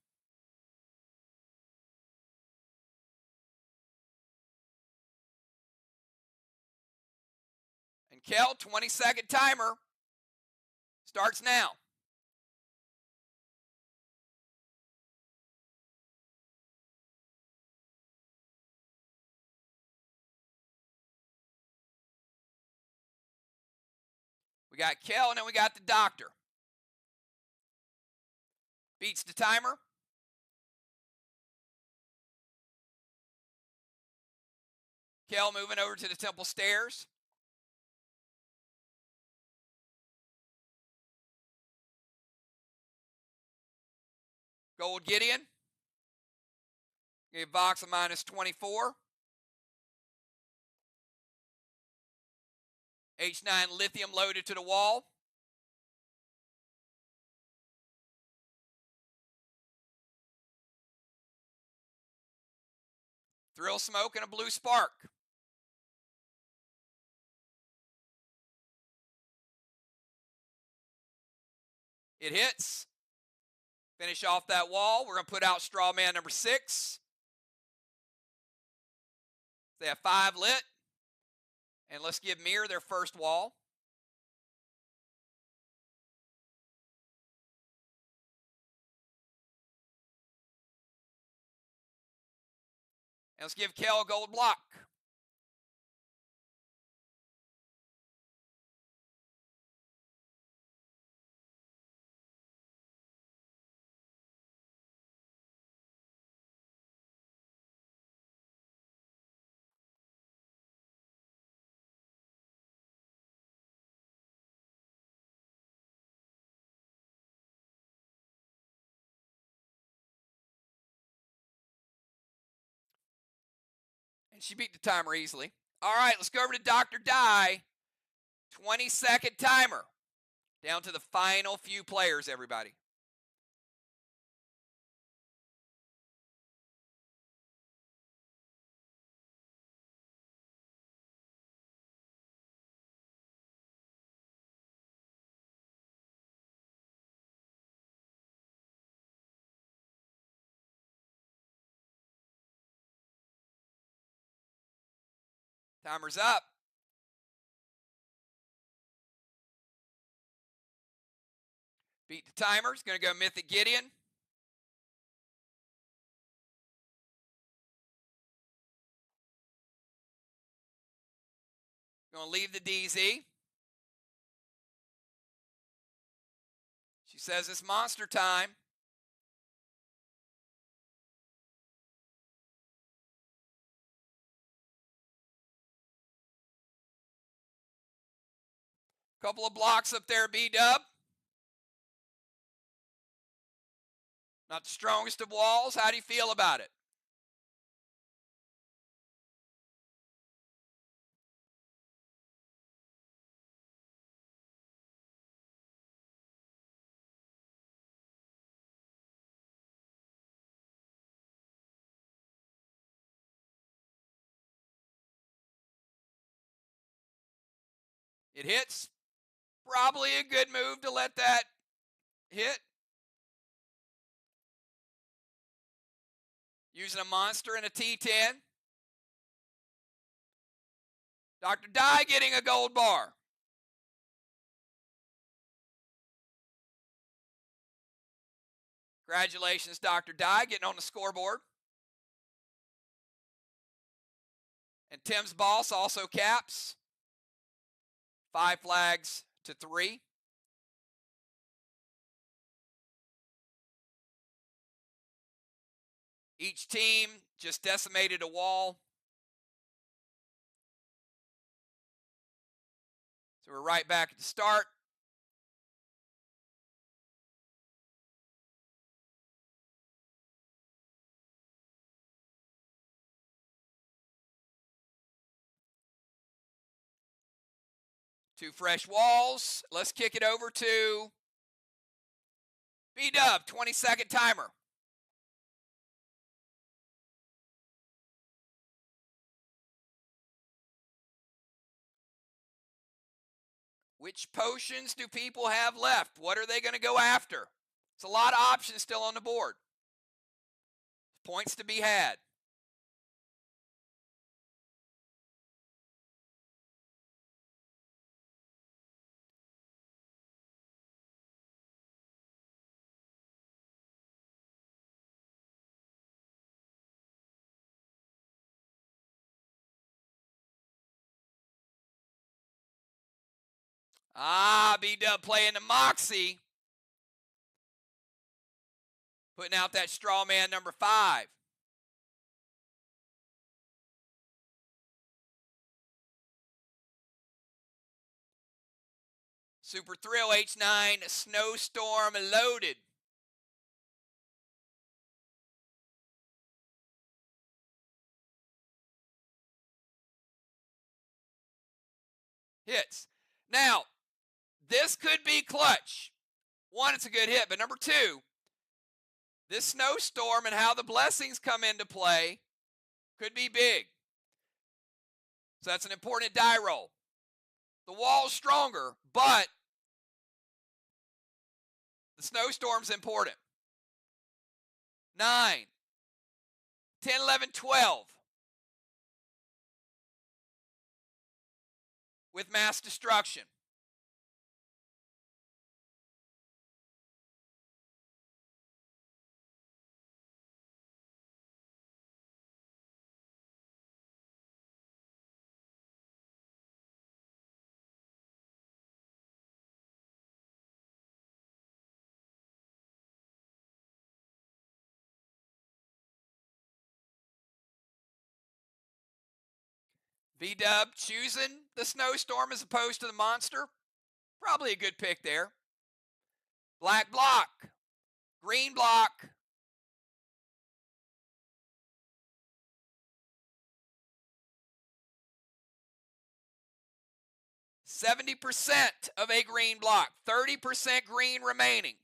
And Kel, 20-second timer starts now. We got Kel, and then we got the doctor. Beats the timer. Kel moving over to the temple stairs. Gold Gideon. Give VOX a -24. H9 lithium loaded to the wall. Thrill smoke and a blue spark. It hits. Finish off that wall. We're going to put out straw man number 6. They have 5 lit. And let's give MIR their first wall. And let's give Kel a gold block. And she beat the timer easily. All right, let's go over to Dr. Dye. 20-second timer. Down to the final few players, everybody. Timer's up. Beat the timer. It's going to go Mythic Gideon. Going to leave the DZ. She says it's monster time. Couple of blocks up there, B-Dub. Not the strongest of walls. How do you feel about it? It hits. Probably a good move to let that hit. Using a monster and a T10. Dr. Dye getting a gold bar. Congratulations, Dr. Dye, getting on the scoreboard. And Tim's boss also caps. 5 flags to 3. Each team just decimated a wall. So we're right back at the start. Two fresh walls. Let's kick it over to B-Dub, 20-second timer. Which potions do people have left? What are they going to go after? It's a lot of options still on the board. Points to be had. B-Dub playing the Moxie. Putting out that straw man number 5. Super Thrill H9 Snowstorm loaded. Hits. Now, this could be clutch. 1, it's a good hit, but number 2, this snowstorm and how the blessings come into play could be big. So that's an important die roll. The wall's stronger, but the snowstorm's important. 9, 10, 11, 12. With mass destruction. V-Dub choosing the snowstorm as opposed to the monster. Probably a good pick there. Black block. Green block. %, of a green block. 30% green remaining.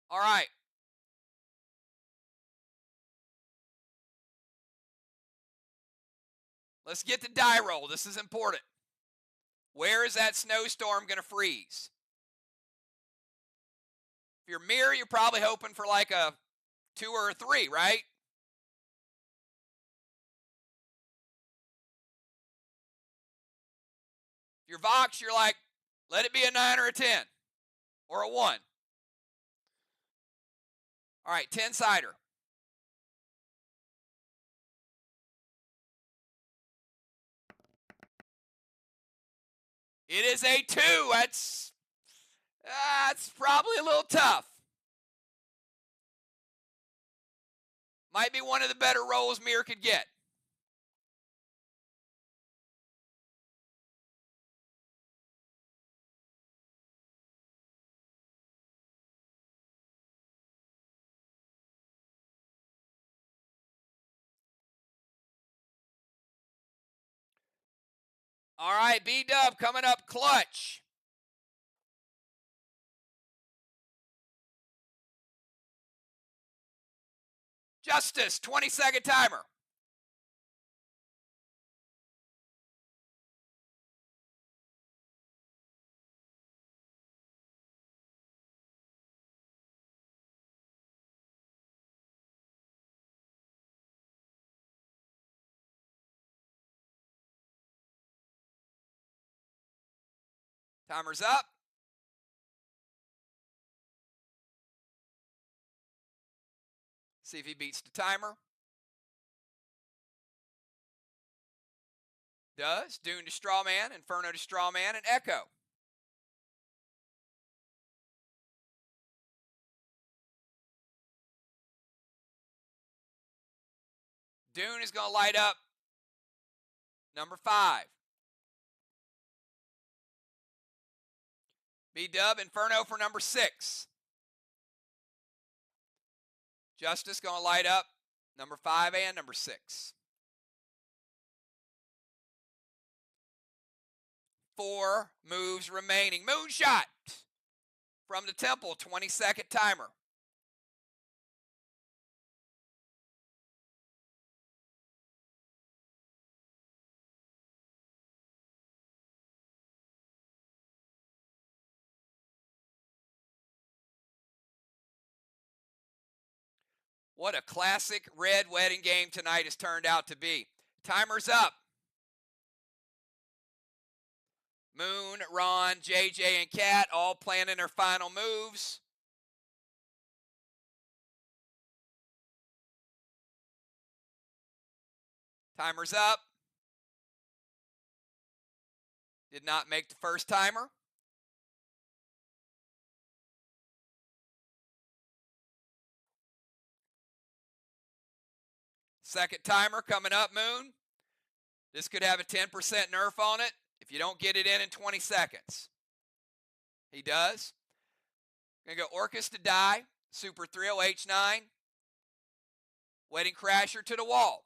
All right. Let's get the die roll. This is important. Where is that snowstorm going to freeze? If you're MIR, you're probably hoping for like a 2 or a 3, right? If you're VOX, you're like, let it be a 9 or a 10 or a 1. All right, 10-sider. It is a 2. That's probably a little tough. Might be one of the better rolls MIR could get. All right, B-Dub coming up clutch. Justice, 20-second timer. Timer's up. See if he beats the timer. Does. Dune to Strawman, Inferno to Strawman, and Echo. Dune is going to light up number 5. B-Dub, Inferno for number 6. Justice going to light up number 5 and number 6. 4 moves remaining. Moonshot from the Temple, 20-second timer. What a classic red wedding game tonight has turned out to be. Timer's up. Moon, Ron, JJ, and Kat all planning their final moves. Timer's up. Did not make the first timer. Second timer coming up, Moon. This could have a 10% nerf on it if you don't get it in 20 seconds. He does. Gonna go Orcus to die. Super Thrill H9. Wedding Crasher to the wall.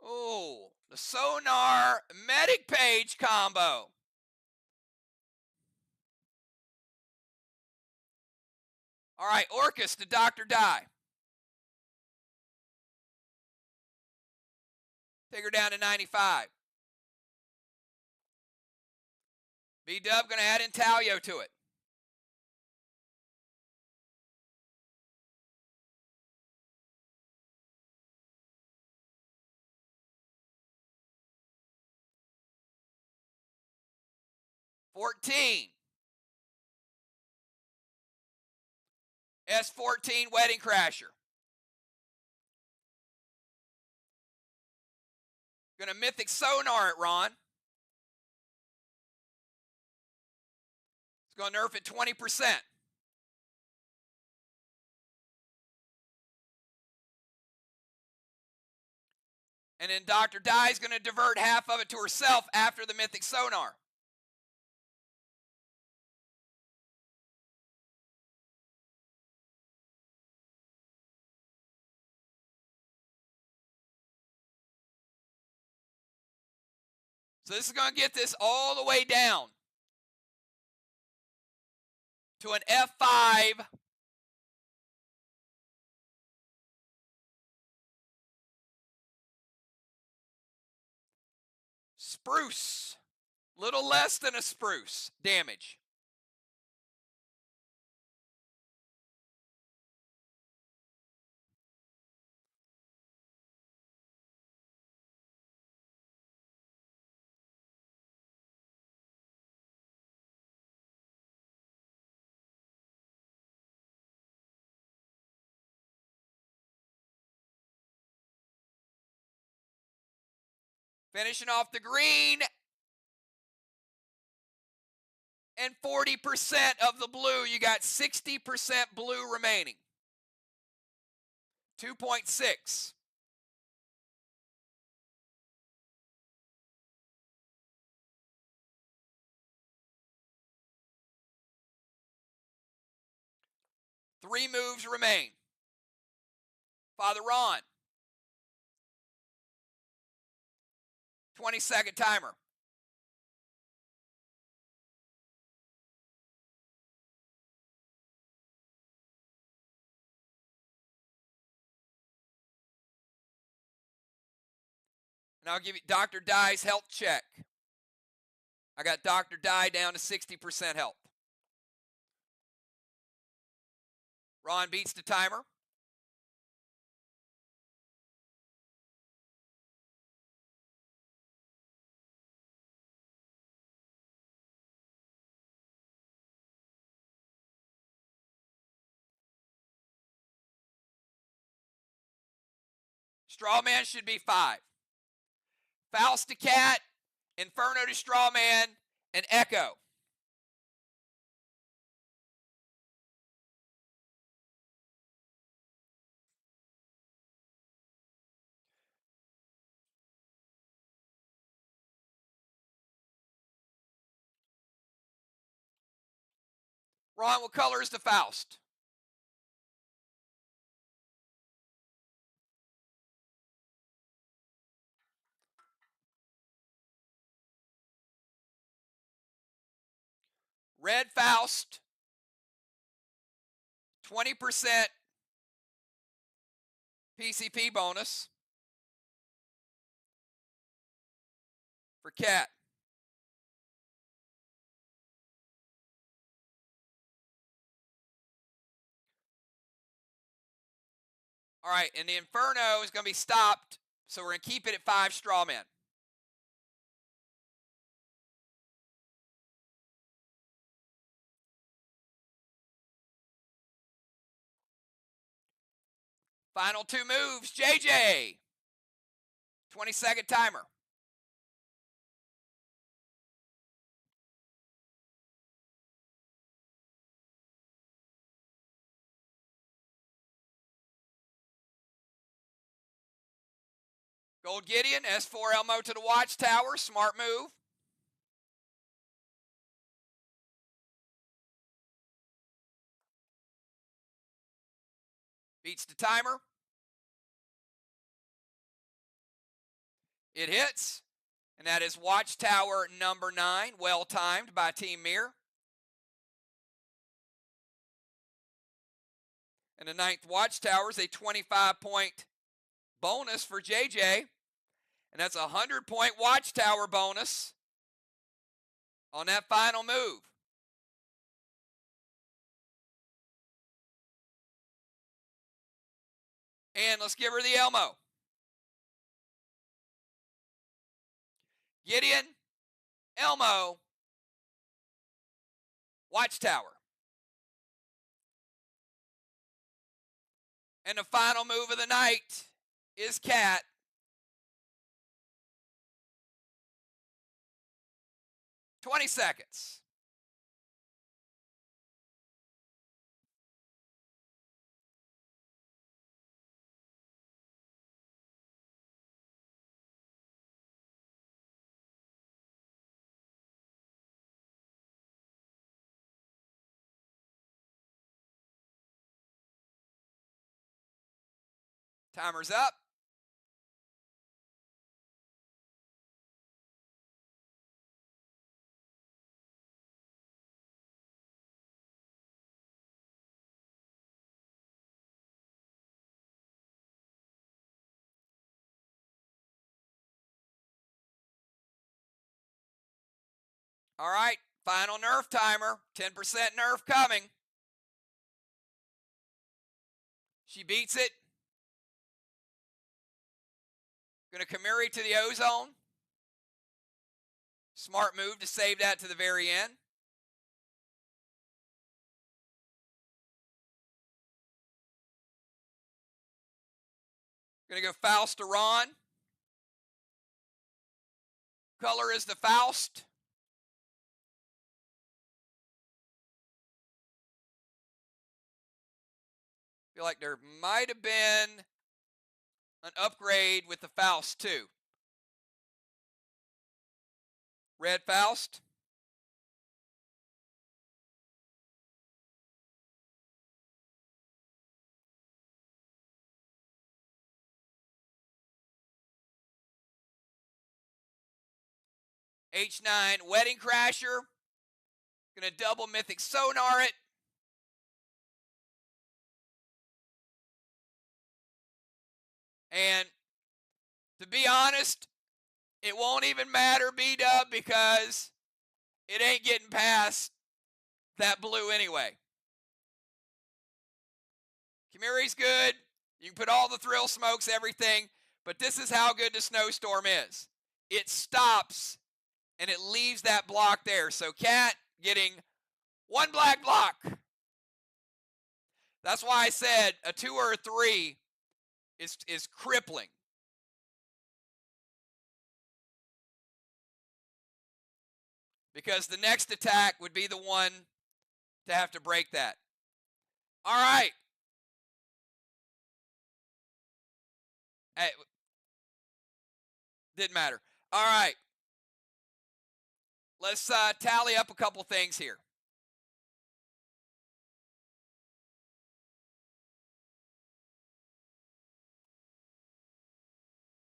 Oh, the Sonar Medic Page combo. All right, Orcus to Dr. Die. Take her down to 95. B-Dub going to add Intaglio to it. $14. S14 Wedding Crasher. Gonna Mythic Sonar it, Ron. It's gonna nerf it 20%. And then Dr. Die is gonna divert half of it to herself after the Mythic Sonar. So this is going to get this all the way down to an F5. Spruce. Little less than a spruce damage. Finishing off the green. And 40% of the blue. You got 60% blue remaining. 2.6. Three moves remain. Father Ron. 20-second timer. And I'll give you Dr. Die's health check. I got Dr. Die down to 60% health. Ron beats the timer. Strawman should be 5. Faust to Cat, Inferno to Strawman, and Echo. Ron, what color is the Faust? Red Faust, 20% PCP bonus for Cat. All right, and the Inferno is going to be stopped, so we're going to keep it at 5 straw men. Final 2 moves, JJ. 20-second timer. Gold Gideon, S4 Elmo to the Watchtower. Smart move. Beats the timer. It hits. And that is Watchtower number 9. Well timed by Team MIR. And the 9th Watchtower is a 25-point bonus for JJ. And that's a 100-point Watchtower bonus on that final move. And let's give her the Elmo. Gideon, Elmo, Watchtower. And the final move of the night is Cat. 20 seconds. Timer's up. All right, final nerf timer. 10% nerf coming. She beats it. Going to Kamiri to the Ozone. Smart move to save that to the very end. Going to go Faust to Ron. Color is the Faust. Feel like there might have been an upgrade with the Faust too. Red Faust. H9 Wedding Crasher. Going to double Mythic Sonar it. And to be honest, it won't even matter, B-Dub, because it ain't getting past that blue anyway. Kamiri's good. You can put all the thrill smokes, everything, but this is how good the Snowstorm is. It stops, and it leaves that block there. So Cat getting 1 black block. That's why I said a 2 or a 3 is crippling. Because the next attack would be the one to have to break that. All right. Hey, didn't matter. All right. Let's tally up a couple things here.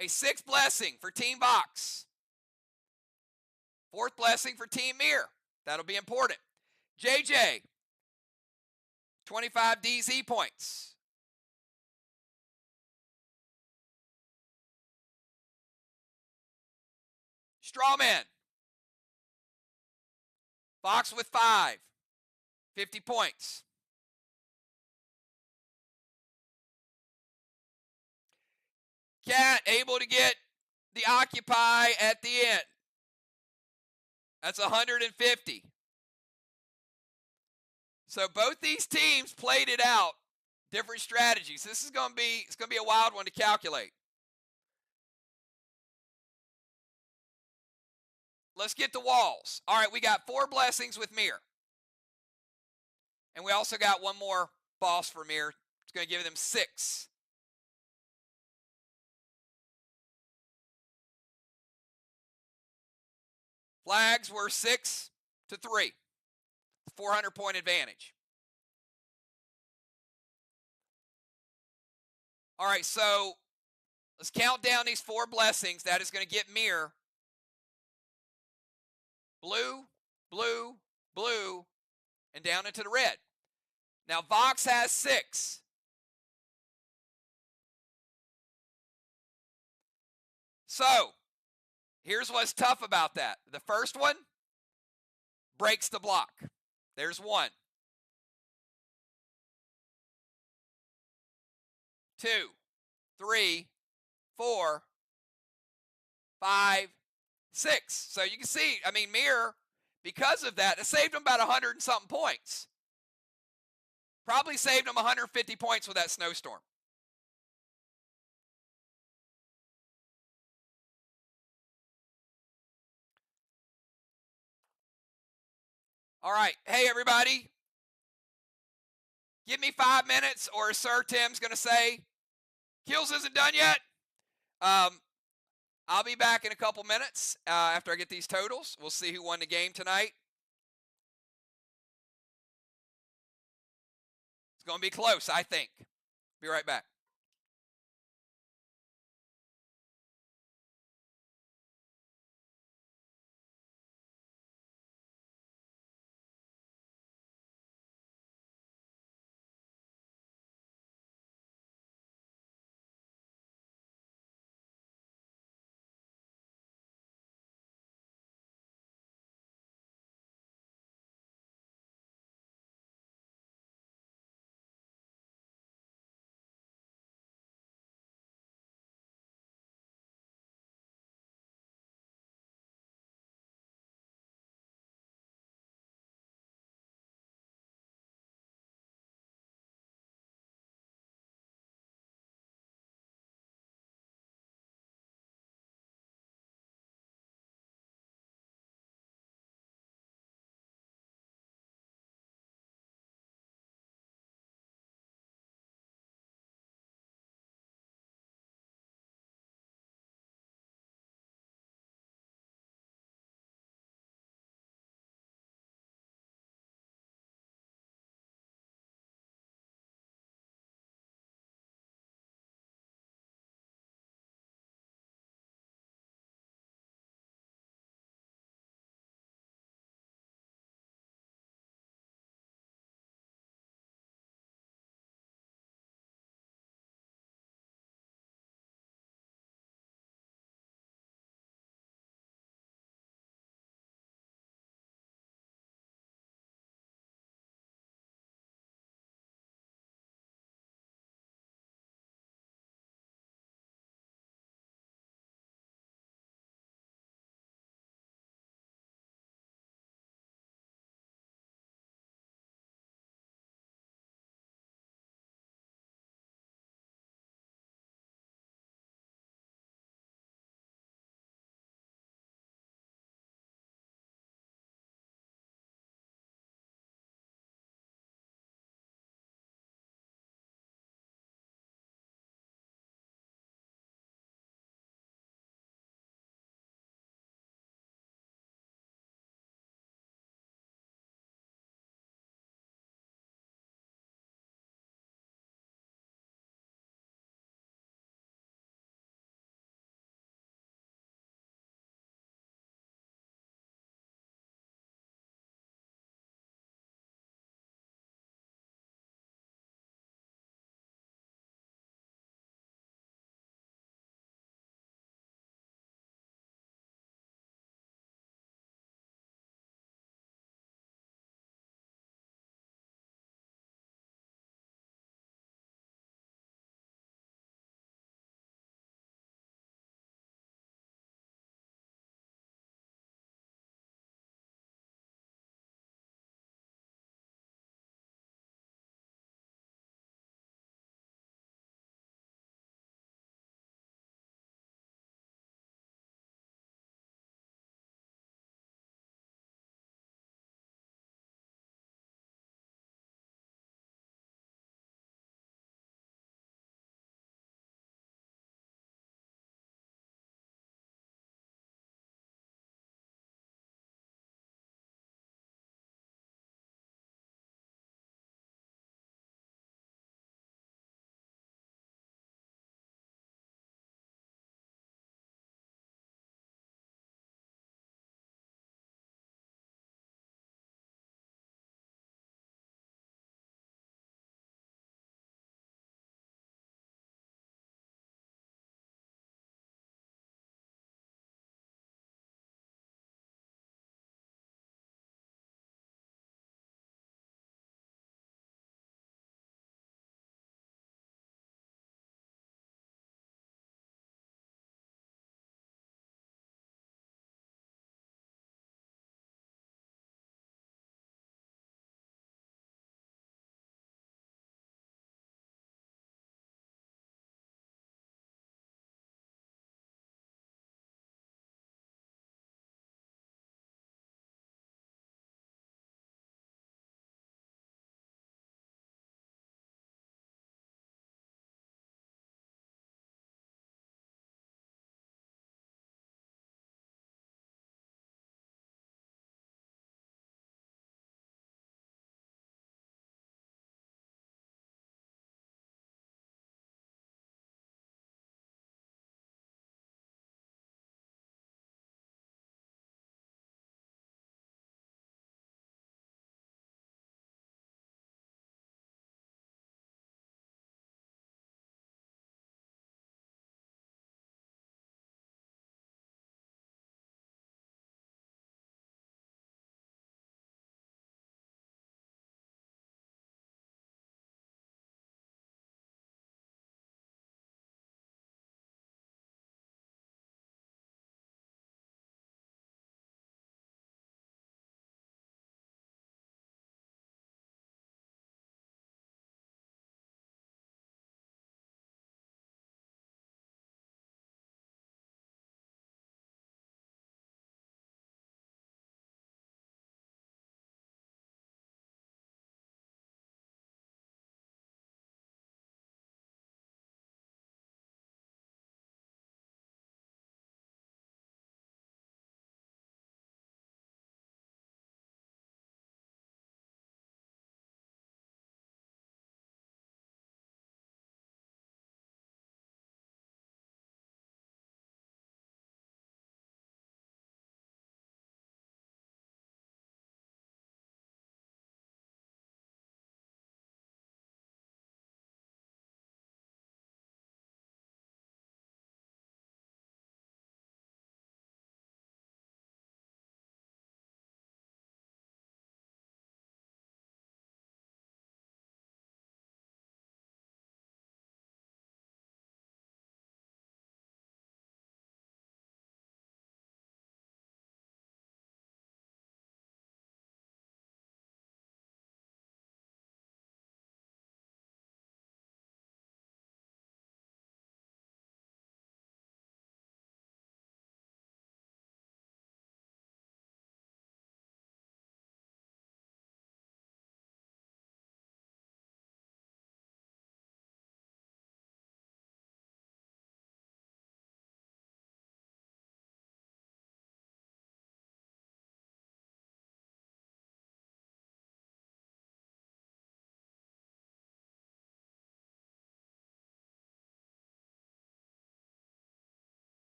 A 6th blessing for Team VOX. 4th blessing for Team MIR. That'll be important. JJ, 25 DZ points. Strawman. Fox with 5. 50 points. Cat able to get the occupy at the end. That's 150. So both these teams played it out, different strategies. This is going to be a wild one to calculate. Let's get the walls. All right, we got 4 blessings with MIR. And we also got one more boss for MIR. It's going to give them 6. Flags were 6 to 3. 400-point advantage. All right, so let's count down these 4 blessings. That is going to get MIR blue, blue, blue, and down into the red. Now, VOX has 6. So, here's what's tough about that. The first one breaks the block. There's 1. 2, 3, 4, 5, 6. So you can see, I mean, MIR, because of that, it saved them about 100 and something points. Probably saved them 150 points with that snowstorm. All right. Hey, everybody. Give me 5 minutes, or Sir Tim's going to say, Kills isn't done yet. I'll be back in a couple minutes after I get these totals. We'll see who won the game tonight. It's going to be close, I think. Be right back.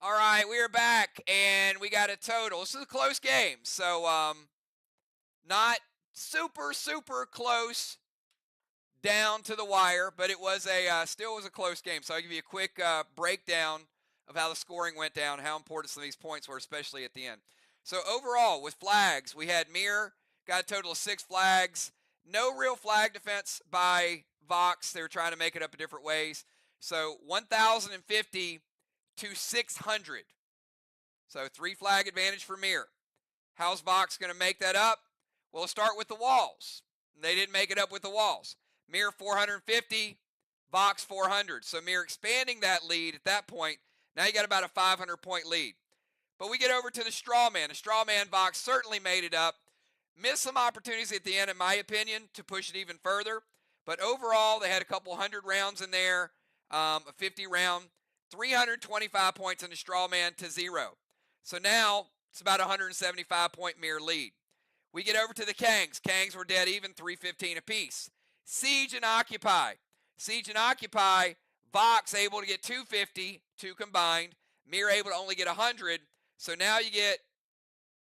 All right, we are back, and we got a total. This is a close game, so not super close down to the wire, but it was still was a close game. So I'll give you a quick breakdown of how the scoring went down, how important some of these points were, especially at the end. So overall, with flags, we had MIR got a total of 6 flags. No real flag defense by VOX. They were trying to make it up in different ways. So 1,050 to 600. So 3 flag advantage for MIR. How's VOX going to make that up? Well, let's start with the walls. They didn't make it up with the walls. MIR 450, VOX 400. So MIR expanding that lead at that point. Now you got about a 500-point lead. But we get over to the straw man. The straw man VOX certainly made it up. Missed some opportunities at the end, in my opinion, to push it even further. But overall, they had a couple 100 rounds in there, a 50 round, 325 points in the straw man to 0. So now it's about a 175-point MIR lead. We get over to the Kangs. Kangs were dead even, 315 apiece. Siege and Occupy. Siege and Occupy, VOX able to get 250, 2 combined. MIR able to only get 100. So now you get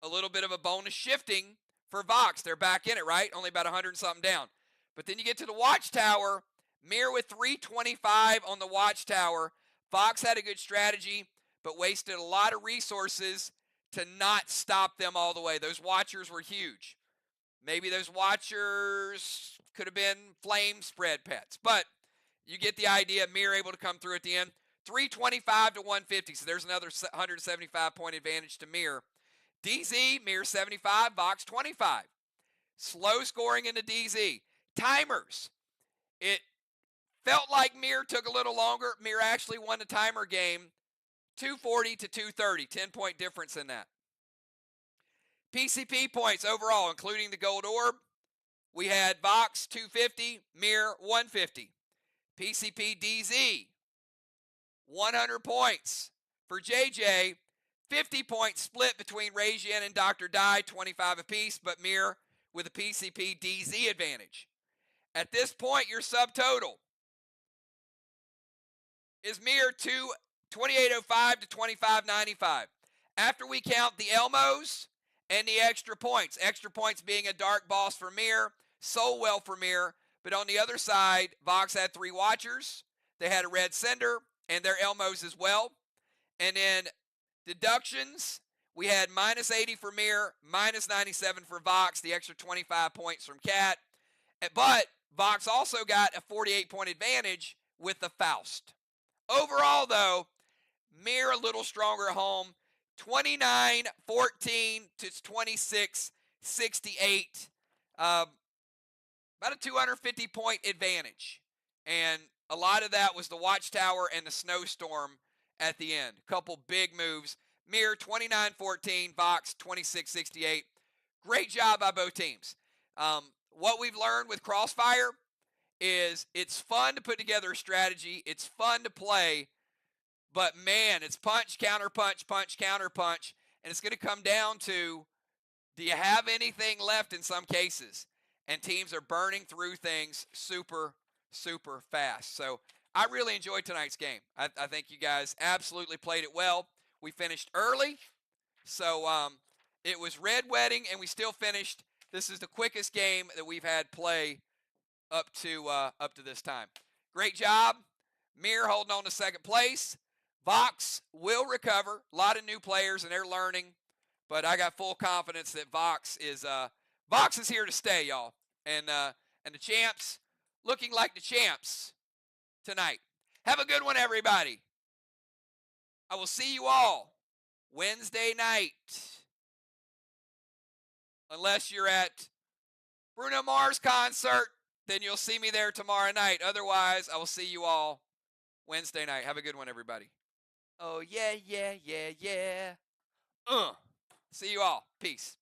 a little bit of a bonus shifting for VOX. They're back in it, right? Only about 100 something down. But then you get to the Watchtower. MIR with 325 on the Watchtower. VOX had a good strategy, but wasted a lot of resources to not stop them all the way. Those Watchers were huge. Maybe those Watchers could have been flame spread pets, but you get the idea. MIR able to come through at the end. 325 to 150, so there's another 175-point advantage to MIR. DZ, MIR 75, VOX 25. Slow scoring into DZ. Timers. It felt like MIR took a little longer. MIR actually won the timer game, 240 to 230, 10-point difference in that. PCP points overall, including the gold orb, we had VOX 250, MIR 150. PCP DZ, 100 points. For JJ, 50-point split between Rajin and Dr. Dye, 25 apiece, but MIR with a PCP DZ advantage. At this point, your subtotal is MIR 2805 to 2595. After we count the Elmos and the extra points being a dark boss for MIR, sold well for MIR, but on the other side, VOX had 3 Watchers, they had a red Cinder, and their Elmos as well. And then deductions, we had minus 80 for MIR, minus 97 for VOX, the extra 25 points from Cat. But VOX also got a 48-point advantage with the Faust. Overall, though, MIR a little stronger at home, 29-14 to 26-68. About a 250-point advantage. And a lot of that was the Watchtower and the Snowstorm at the end. A couple big moves. MIR 29-14, VOX 26-68. Great job by both teams. What we've learned with Crossfire is it's fun to put together a strategy. It's fun to play. But, man, it's punch, counter punch, punch, counter punch. And it's going to come down to, do you have anything left in some cases? And teams are burning through things super fast. So I really enjoyed tonight's game. I think you guys absolutely played it well. We finished early. So it was Red Wedding, and we still finished. This is the quickest game that we've had play up to this time. Great job. MIR holding on to second place. VOX will recover. A lot of new players, and they're learning. But I got full confidence that VOX is here to stay, y'all. And the champs looking like the champs tonight. Have a good one, everybody. I will see you all Wednesday night. Unless you're at Bruno Mars concert, then you'll see me there tomorrow night. Otherwise, I will see you all Wednesday night. Have a good one, everybody. Oh, yeah. See you all. Peace.